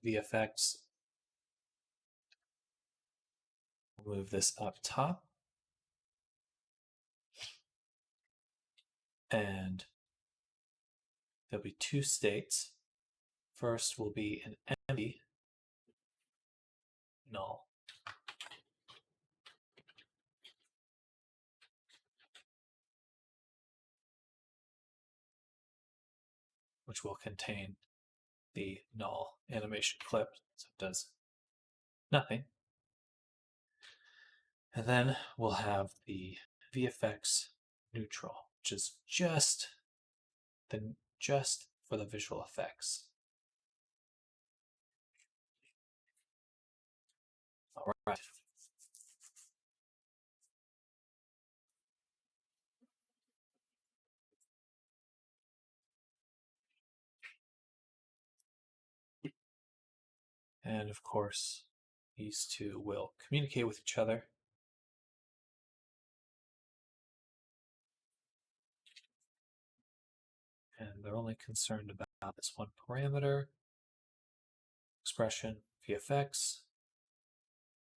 VFX. We'll move this up top. And there'll be two states. First will be an empty null. Which will contain the null animation clip, so it does nothing. And then we'll have the VFX neutral, which is just for the visual effects. All right. And of course, these two will communicate with each other. And they're only concerned about this one parameter, expression VFX.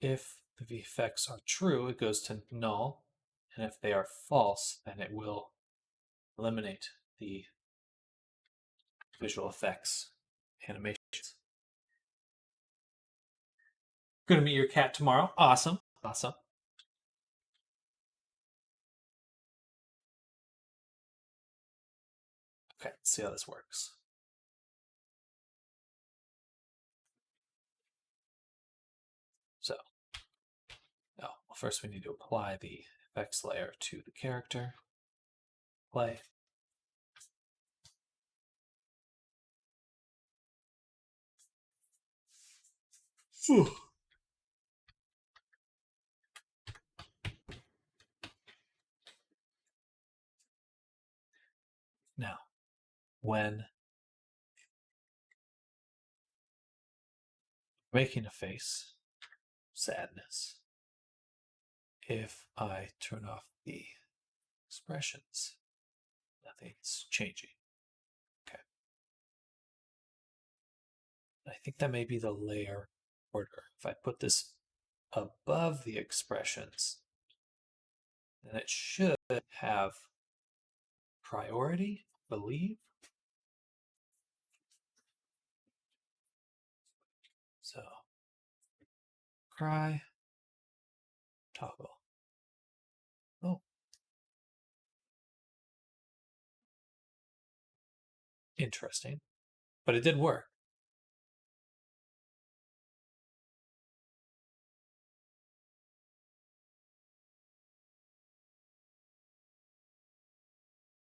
If the VFX are true, it goes to null. And if they are false, then it will eliminate the visual effects animations. Gonna meet your cat tomorrow. Awesome. Awesome. Okay, let's see how this works. So, well, first we need to apply the effects layer to the character. Play. Whew. Now, when making a face, sadness, if I turn off the expressions, nothing's changing. Okay. I think that may be the layer order. If I put this above the expressions, then it should have priority, I believe. So, cry, Toggle. Oh. Interesting. But it did work.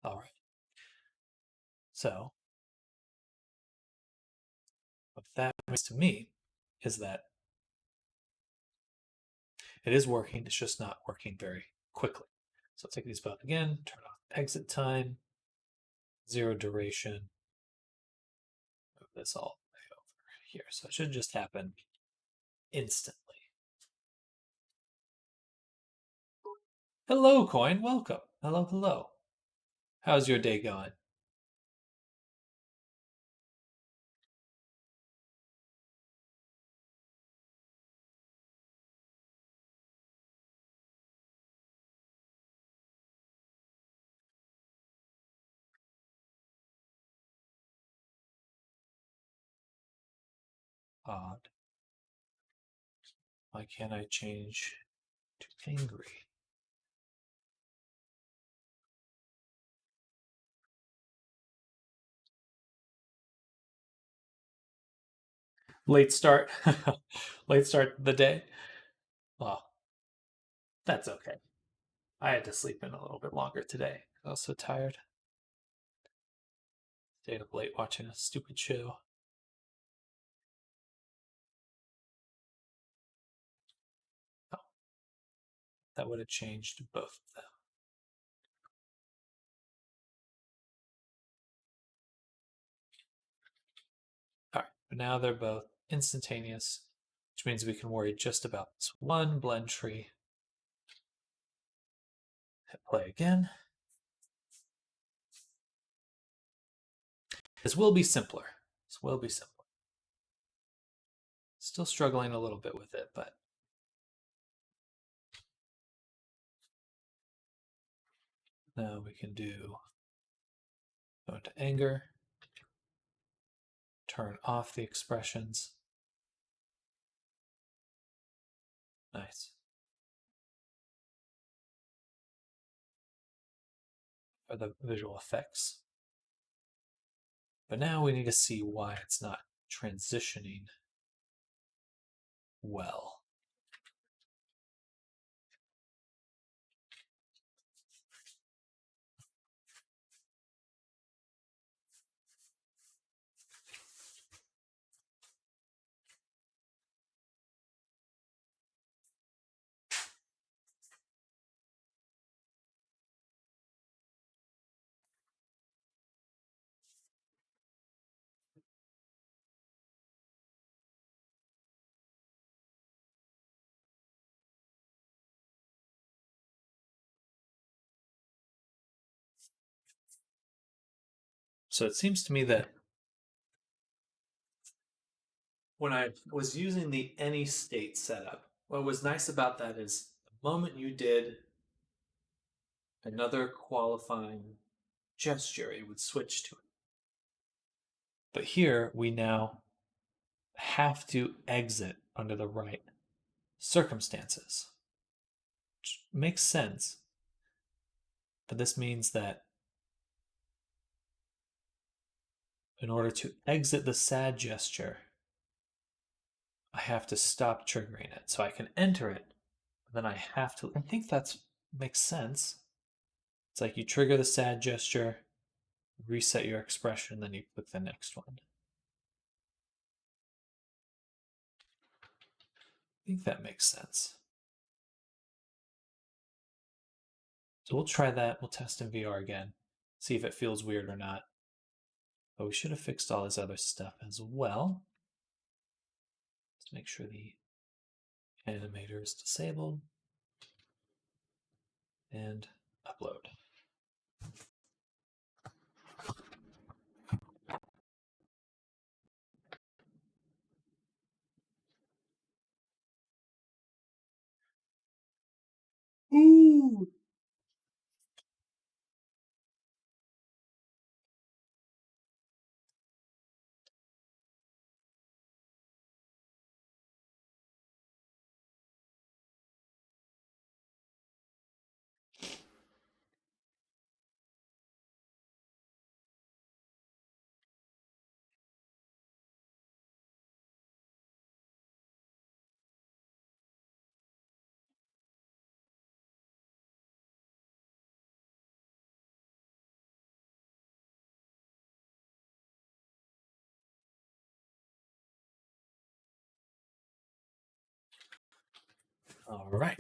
All right. So what that means to me is that it is working. It's just not working very quickly. So take these both again, turn off exit time, 0 duration, move this all the way over here. So it should just happen instantly. Hello, Coin. Welcome. Hello, hello. How's your day going? Odd. Why can't I change to angry? Late start. Late start the day. Well, that's okay. I had to sleep in a little bit longer today. I was so tired. Stayed up late watching a stupid show. Oh, that would have changed both of them. All right, but now they're both instantaneous, which means we can worry just about this one blend tree. Hit play again. This will be simpler. This will be simpler. Still struggling a little bit with it, but now we can go into anger, turn off the expressions. Nice. For the visual effects. But now we need to see why it's not transitioning well. So it seems to me that when I was using the any state setup, what was nice about that is the moment you did another qualifying gesture, it would switch to it. But here we now have to exit under the right circumstances, which makes sense. But this means that in order to exit the sad gesture, I have to stop triggering it. So I can enter it, but then I have to. I think that makes sense. It's like you trigger the sad gesture, reset your expression, then you click the next one. I think that makes sense. So we'll try that. We'll test in VR again, see if it feels weird or not. But we should have fixed all this other stuff as well. Let's make sure the animator is disabled and upload. Ooh. All right.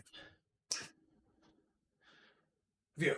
Viewer.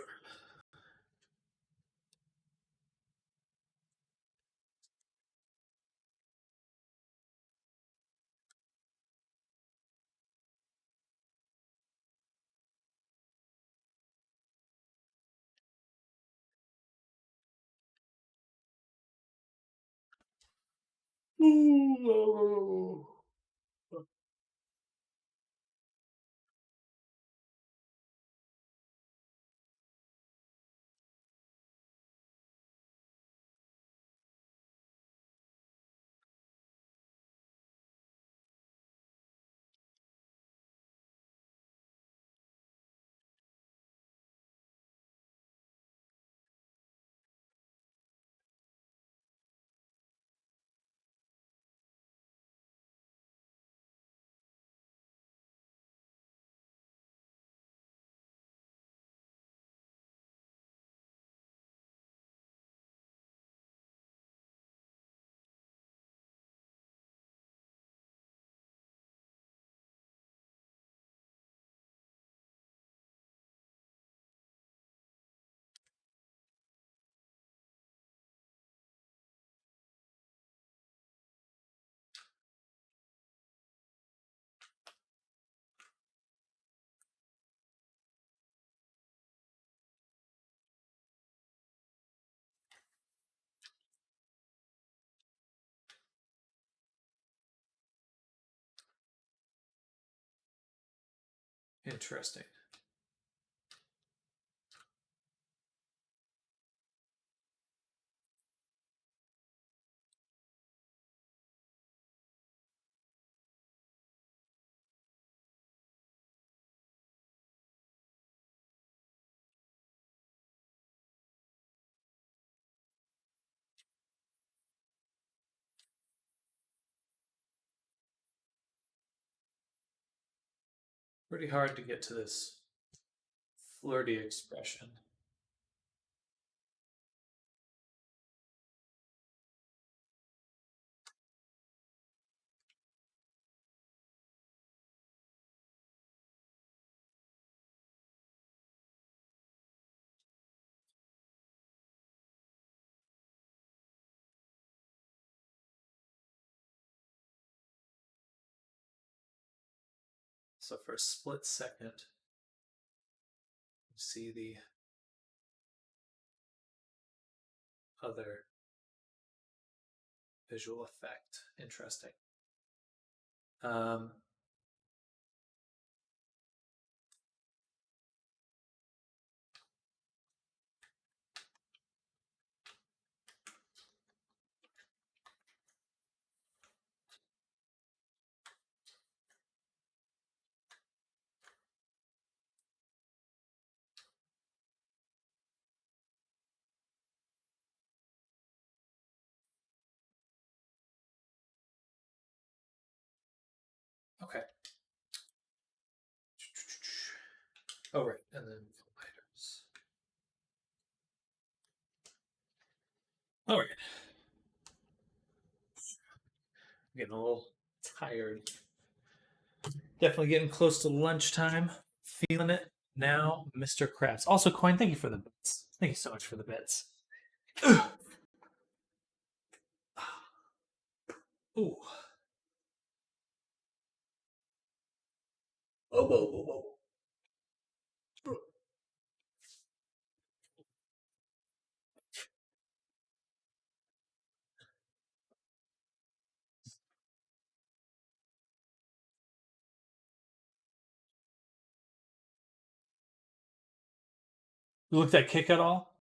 Interesting. Pretty hard to get to this flirty expression. So for a split second, you see the other visual effect. Interesting. Um, okay. Oh, right. And then lighters. All right. I'm getting a little tired. Definitely getting close to lunchtime. Feeling it now, Mr. Krabs. Also, Coin, thank you for the bits. Thank you so much for the bits. Ooh. Oh, whoa, whoa, whoa. You looked at Kick at all?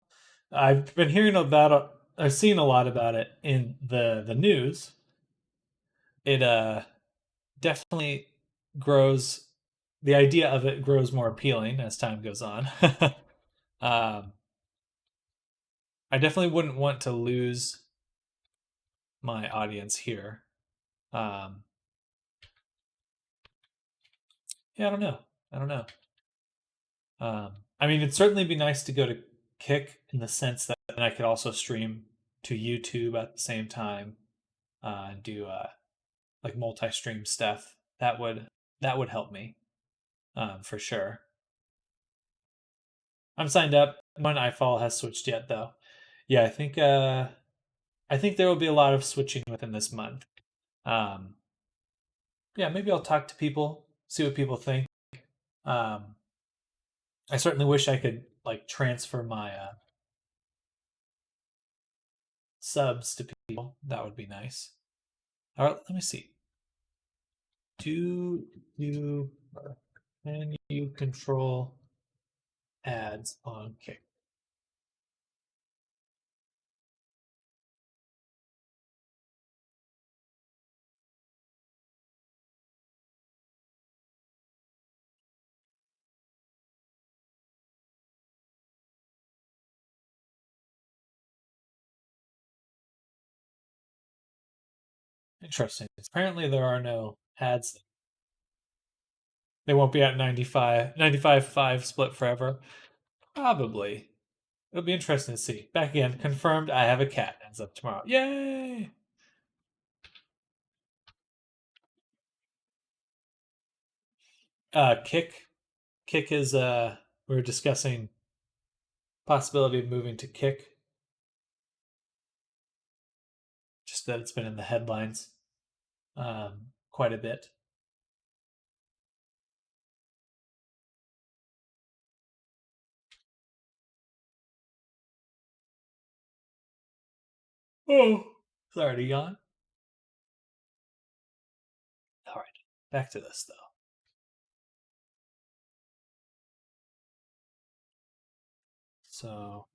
I've been hearing about. I've seen a lot about it in the news. It definitely grows. The idea of it grows more appealing as time goes on. um, I definitely wouldn't want to lose my audience here. Um, yeah, I don't know. I don't know. I mean, it'd certainly be nice to go to Kick in the sense that then I could also stream to YouTube at the same time and do like multi-stream stuff. That would help me. for sure. I'm signed up. One iFall has switched yet though. Yeah, I think there will be a lot of switching within this month. Um, yeah, maybe I'll talk to people, see what people think. Um, I certainly wish I could like transfer my subs to people. That would be nice. All right, let me see. Do you can you control ads on Kick? Interesting. Apparently there are no ads. They won't be at 95.5 split forever. Probably. It'll be interesting to see. Back again, confirmed I have a cat as of tomorrow. Yay! Kick. Kick is we're discussing possibility of moving to Kick. Just that it's been in the headlines quite a bit. Oh, sorry to yawn. All right, back to this though. So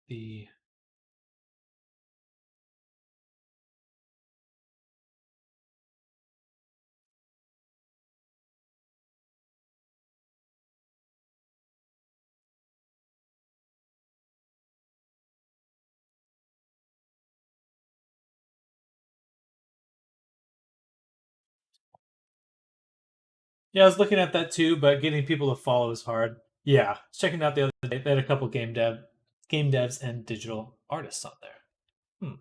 the yeah, I was looking at that too, but getting people to follow is hard. Yeah, checking out the other day, they had a couple game devs, and digital artists on there. Hmm.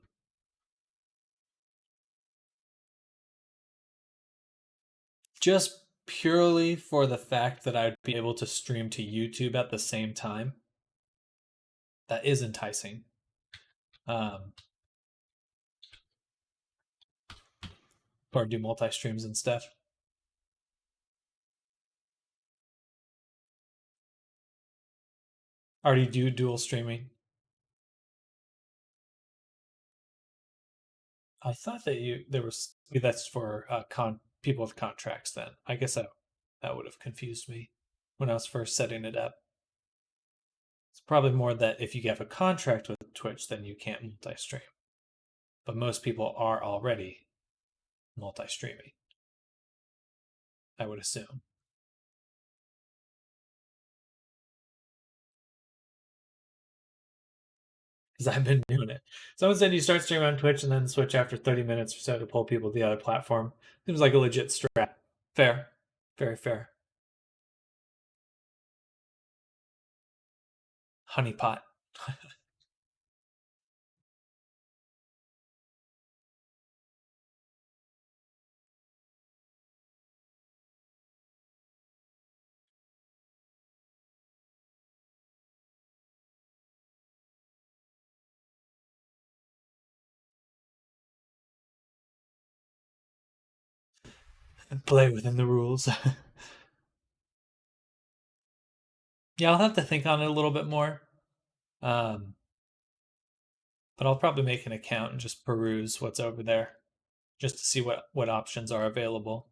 Just purely for the fact that I'd be able to stream to YouTube at the same time. That is enticing. Um, or do multi streams and stuff. Already do dual streaming. I thought that you there was that's for people with contracts. Then I guess that would have confused me when I was first setting it up. It's probably more that if you have a contract with Twitch, then you can't multi-stream. But most people are already multi-streaming. I would assume. Because I've been doing it. Someone said you start streaming on Twitch and then switch after 30 minutes or so to pull people to the other platform. Seems like a legit strat. Fair. Very fair. Honeypot. Play within the rules. Yeah, I'll have to think on it a little bit more. Um, but I'll probably make an account and just peruse what's over there just to see what options are available.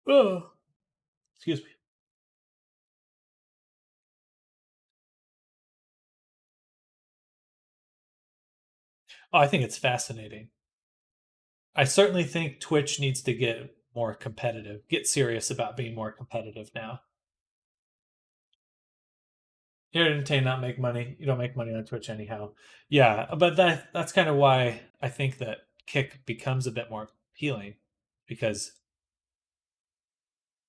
Oh, excuse me. Oh, I think it's fascinating. I certainly think Twitch needs to get more competitive, get serious about being more competitive now. You're entertained, not make money. You don't make money on Twitch anyhow. Yeah, but that's kind of why I think that Kick becomes a bit more appealing because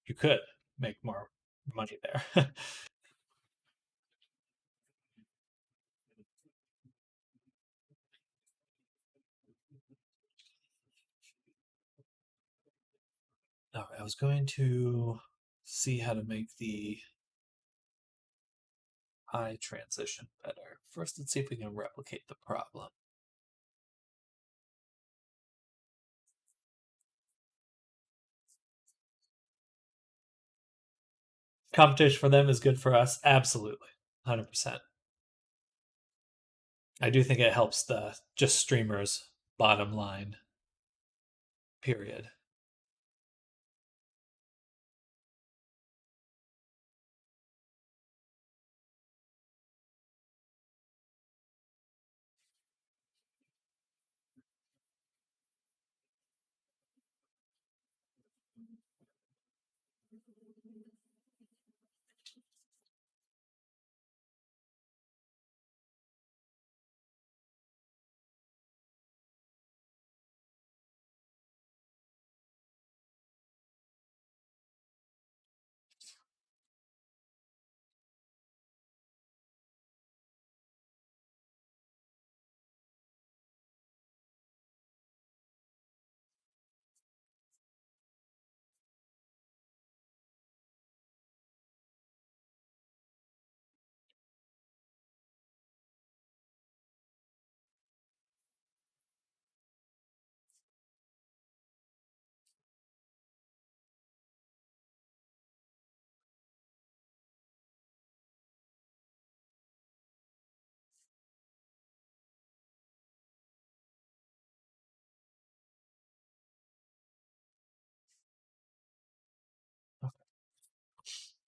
you could make more money there. All right, I was going to see how to make the eye transition better. First, let's see if we can replicate the problem. Competition for them is good for us. Absolutely. 100%. I do think it helps the just streamers bottom line. Period.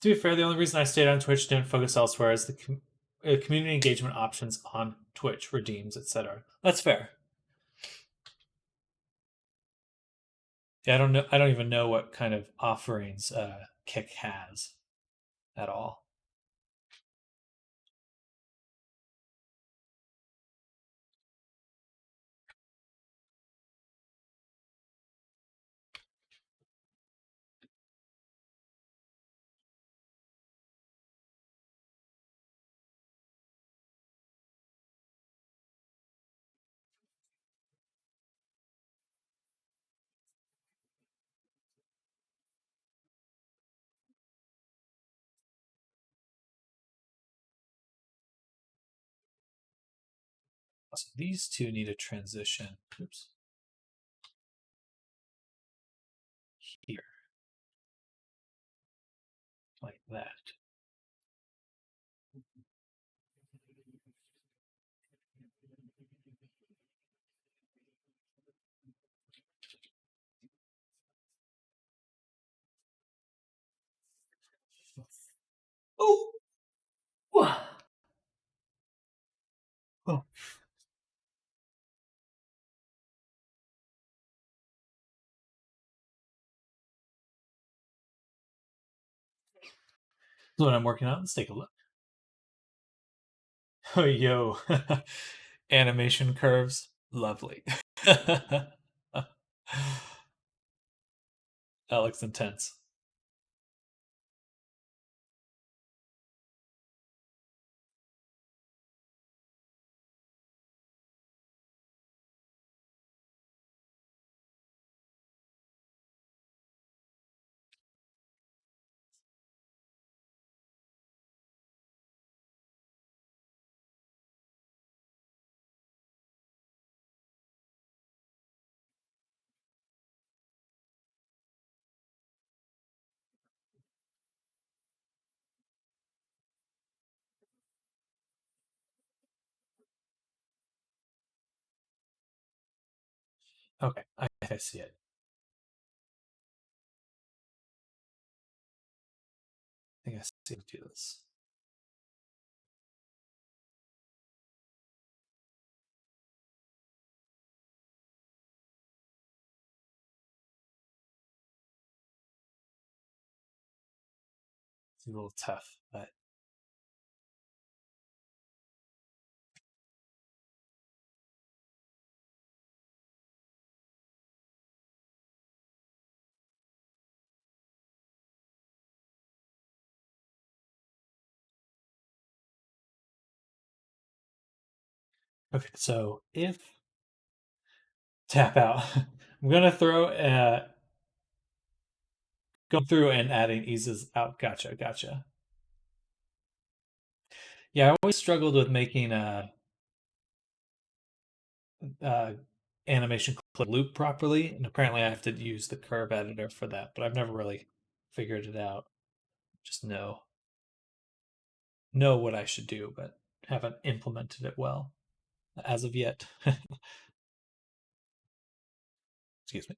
To be fair, the only reason I stayed on Twitch didn't focus elsewhere is the community engagement options on Twitch, redeems, etc. That's fair. Yeah, I don't know. I don't even know what kind of offerings Kick has at all. So these two need a transition. Oops. Here, like that. Oh. Oh. That's what I'm working on. Let's take a look. Oh, yo. Animation curves. Lovely. That looks intense. Okay, I see it. I think I see how to do this. It's a little tough, but okay. So if tap out, I'm gonna throw Going through and adding eases out. Gotcha. Yeah, I always struggled with making uh, animation clip loop properly, and apparently I have to use the curve editor for that, but I've never really figured it out. Just know what I should do, but haven't implemented it well as of yet. Excuse me.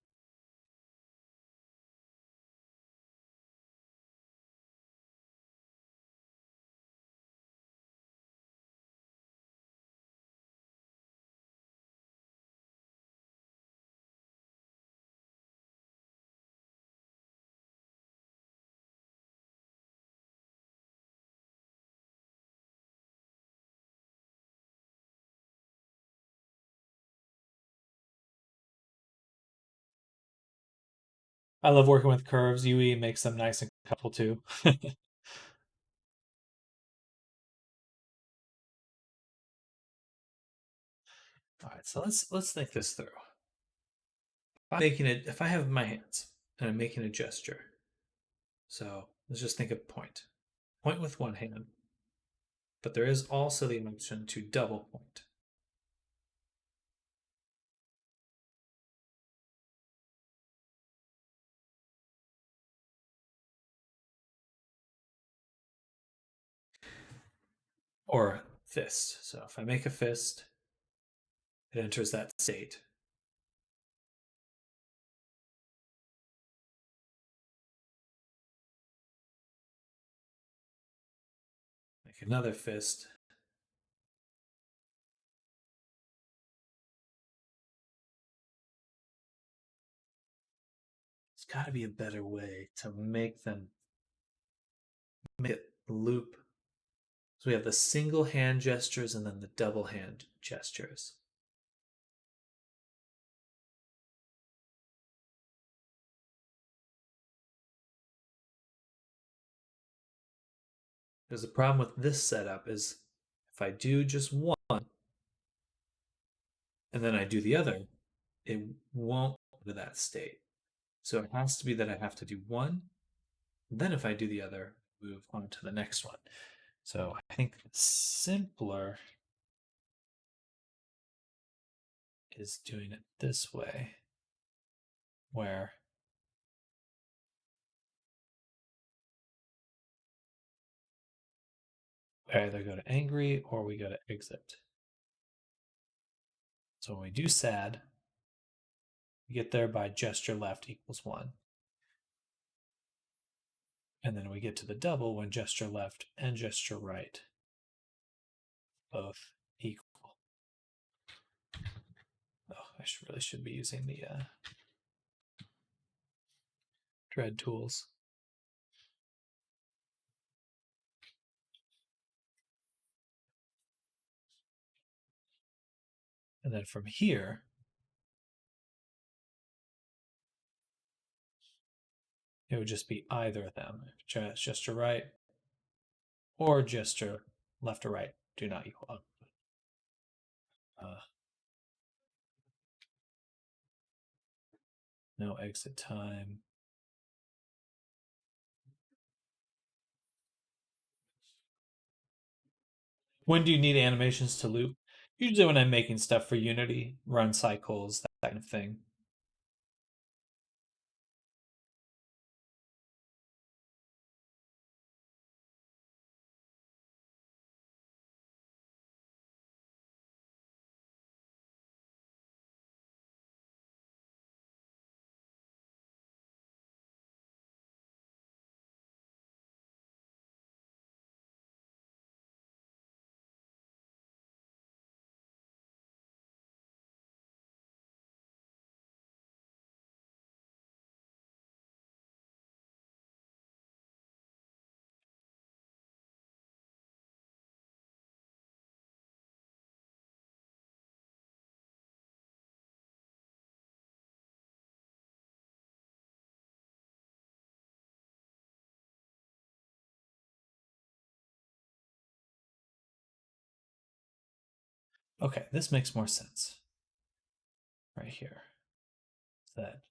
I love working with curves. UE makes them nice and couple too. All right, so let's think this through. If I have my hands and I'm making a gesture, so let's just think of point with one hand, but there is also the option to double point. Or fist. So if I make a fist, it enters that state. Make another fist. There's got to be a better way to make it loop. So we have the single hand gestures and then the double hand gestures. There's a problem with this setup is if I do just one and then I do the other, it won't go to that state. So it has to be that I have to do one, then if I do the other, move on to the next one. So I think simpler is doing it this way, where we either go to angry or we go to exit. So when we do sad, we get there by gesture left equals 1. And then we get to the double when gesture left and gesture right both equal. Oh, I really should be using the dread tools. And then from here, it would just be either of them. Gesture right or gesture left or right do not equal output. No exit time. When do you need animations to loop? Usually when I'm making stuff for Unity, run cycles, that kind of thing. Okay, this makes more sense. Right here. That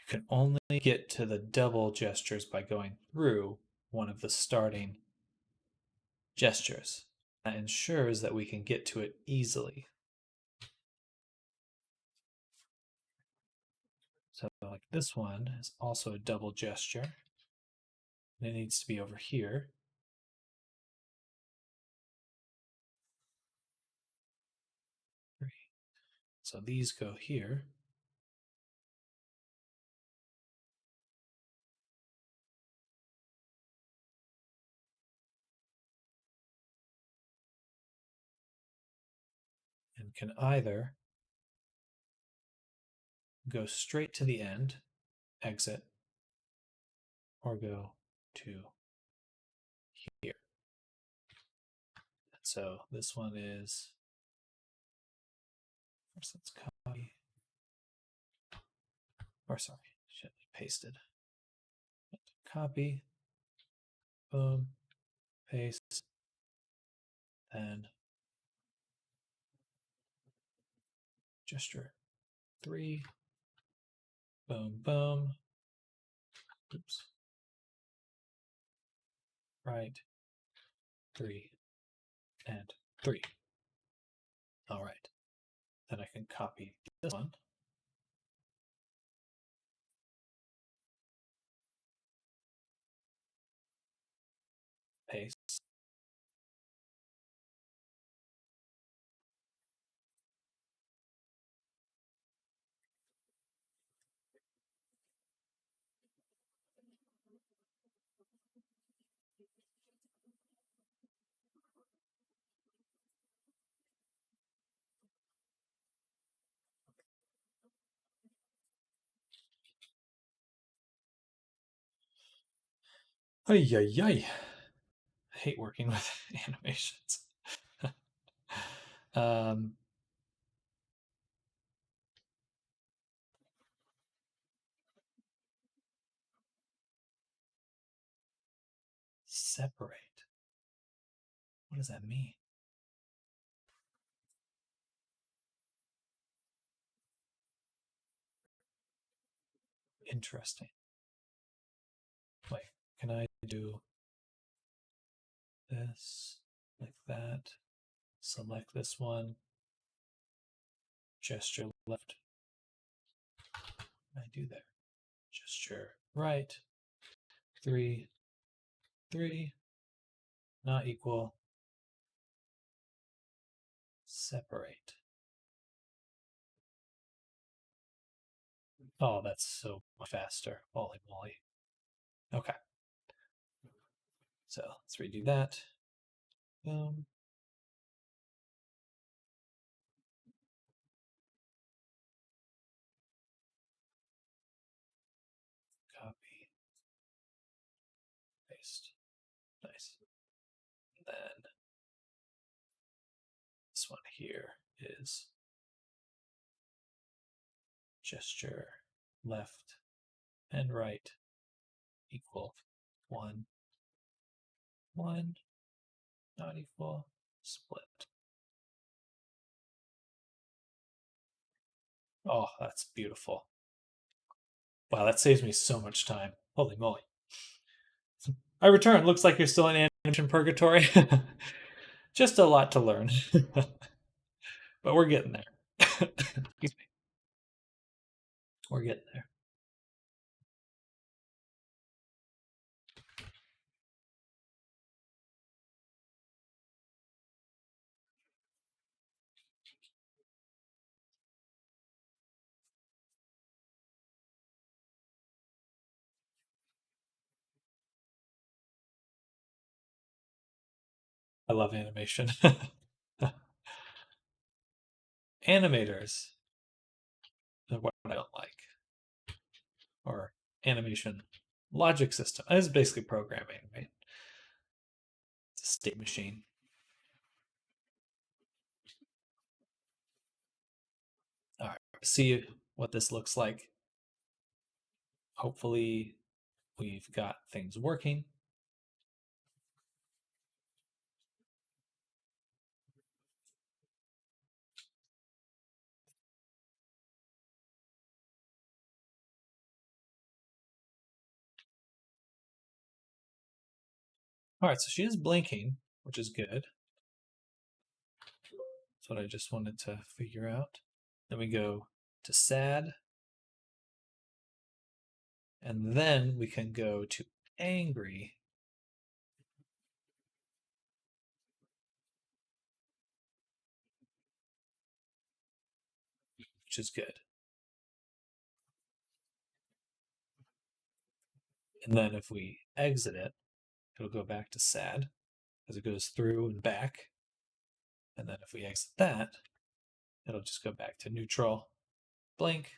can only get to the double gestures by going through one of the starting gestures. That ensures that we can get to it easily. So like this one is also a double gesture. And it needs to be over here. So these go here. And can either go straight to the end, exit, or go to here. And so this one is, first let's copy, or sorry, should be pasted. Copy, boom, paste, then gesture 3, boom, boom, oops, right, 3, and 3. All right, then I can copy this one, paste, ay, ay, ay. I hate working with animations. um, separate. What does that mean? Interesting. Wait, can I do this like that? Select this one. Gesture left. What did I do there? Gesture right. 3, 3. Not equal. Separate. Oh, that's so much faster. Holy moly. Okay. So let's redo that. Boom. Copy. Paste. Nice. And then this one here is gesture left and right equal 1, 1, not equal, split. Oh, that's beautiful. Wow, that saves me so much time. Holy moly. I return. Looks like you're still in animation purgatory. Just a lot to learn. But we're getting there. Excuse me. We're getting there. I love animation. Animators are what I don't like. Or animation logic system. It's basically programming, right? It's a state machine. All right, see what this looks like. Hopefully we've got things working. All right, so she is blinking, which is good. That's what I just wanted to figure out. Then we go to sad. And then we can go to angry. Which is good. And then if we exit it, it'll go back to sad as it goes through and back. And then if we exit that, it'll just go back to neutral, blink.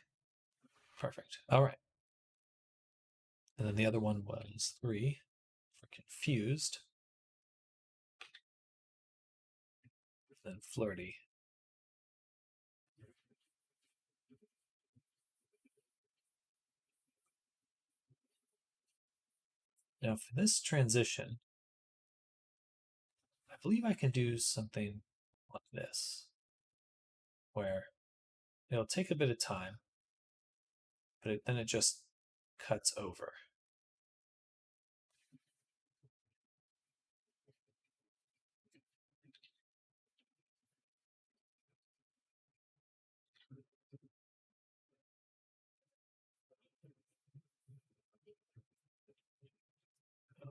Perfect. All right. And then the other one was 3 for confused. Then flirty. Now for this transition, I believe I can do something like this, where it'll take a bit of time, but then it just cuts over.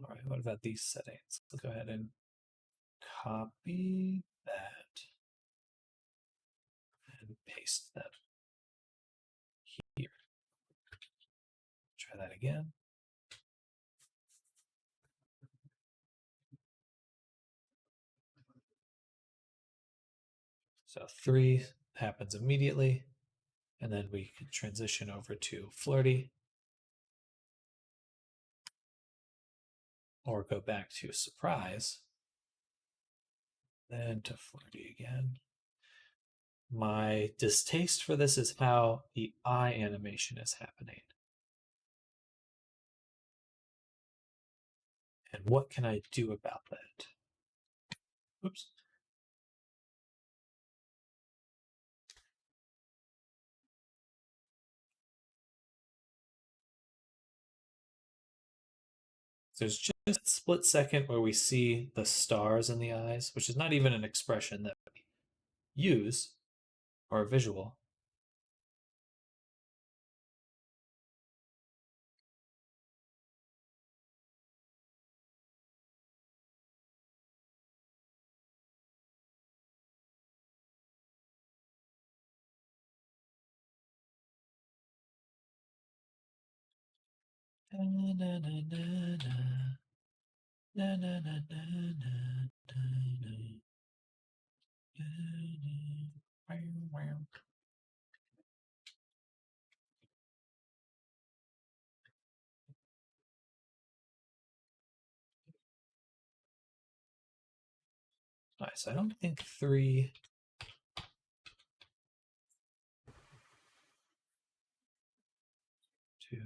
All right, what about these settings? Let's go ahead and copy that and paste that here. Try that again. So 3 happens immediately, and then we can transition over to flirty, or go back to surprise, then to flirty again. My distaste for this is how the eye animation is happening. And what can I do about that? Oops. So there's just a split second where we see the stars in the eyes, which is not even an expression that we use or a visual. Nice. I don't think 3. Two.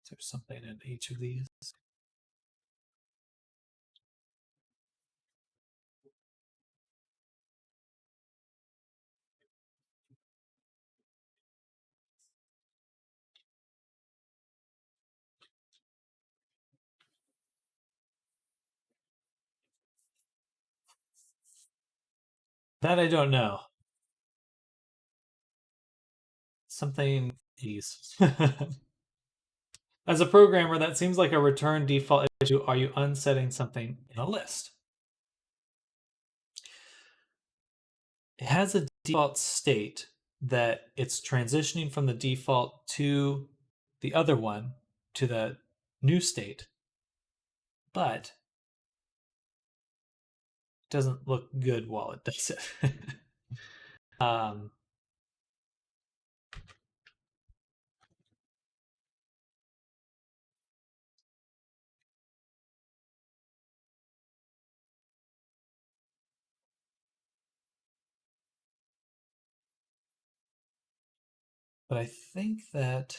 Is there something in each of these? That I don't know. Something these. As a programmer, that seems like a return default issue. Are you unsetting something in a list? It has a default state that it's transitioning from the default to the other one, to the new state, but it doesn't look good while it does it. But I think that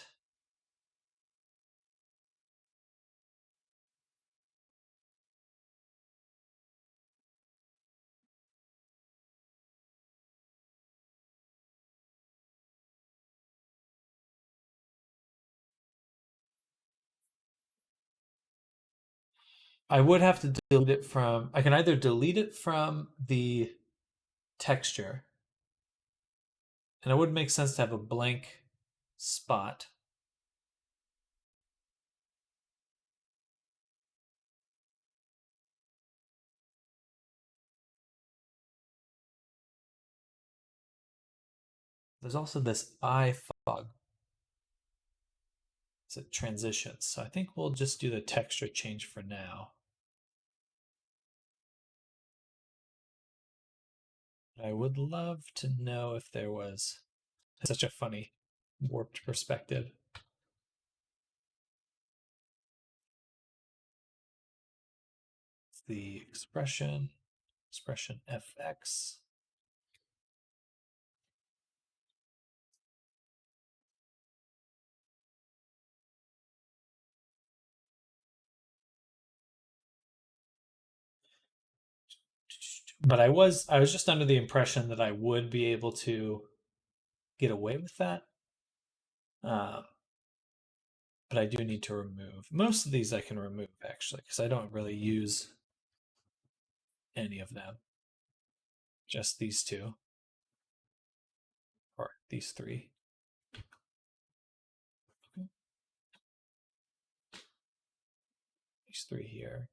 I would have to delete it from. I can either delete it from the texture, and it would make sense to have a blank spot. There's also this eye fog. As it transitions. So I think we'll just do the texture change for now. I would love to know if there was such a funny warped perspective. It's the expression FX. But I was just under the impression that I would be able to get away with that. But I do need to remove. Most of these I can remove actually, because I don't really use any of them. Just these two. Or these three. Okay. These three here.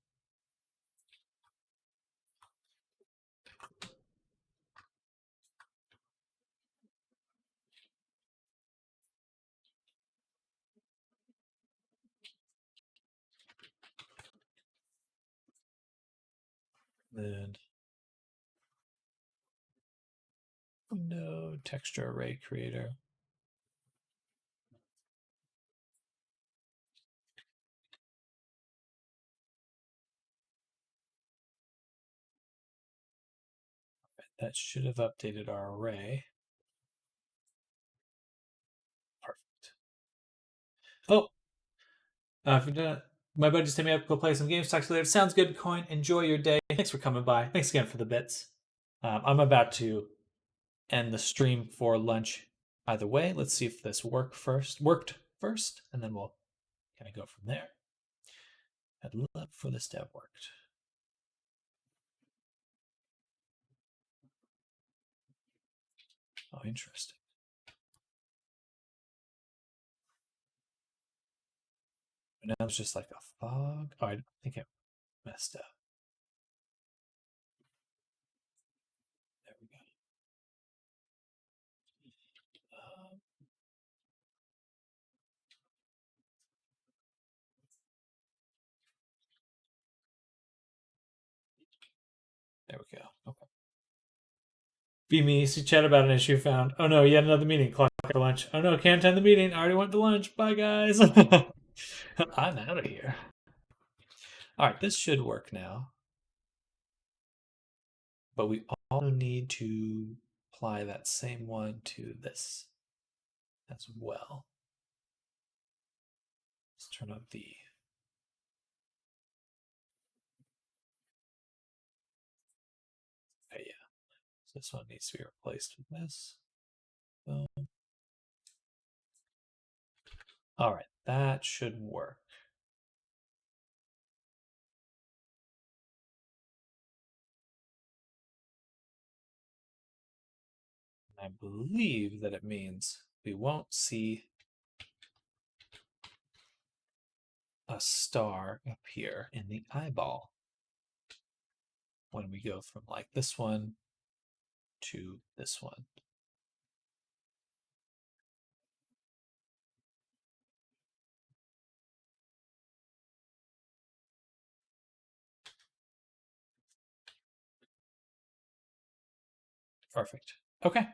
Then no texture array creator. That should have updated our array. Perfect. Oh, if you're done, my buddies hit me up. Go play some games. Talk to you later. Sounds good, Coin. Enjoy your day. Thanks for coming by. Thanks again for the bits. I'm about to end the stream for lunch. Either way, let's see if this worked first, and then we'll kind of go from there. I'd love for this to have worked. Oh, interesting. And now it's just like a fog. Oh, I think I messed up. There we go. There we go. Okay. Be me. See chat about an issue found. Oh no, yet another meeting. Clock for lunch. Oh no, can't attend the meeting. I already went to lunch. Bye guys. I'm out of here. All right, this should work now. But we also need to apply that same one to this as well. Let's turn up the okay, yeah. So this one needs to be replaced with this. Boom. All right, that should work. I believe that it means we won't see a star appear in the eyeball when we go from like this one to this one. Perfect. Okay.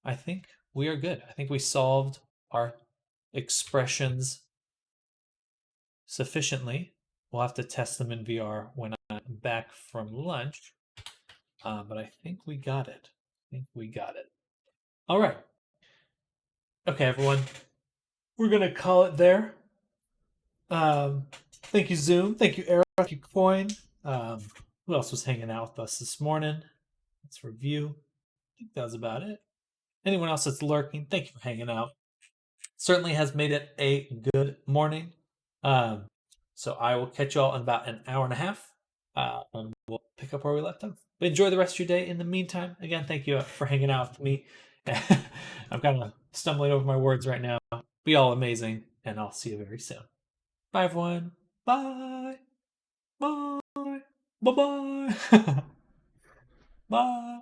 I think we are good. I think we solved our expressions sufficiently. We'll have to test them in VR when I'm back from lunch. But I think we got it. All right. Okay, everyone. We're going to call it there. Thank you, Zoom. Thank you, Eric. Thank you, Coin. Who else was hanging out with us this morning? Let's review. I think that was about it. Anyone else that's lurking, thank you for hanging out. Certainly has made it a good morning. So I will catch y'all in about an hour and a half, and we'll pick up where we left off. But enjoy the rest of your day. In the meantime, again, thank you for hanging out with me. I'm kind of stumbling over my words right now. Be all amazing, and I'll see you very soon. Bye, everyone. Bye. Bye. Bye-bye. Bye.